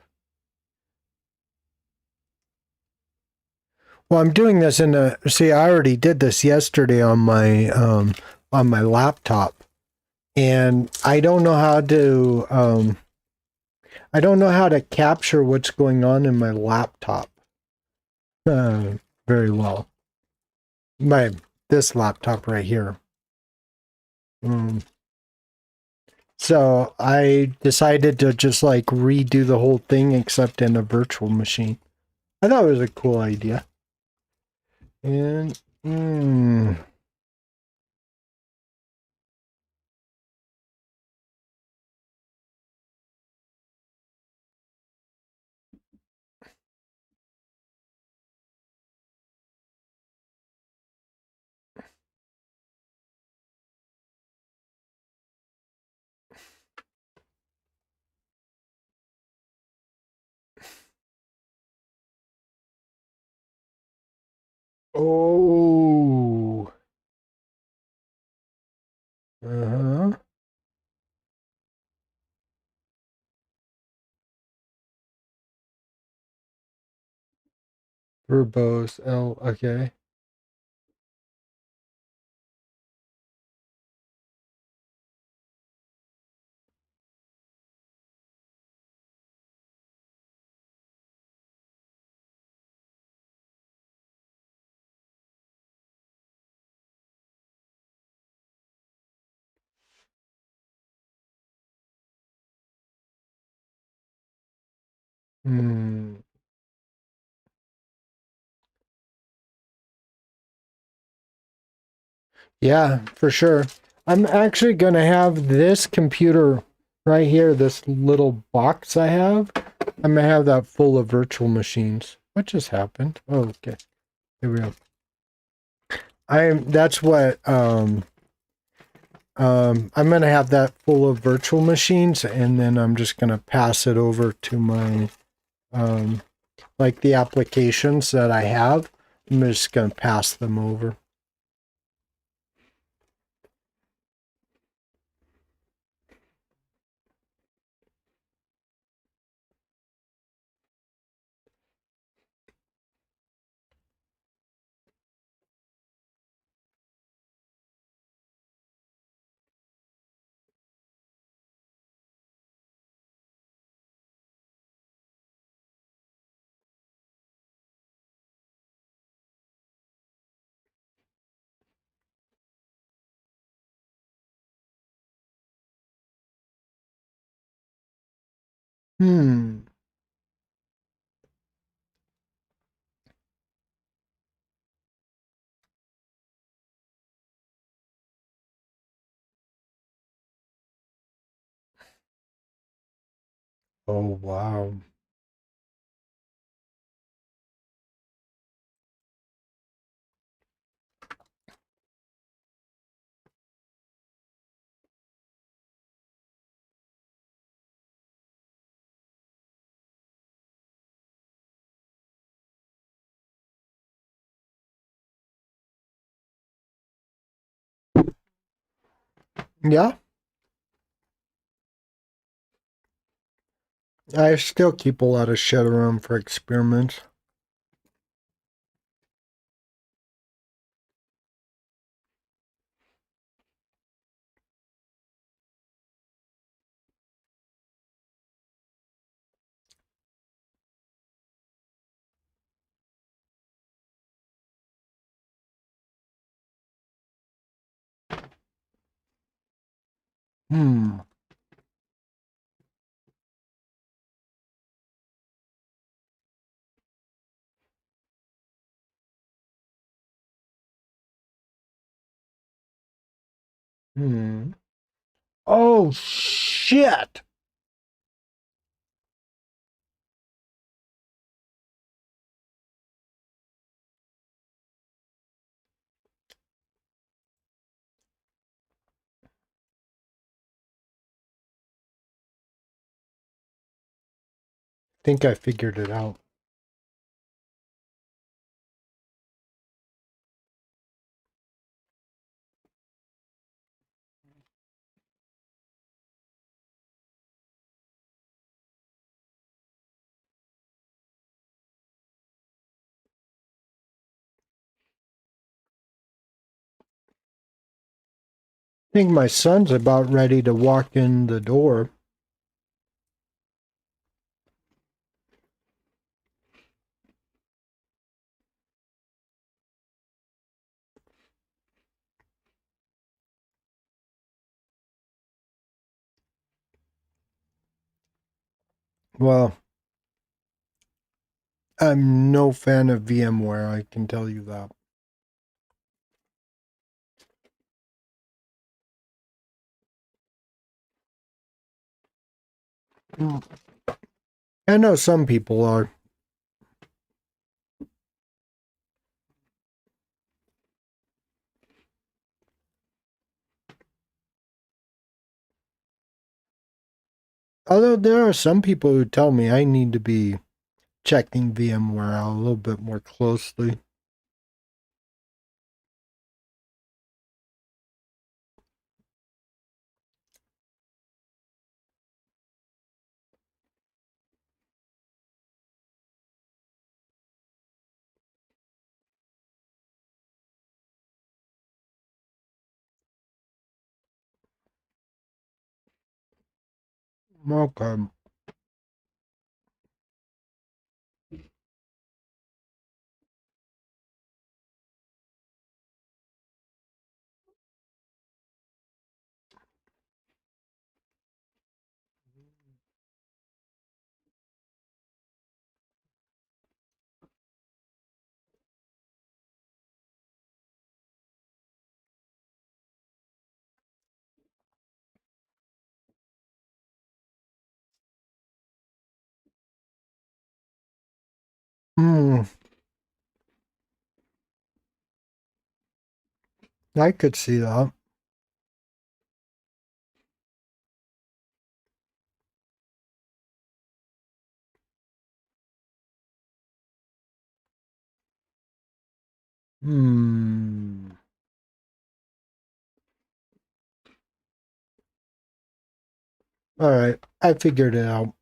Well, I'm doing this in a. See, I already did this yesterday on my laptop, and I don't know how to I don't know how to capture what's going on in my laptop very well. My this laptop right here. Um, so I decided to just like redo the whole thing except in a virtual machine. I thought it was a cool idea. And oh, uh-huh. Verbose L. Okay. Hmm. Yeah, for sure. I'm actually going to have this computer right here, this little box I have. I'm going to have that full of virtual machines. What just happened? Oh, okay. Here we go. That's what I'm going to have that full of virtual machines, and then I'm just going to pass it over to my like the applications that I have. I'm just going to pass them over. Hmm. Oh, wow. Yeah, I still keep a lot of shit around for experiments. Hmm. Hmm. Oh, shit. think I figured it out. I think my son's about ready to walk in the door. Well, I'm no fan of VMware, I can tell you that. I know some people are. Although there are some people who tell me I need to be checking VMware out a little bit more closely. Okay. Hmm, I could see that. Hmm. All right, I figured it out.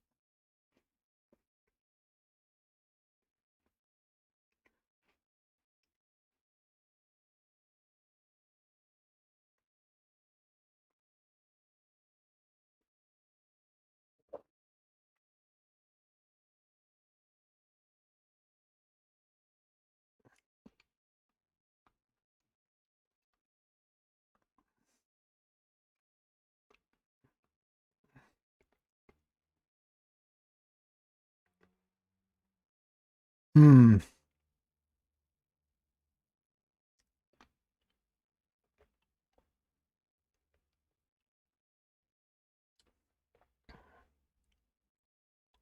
Hmm.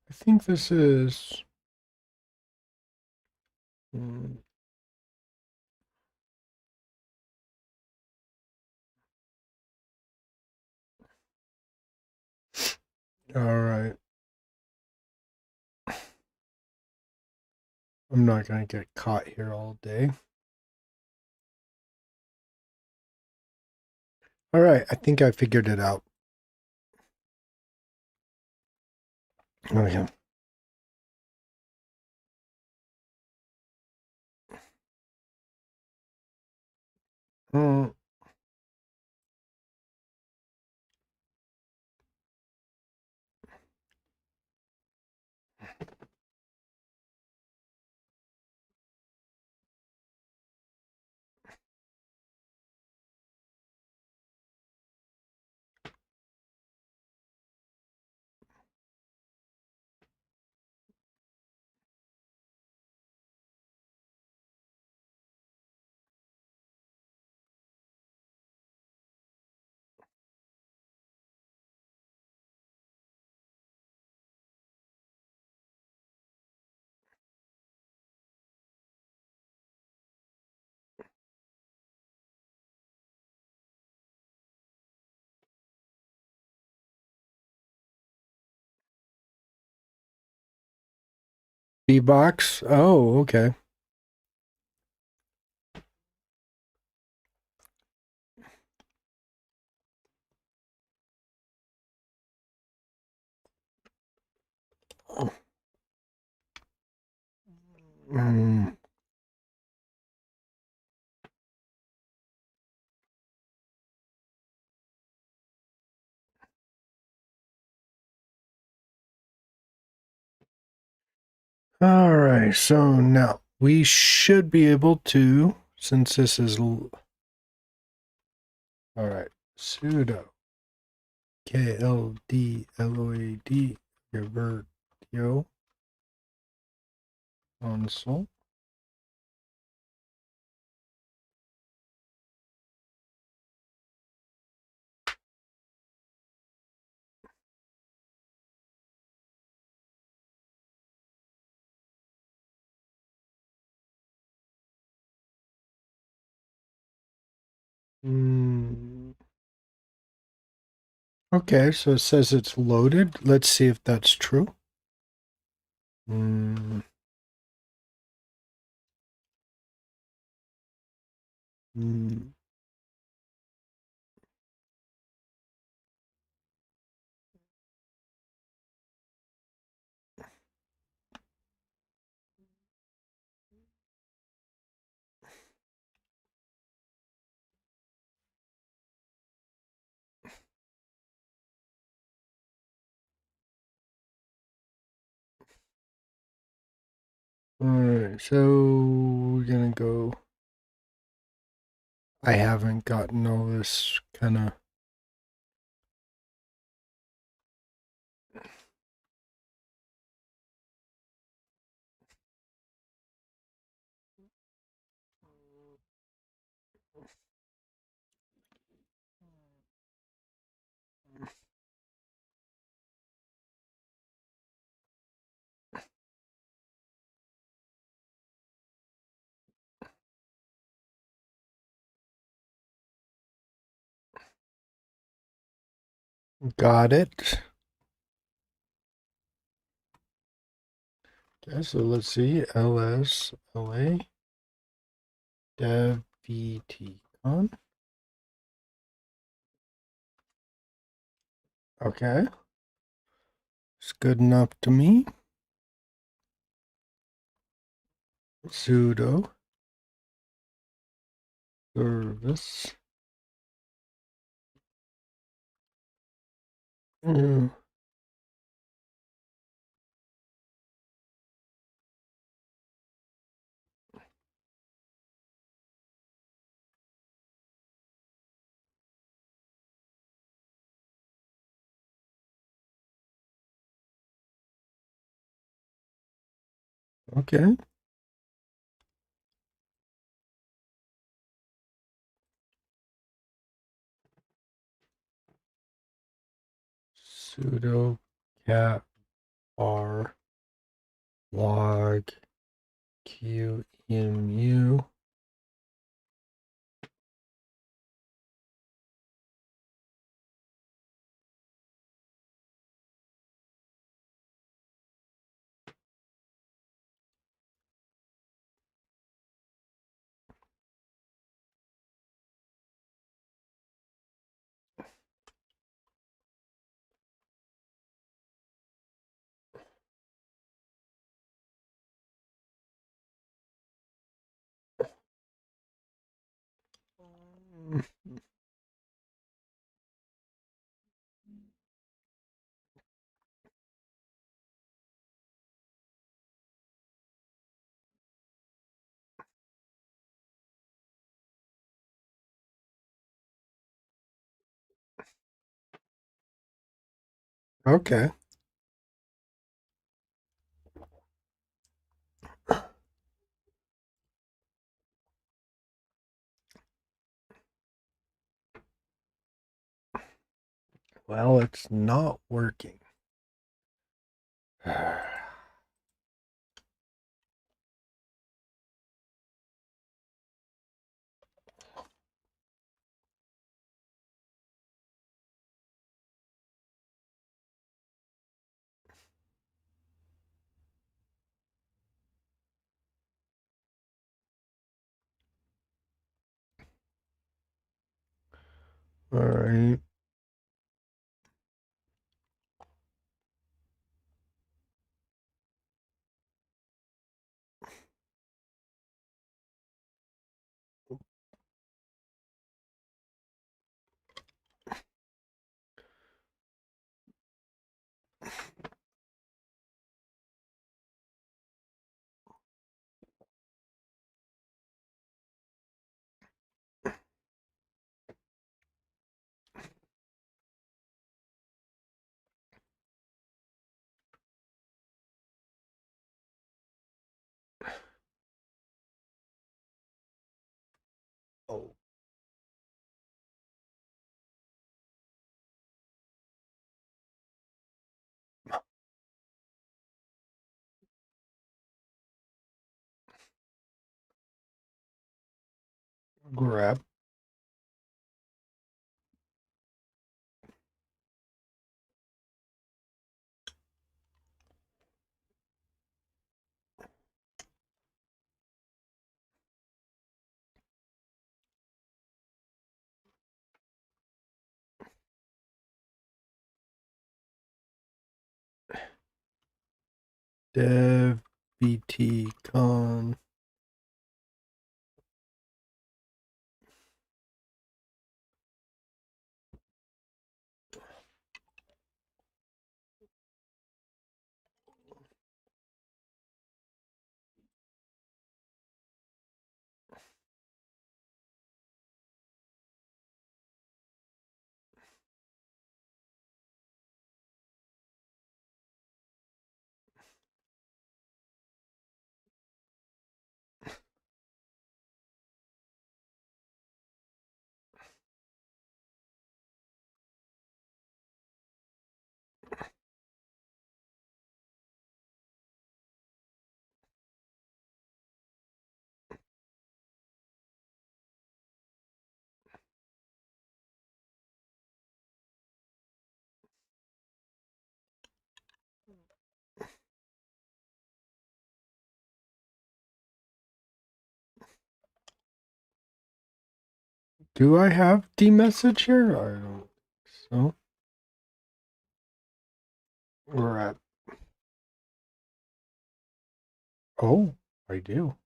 I think this is. Hmm, all right. I'm not going to get caught here all day. All right, I think I figured it out. Oh, yeah. Hmm. B-box? Oh, okay. Mm. All right, so now we should be able to, since this is, all right, sudo KLDLOAD Robertio console. Mm. Okay, so it says it's loaded. Let's see if that's true. Mm. Mm. All right, so we're gonna go. I haven't gotten all this kind of. Got it. Okay, so let's see. LS LA dev VT on. Okay, it's good enough to me. Sudo service. Mm. Okay. Sudo cat r log QEMU. Okay. Well, it's not working. All right. Oh, grab. Dev BT con. Do I have the message here? I don't. So we're at. Oh, I do.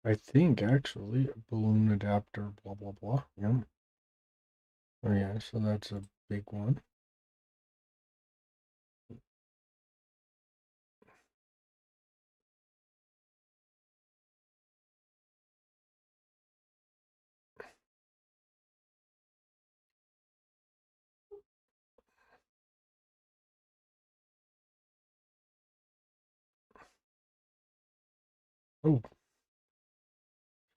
I think actually a balloon adapter. Blah blah blah. Yeah. Oh yeah. So that's a big one. Oh,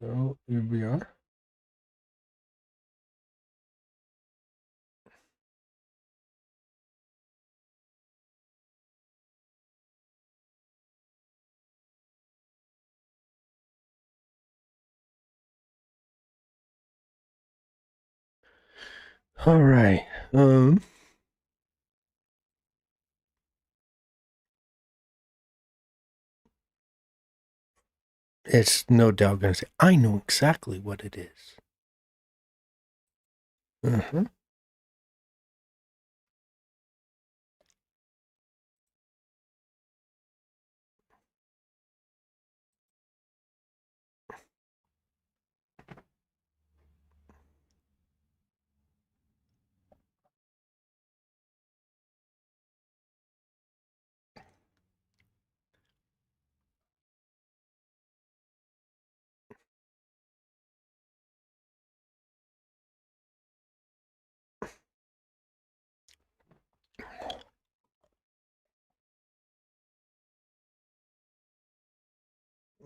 so here we are. All right. It's no doubt gonna say, I know exactly what it is. Uh-huh.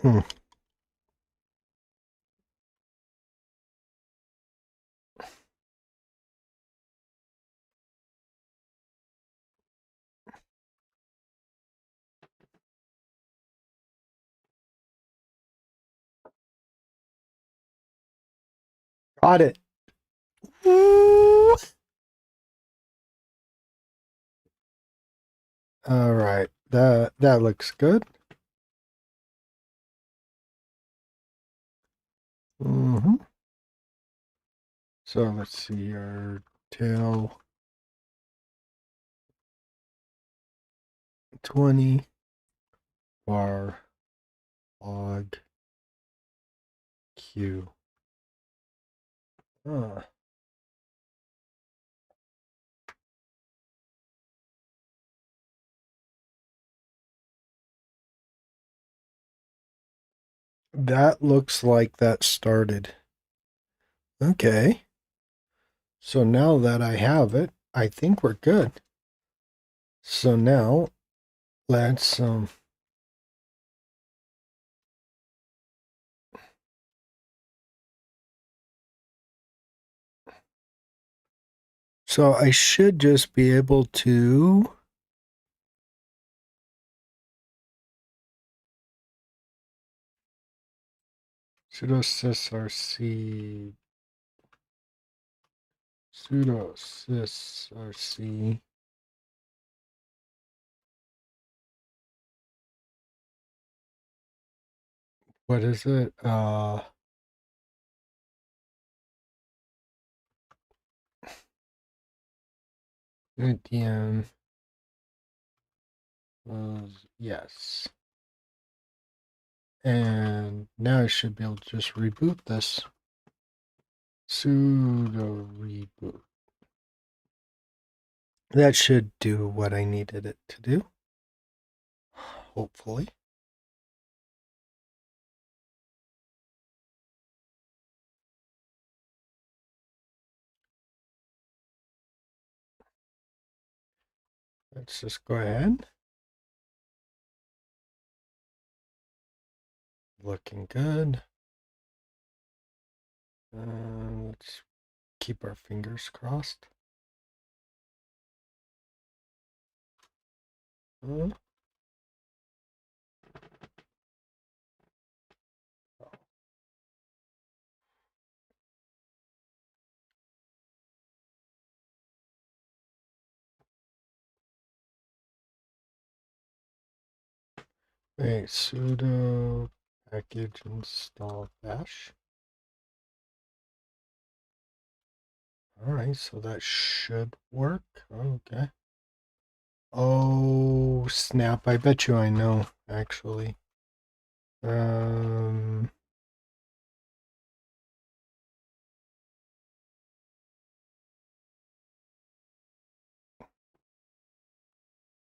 Hmm. Got it. Woo! All right. That looks good. Mm-hmm. So let's see our tail 20 bar log Q. Ah, that looks like that started. Okay. So now that I have it, I think we're good. So now let's so I should just be able to sudo sysrc sudo sysrc what is it? DM yes. And now I should be able to just reboot this. Sudo reboot. That should do what I needed it to do. Hopefully. Let's just go ahead. Looking good. Let's keep our fingers crossed. Uh, Wait, sudo package install bash. All right, so that should work. Okay. Oh, snap. I bet you I know, actually. Um,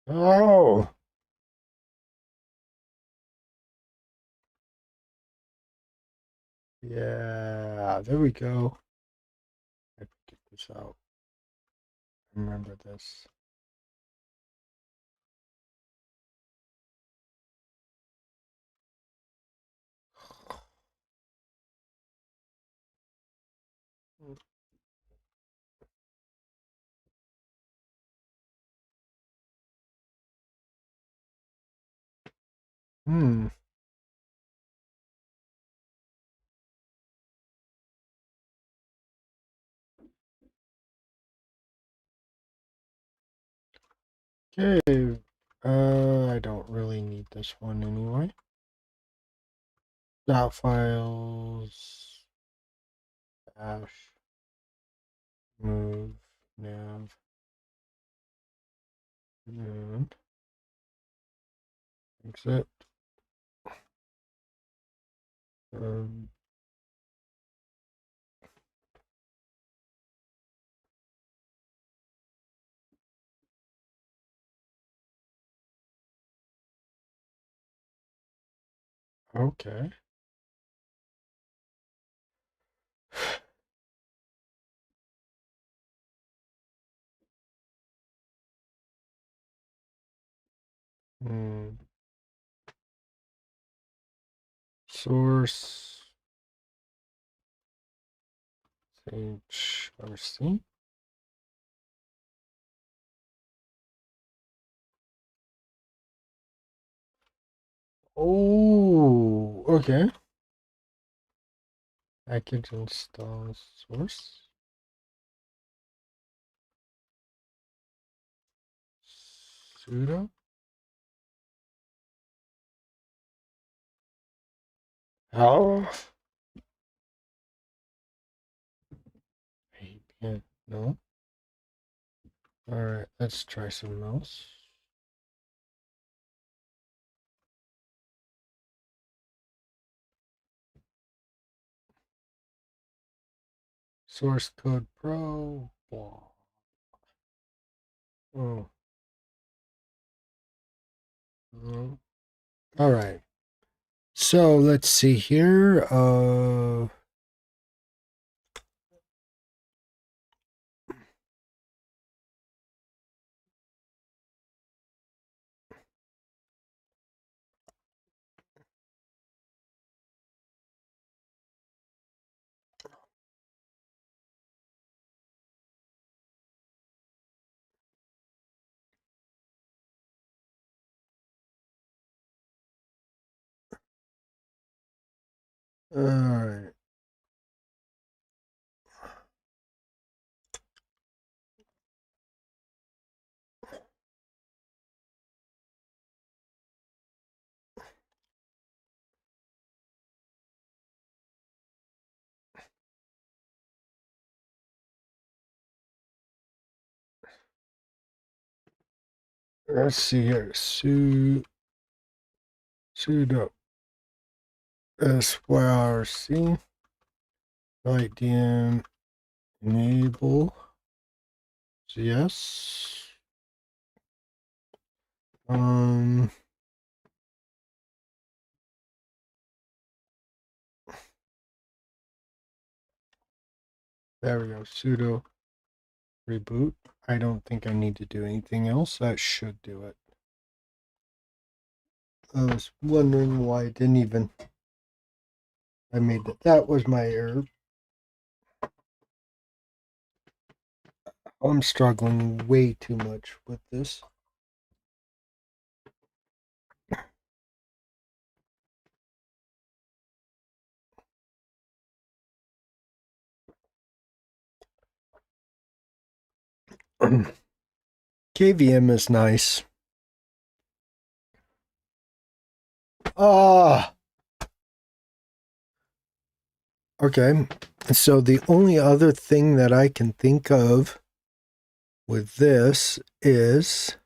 oh, yeah, there we go. I can get this out. Remember this. Hmm. Okay. I don't really need this one anyway. Dot files, bash, move, nav, and exit. Um, okay. Hmm. Source HRC. Oh, okay. Package install source. Sudo. Oh. Yeah, no. Alright, let's try something else. Source code pro. Blah. Oh. Alright. So let's see here. Alright. Let's see here. Sudo SYRC IDM enable. Yes. There we go. Sudo reboot. I don't think I need to do anything else. That should do it. I was wondering why I didn't even. I made that. That was my error. I'm struggling way too much with this. KVM is nice. Ah. Okay. So the only other thing that I can think of with this is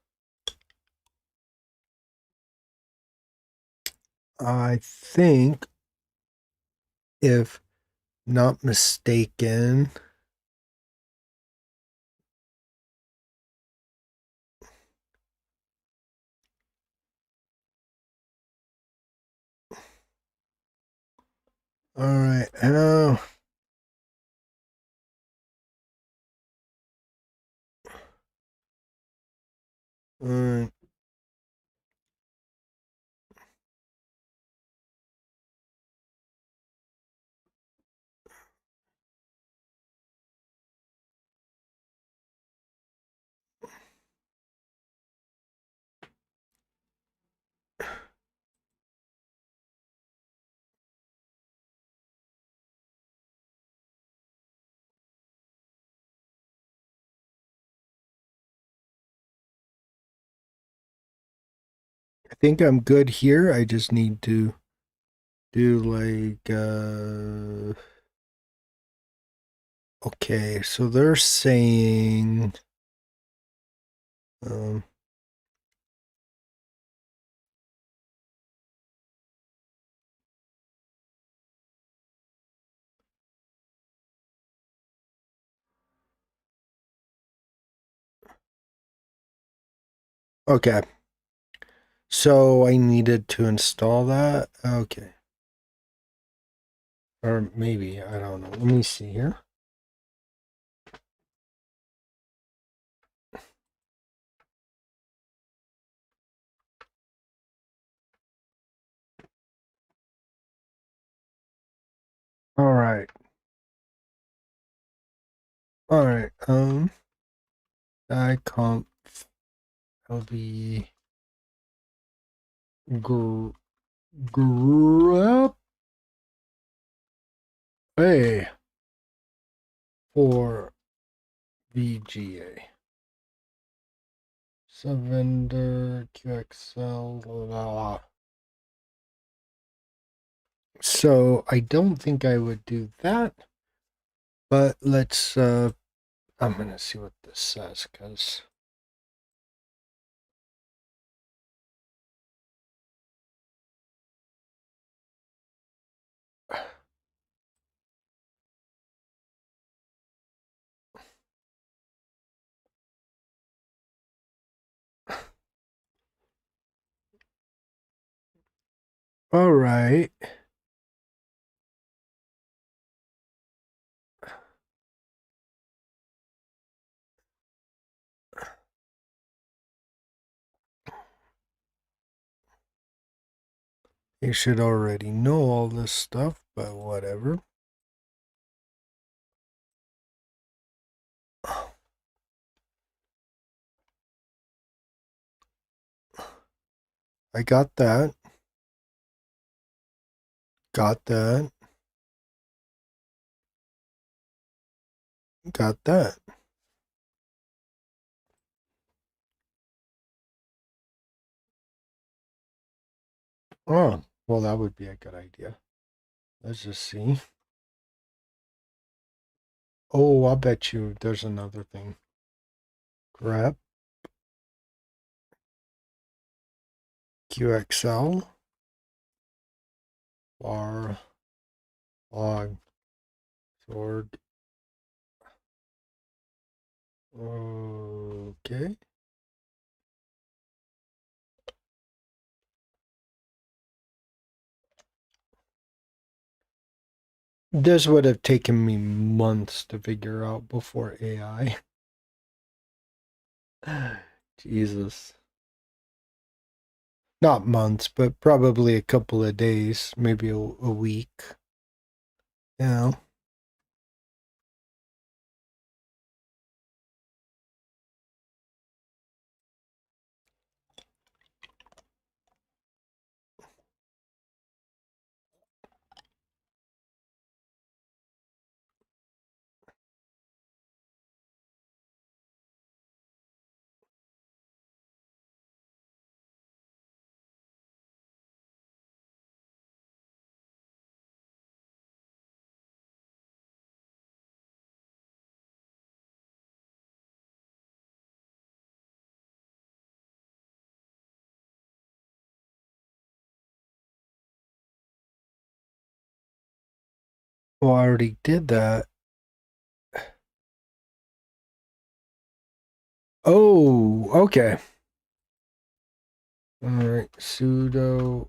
I think, if not mistaken, all right. All right. I think I'm good here. I just need to do like okay, so they're saying um okay. So I needed to install that. Okay. Or maybe, I don't know. Let me see here. All right. All right. Conf lb grep A for VGA. Subvendor QXL. Blah, blah. So I don't think I would do that, but let's. I'm gonna see what this says because. All right. You should already know all this stuff, but whatever. I got that. Got that. Got that. Oh, well, that would be a good idea. Let's just see. Oh, I'll bet you there's another thing. Grep QXL bar log sword. Okay. This would have taken me months to figure out before AI. Jesus. Not months, but probably a couple of days, maybe a week. Yeah. Well, I already did that. Oh, okay. All right. Sudo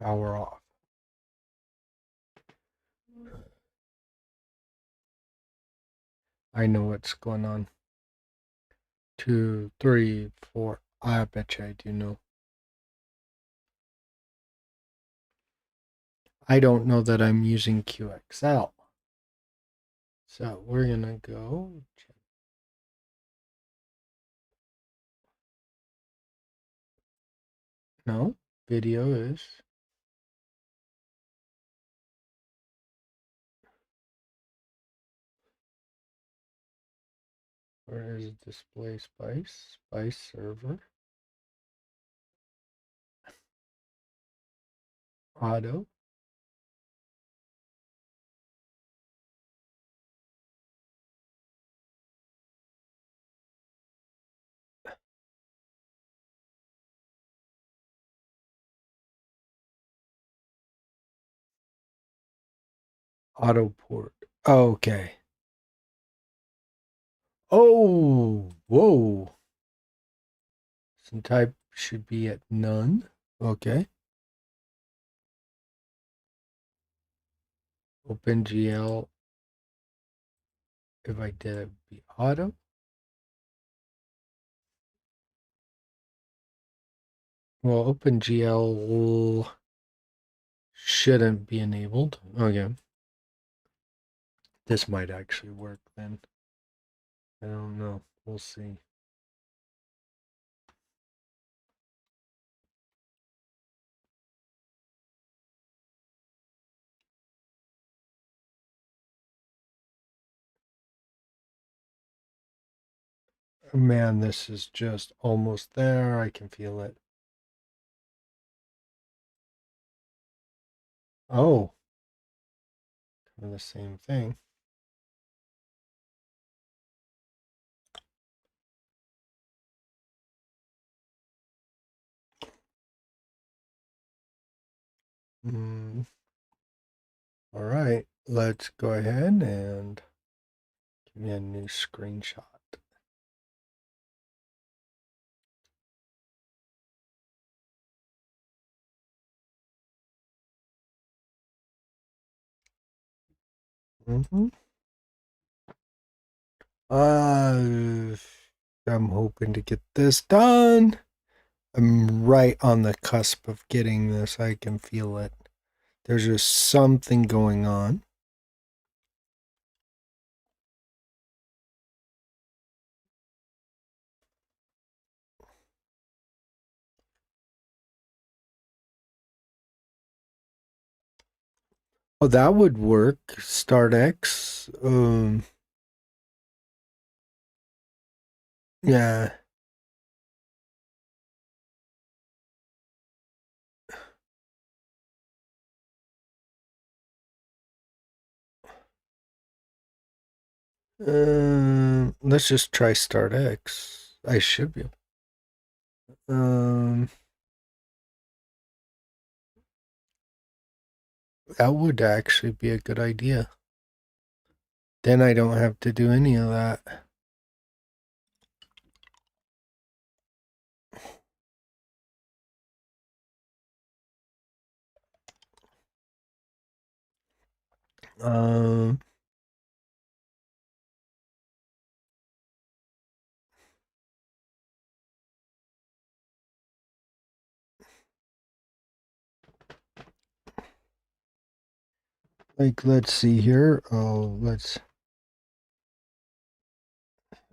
power off. I know what's going on. 2, 3, 4. I bet you I do know. I don't know that I'm using QXL. So we're going to go. No, video is. Where is display spice? Spice server. Auto. Auto port. Okay. Oh, whoa. Some type should be at none. Okay. OpenGL. If I did, it would be auto. Well, OpenGL shouldn't be enabled. Okay. This might actually work then. I don't know. We'll see. Man, this is just almost there. I can feel it. Oh, kind of the same thing. Mm, all right, let's go ahead and give me a new screenshot. Mm-hmm. I'm hoping to get this done. I'm right on the cusp of getting this. I can feel it. There's just something going on. Oh, that would work. Start X. Yeah. Let's just try Start X. I should be. Um, that would actually be a good idea. Then I don't have to do any of that. Um, like let's see here. Oh, let's.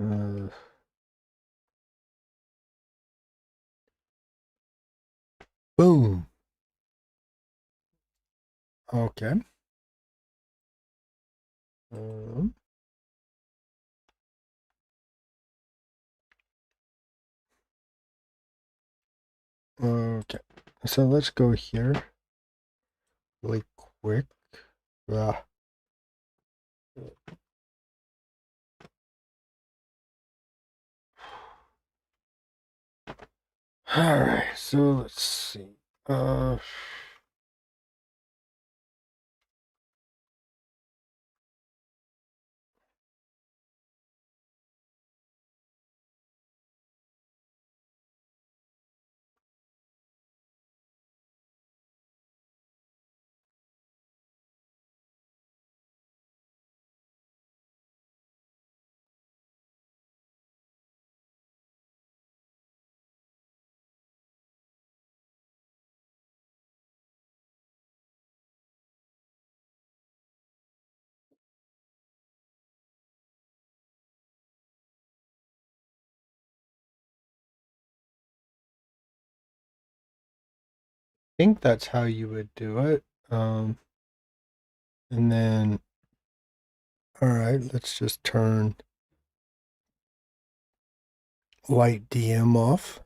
Uh, boom. Okay. Um, okay. So let's go here really quick. Ah. All right. So let's see. Uh, think that's how you would do it. And then, all right, let's just turn light DM off.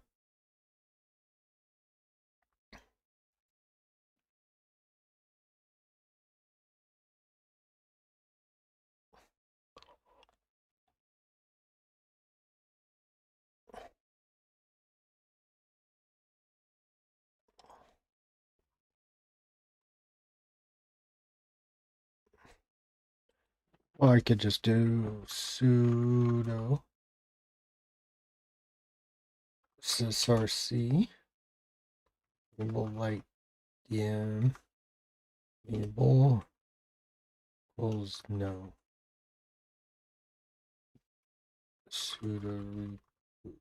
Or I could just do sudo sysrc enable light DM enable equals no sudo reboot.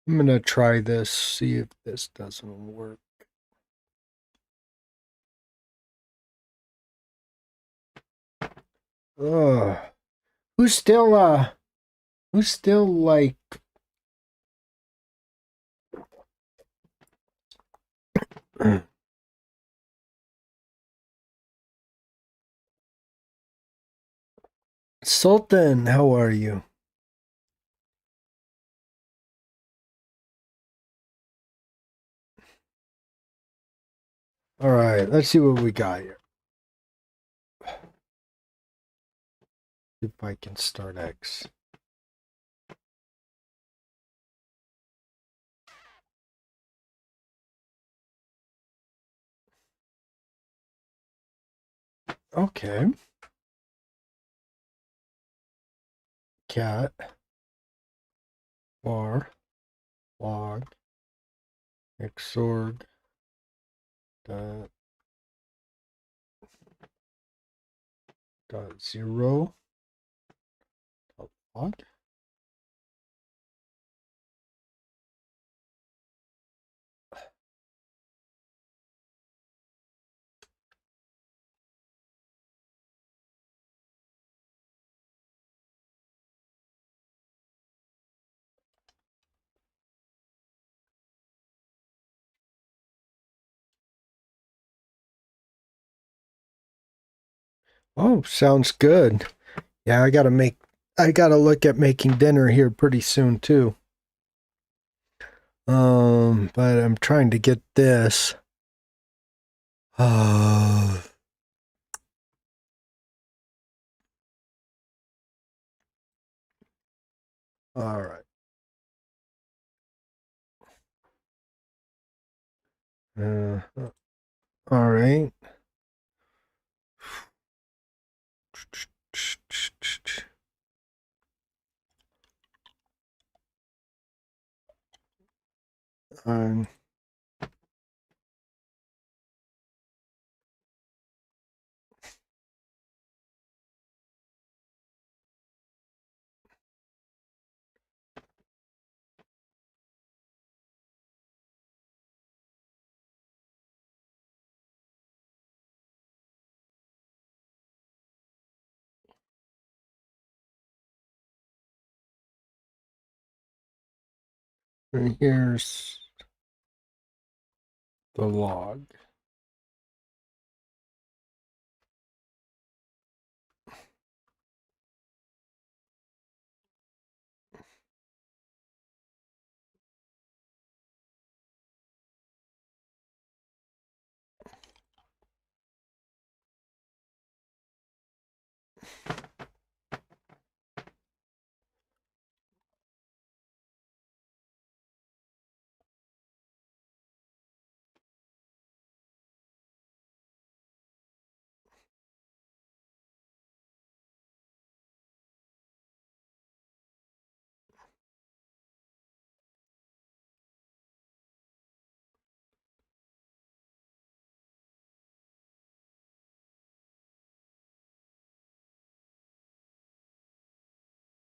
I'm gonna try this, see if this doesn't work. Ugh. Who's still like Sultan, how are you? All right, let's see what we got here. See if I can start X. Okay. Cat var log xorg dot zero dot log. Oh, sounds good. Yeah, I gotta look at making dinner here pretty soon too. But I'm trying to get this. All right. Uh, all right. Um, and here's the log.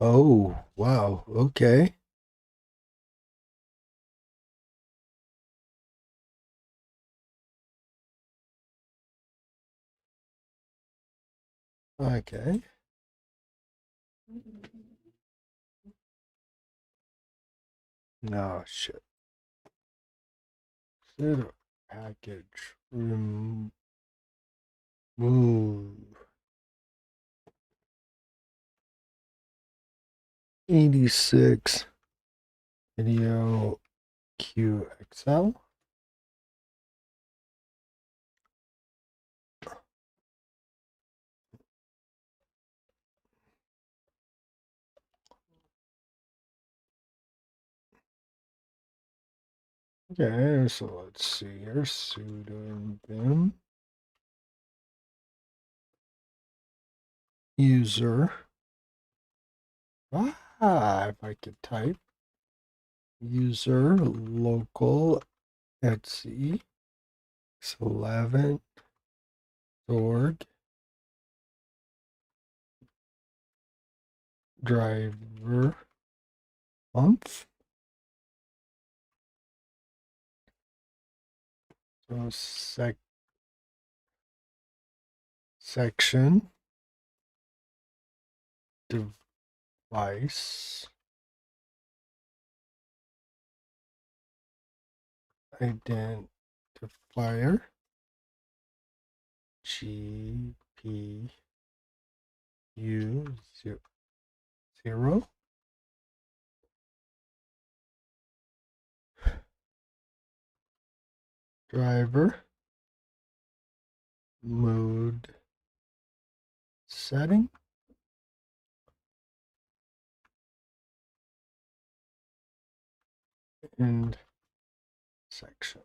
Oh, wow. Okay. Okay. No shit. Consider package remove 86 video QXL. Okay, so let's see here. Sudo vim user. If I could type user local Etsy 11 org driver month. So section device identifier GPU 0 driver mode setting. And section.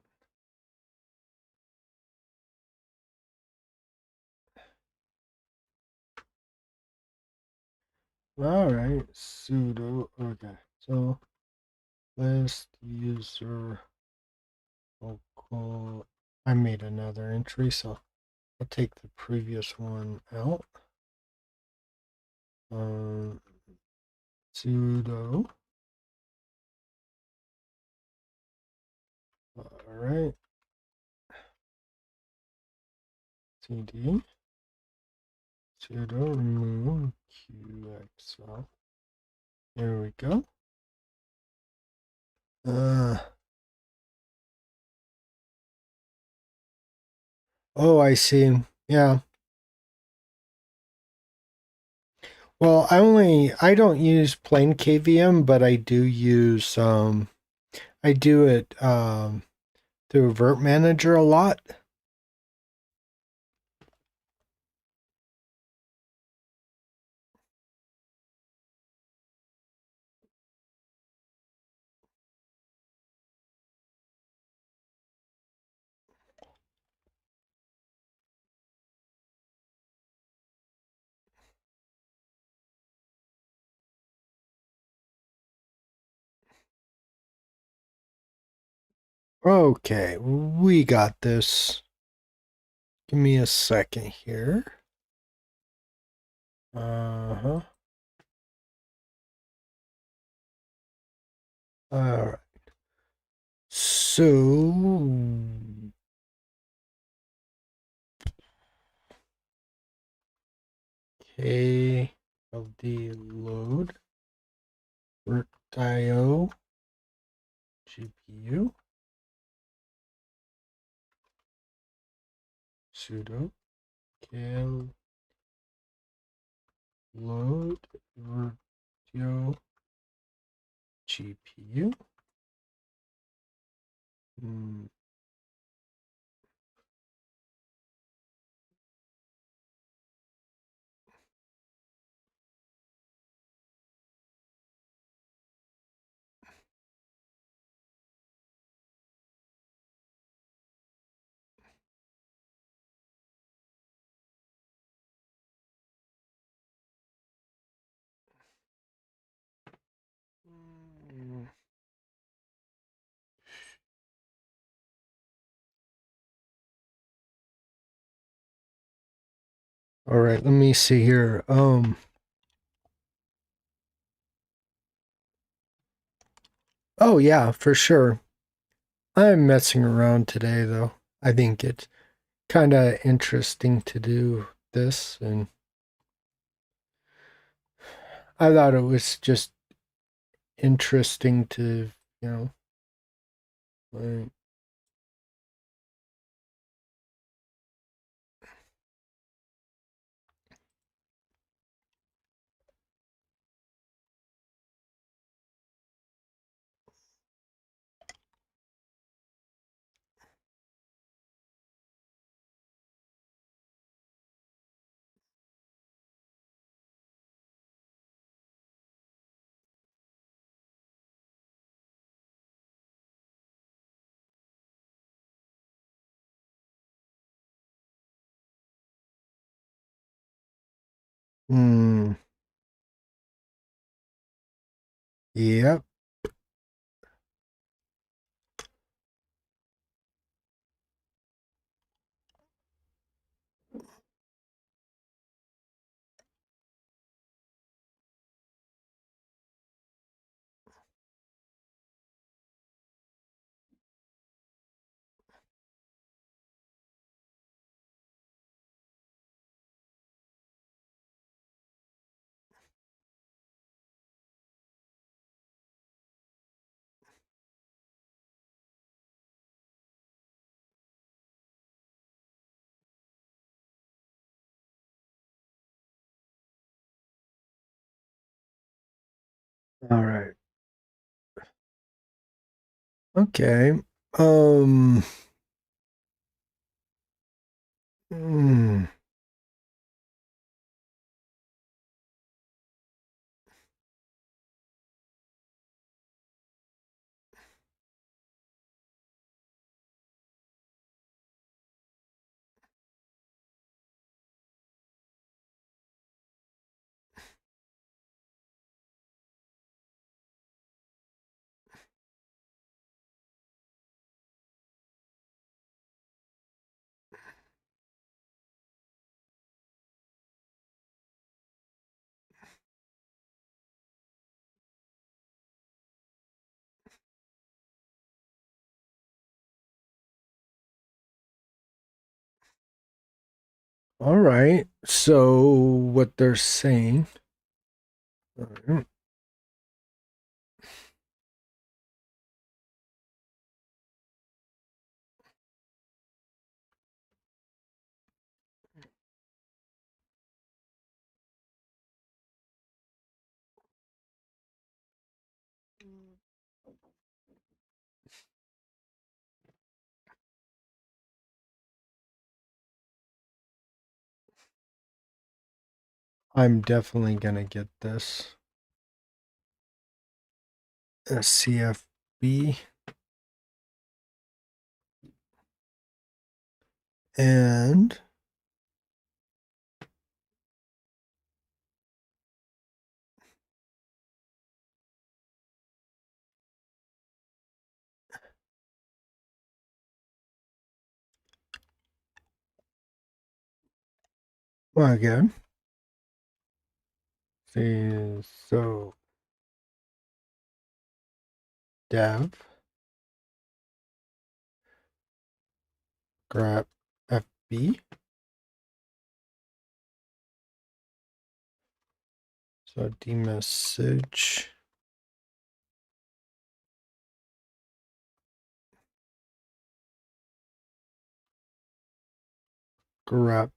All right, sudo. Okay, so list user local. I made another entry, so I'll take the previous one out. Sudo. All right. cd sudo remove qxl. There we go. Oh, I see. Yeah. Well, I don't use plain KVM, but I do use I do it through Vert Manager a lot. Okay, we got this. Give me a second here. Uh-huh. All right. So KLD load Rekt.io GPU sudo kl load virtual GPU. All right, let me see here. Oh yeah, for sure. I'm messing around today though. I think it's kind of interesting to do this, and I thought it was just interesting to, you know, like, hmm, yep. All right. Okay. Um, Mm. All right. So what they're saying. I'm definitely gonna get this. CFB. And again. See, so dev grab FB. So demessage grab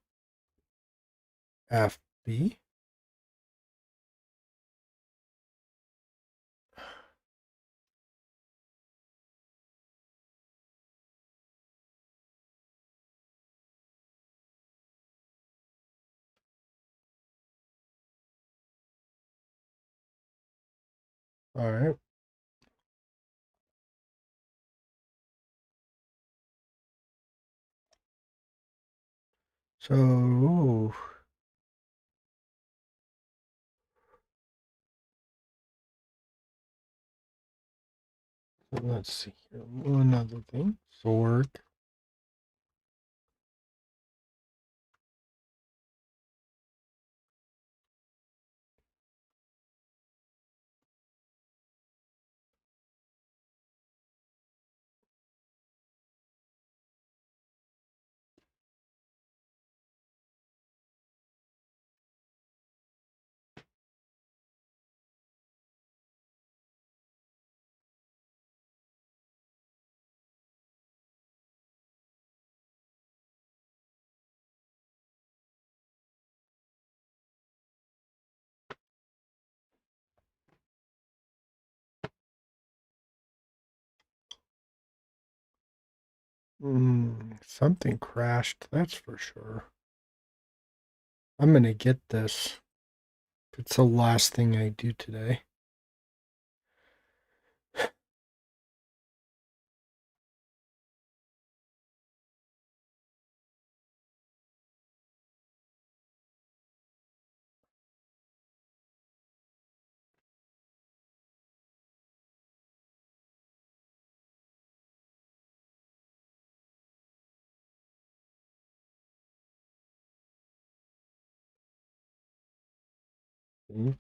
FB. All right. So let's see here. One other thing. Sword. Something crashed, that's for sure. I'm gonna get this. It's the last thing I do today.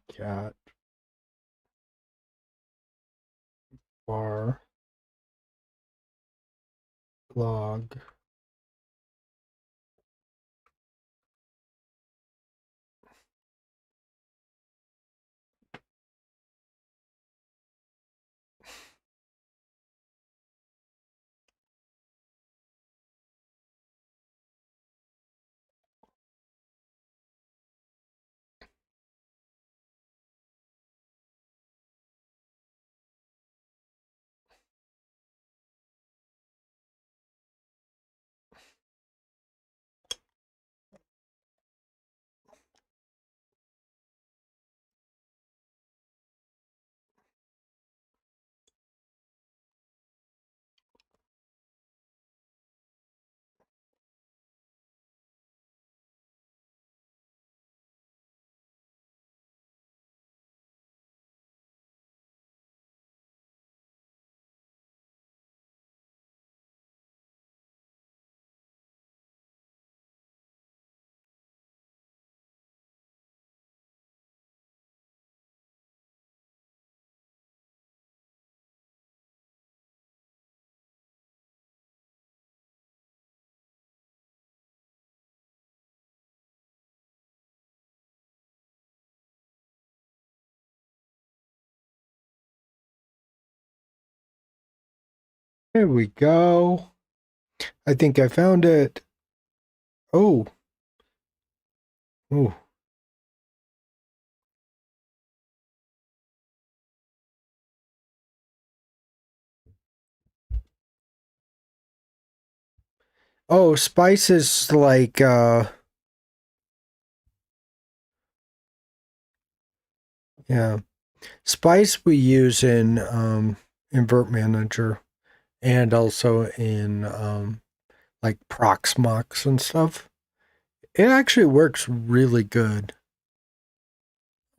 Cat bar log. Here we go. I think I found it. Oh. Oh. Oh, spices like yeah. Spice we use in Invert Manager and also in like Proxmox and stuff. It actually works really good.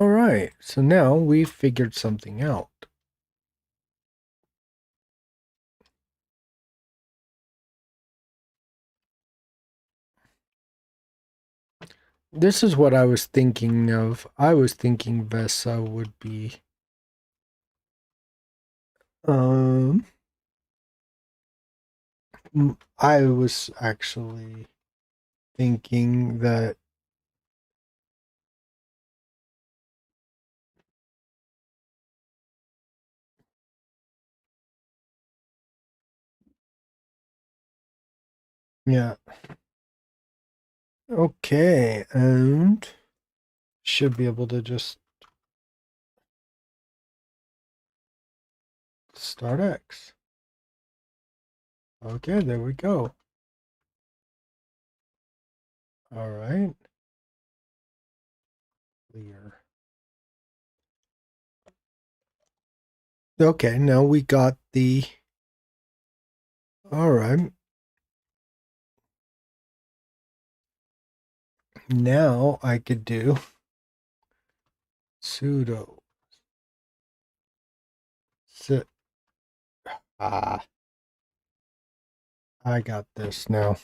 All right, so now we've figured something out. This is what I was thinking of. I was thinking Vesa would be um I was actually thinking that yeah. Okay, and should be able to just start X. Okay, there we go. All right. Clear. Okay, now we got the. All right. Now I could do sudo sit. Ah, I got this now.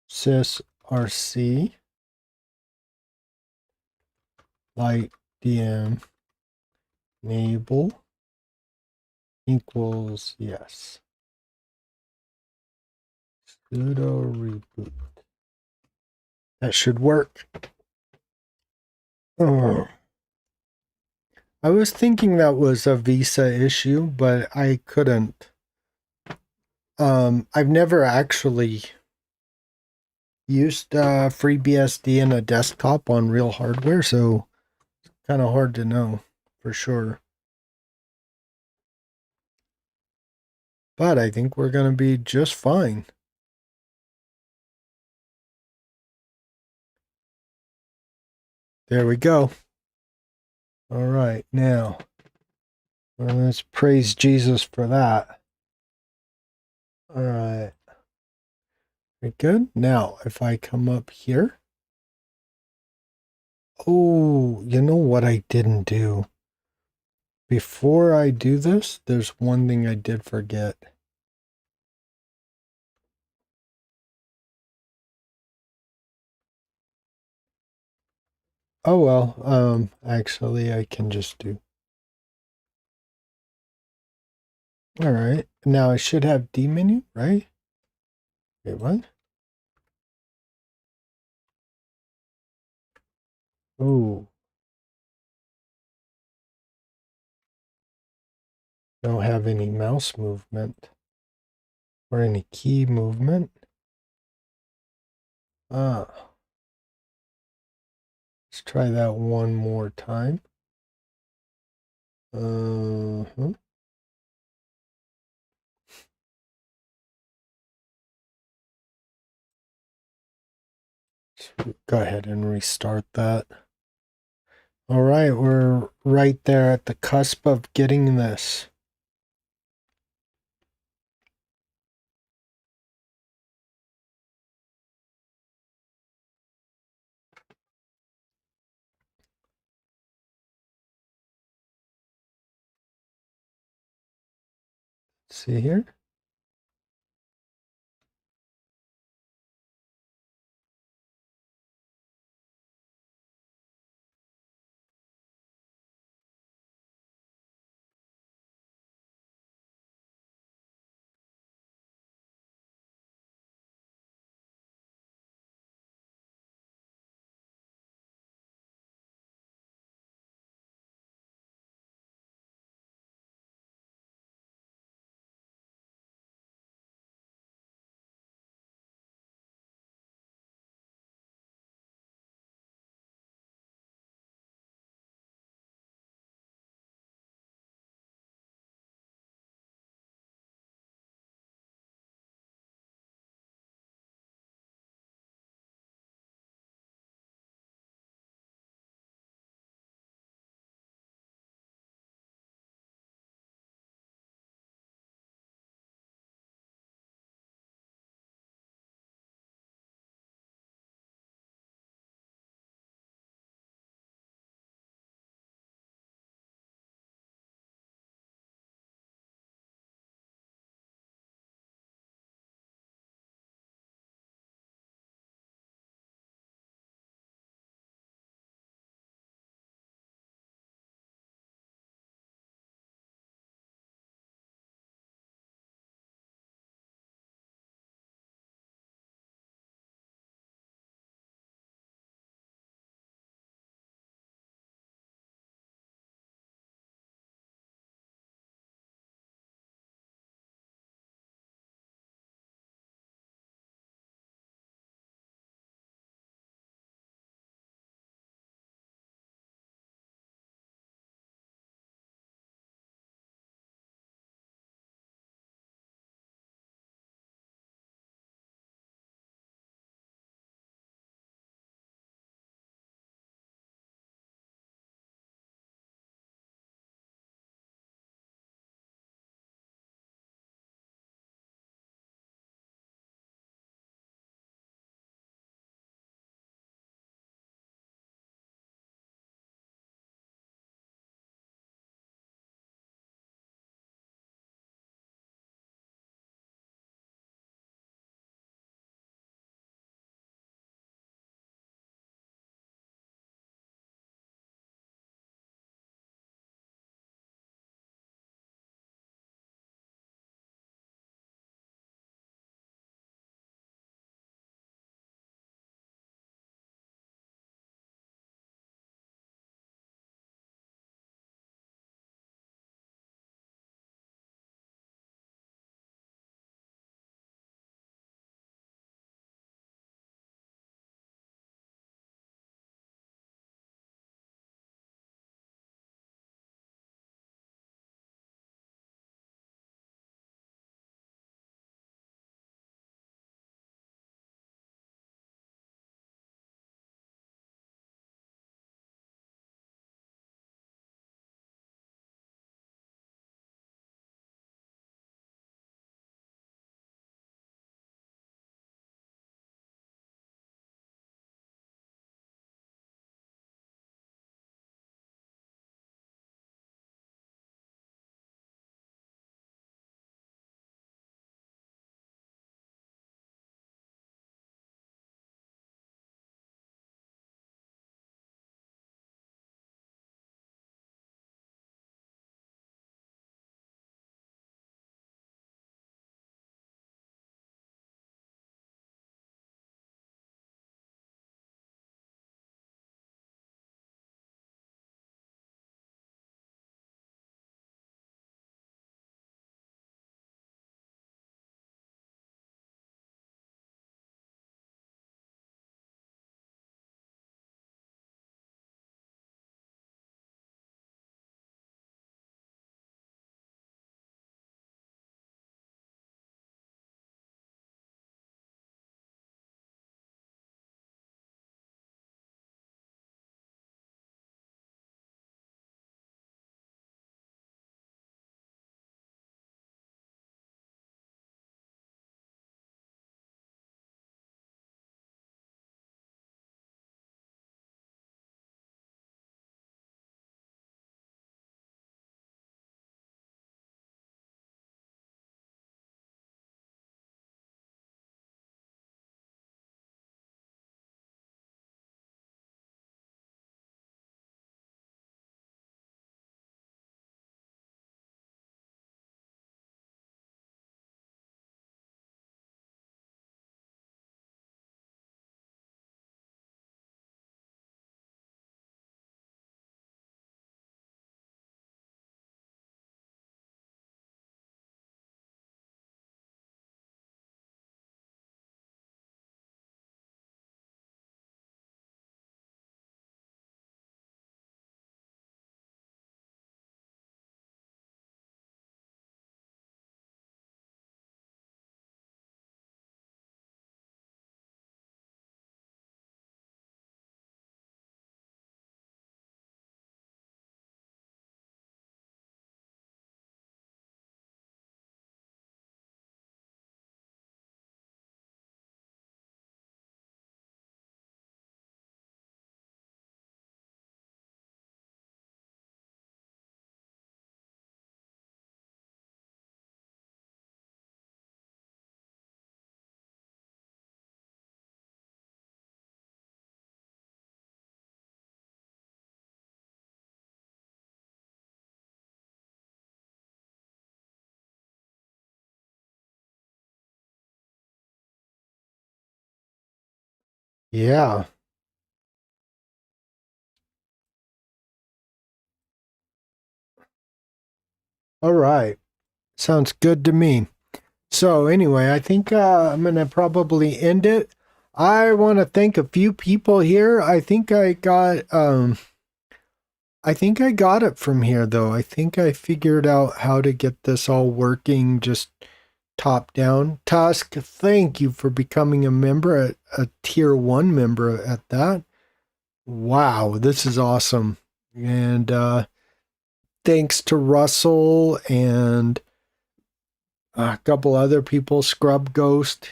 Sys rc light dm enable equals yes. Sudo reboot. That should work. Oh. I was thinking that was a Visa issue, but I couldn't. I've never actually used FreeBSD in a desktop on real hardware, so kind of hard to know for sure. But I think we're going to be just fine. There we go. All right, now let's praise Jesus for that. All right. Very good. Now, if I come up here. Oh, you know what I didn't do? Before I do this, there's one thing I did forget. Oh well, actually I can just do. All right. Now I should have D menu, right? Wait, what? Oh, don't have any mouse movement or any key movement. Ah, let's try that one more time. Uh-huh. Go ahead and restart that. All right, we're right there at the cusp of getting this. See here? Yeah. All right. Sounds good to me. So anyway, I think I'm gonna probably end it. I want to thank a few people here. I think I got it from here though. I think I figured out how to get this all working just top down. Tusk, thank you for becoming a member, a tier 1 member at that. Wow, this is awesome. And thanks to Russell and a couple other people, Scrub Ghost.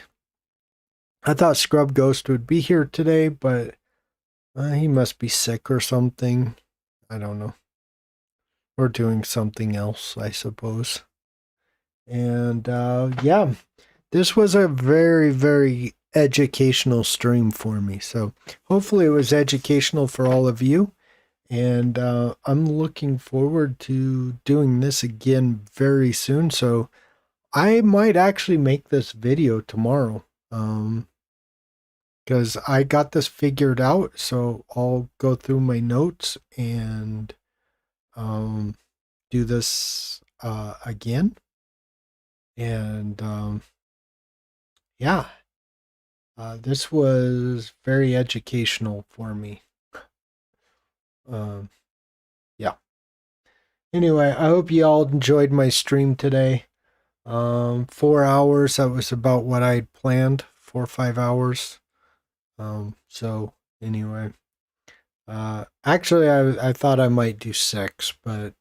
I thought Scrub Ghost would be here today, but he must be sick or something. I don't know. Or doing something else, I suppose. And yeah, this was a very, very educational stream for me. So hopefully it was educational for all of you. And I'm looking forward to doing this again very soon. So I might actually make this video tomorrow. Because I got this figured out. So I'll go through my notes and do this again. And yeah, this was very educational for me. Um, yeah. Anyway, I hope you all enjoyed my stream today. 4 hours, that was about what I planned, 4 or 5 hours. So anyway, actually I thought I might do 6, but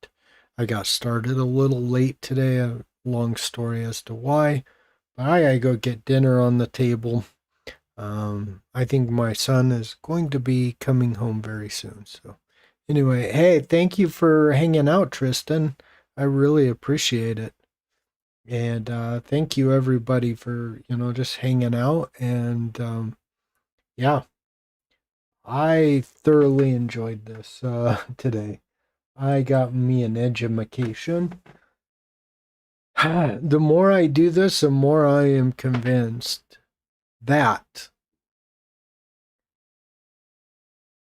I got started a little late today. A long story as to why. But I gotta go get dinner on the table. I think my son is going to be coming home very soon. So anyway, hey, thank you for hanging out, Tristan. I really appreciate it. And thank you everybody for, just hanging out. And yeah, I thoroughly enjoyed this today. I got me an edumacation. The more I do this, the more I am convinced that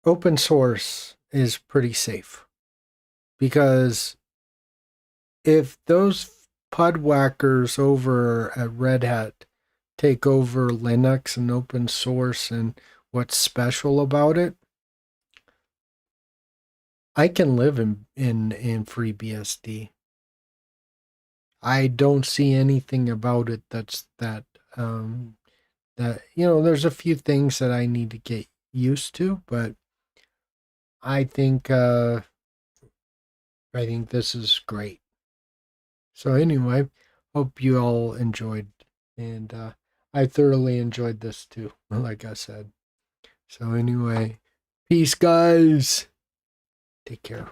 open source is pretty safe. Because if those pudwhackers over at Red Hat take over Linux and open source and what's special about it, I can live in FreeBSD. I don't see anything about it that there's a few things that I need to get used to, but I think this is great. So anyway, hope you all enjoyed, and I thoroughly enjoyed this too, like I said. So anyway, peace, guys. Take care.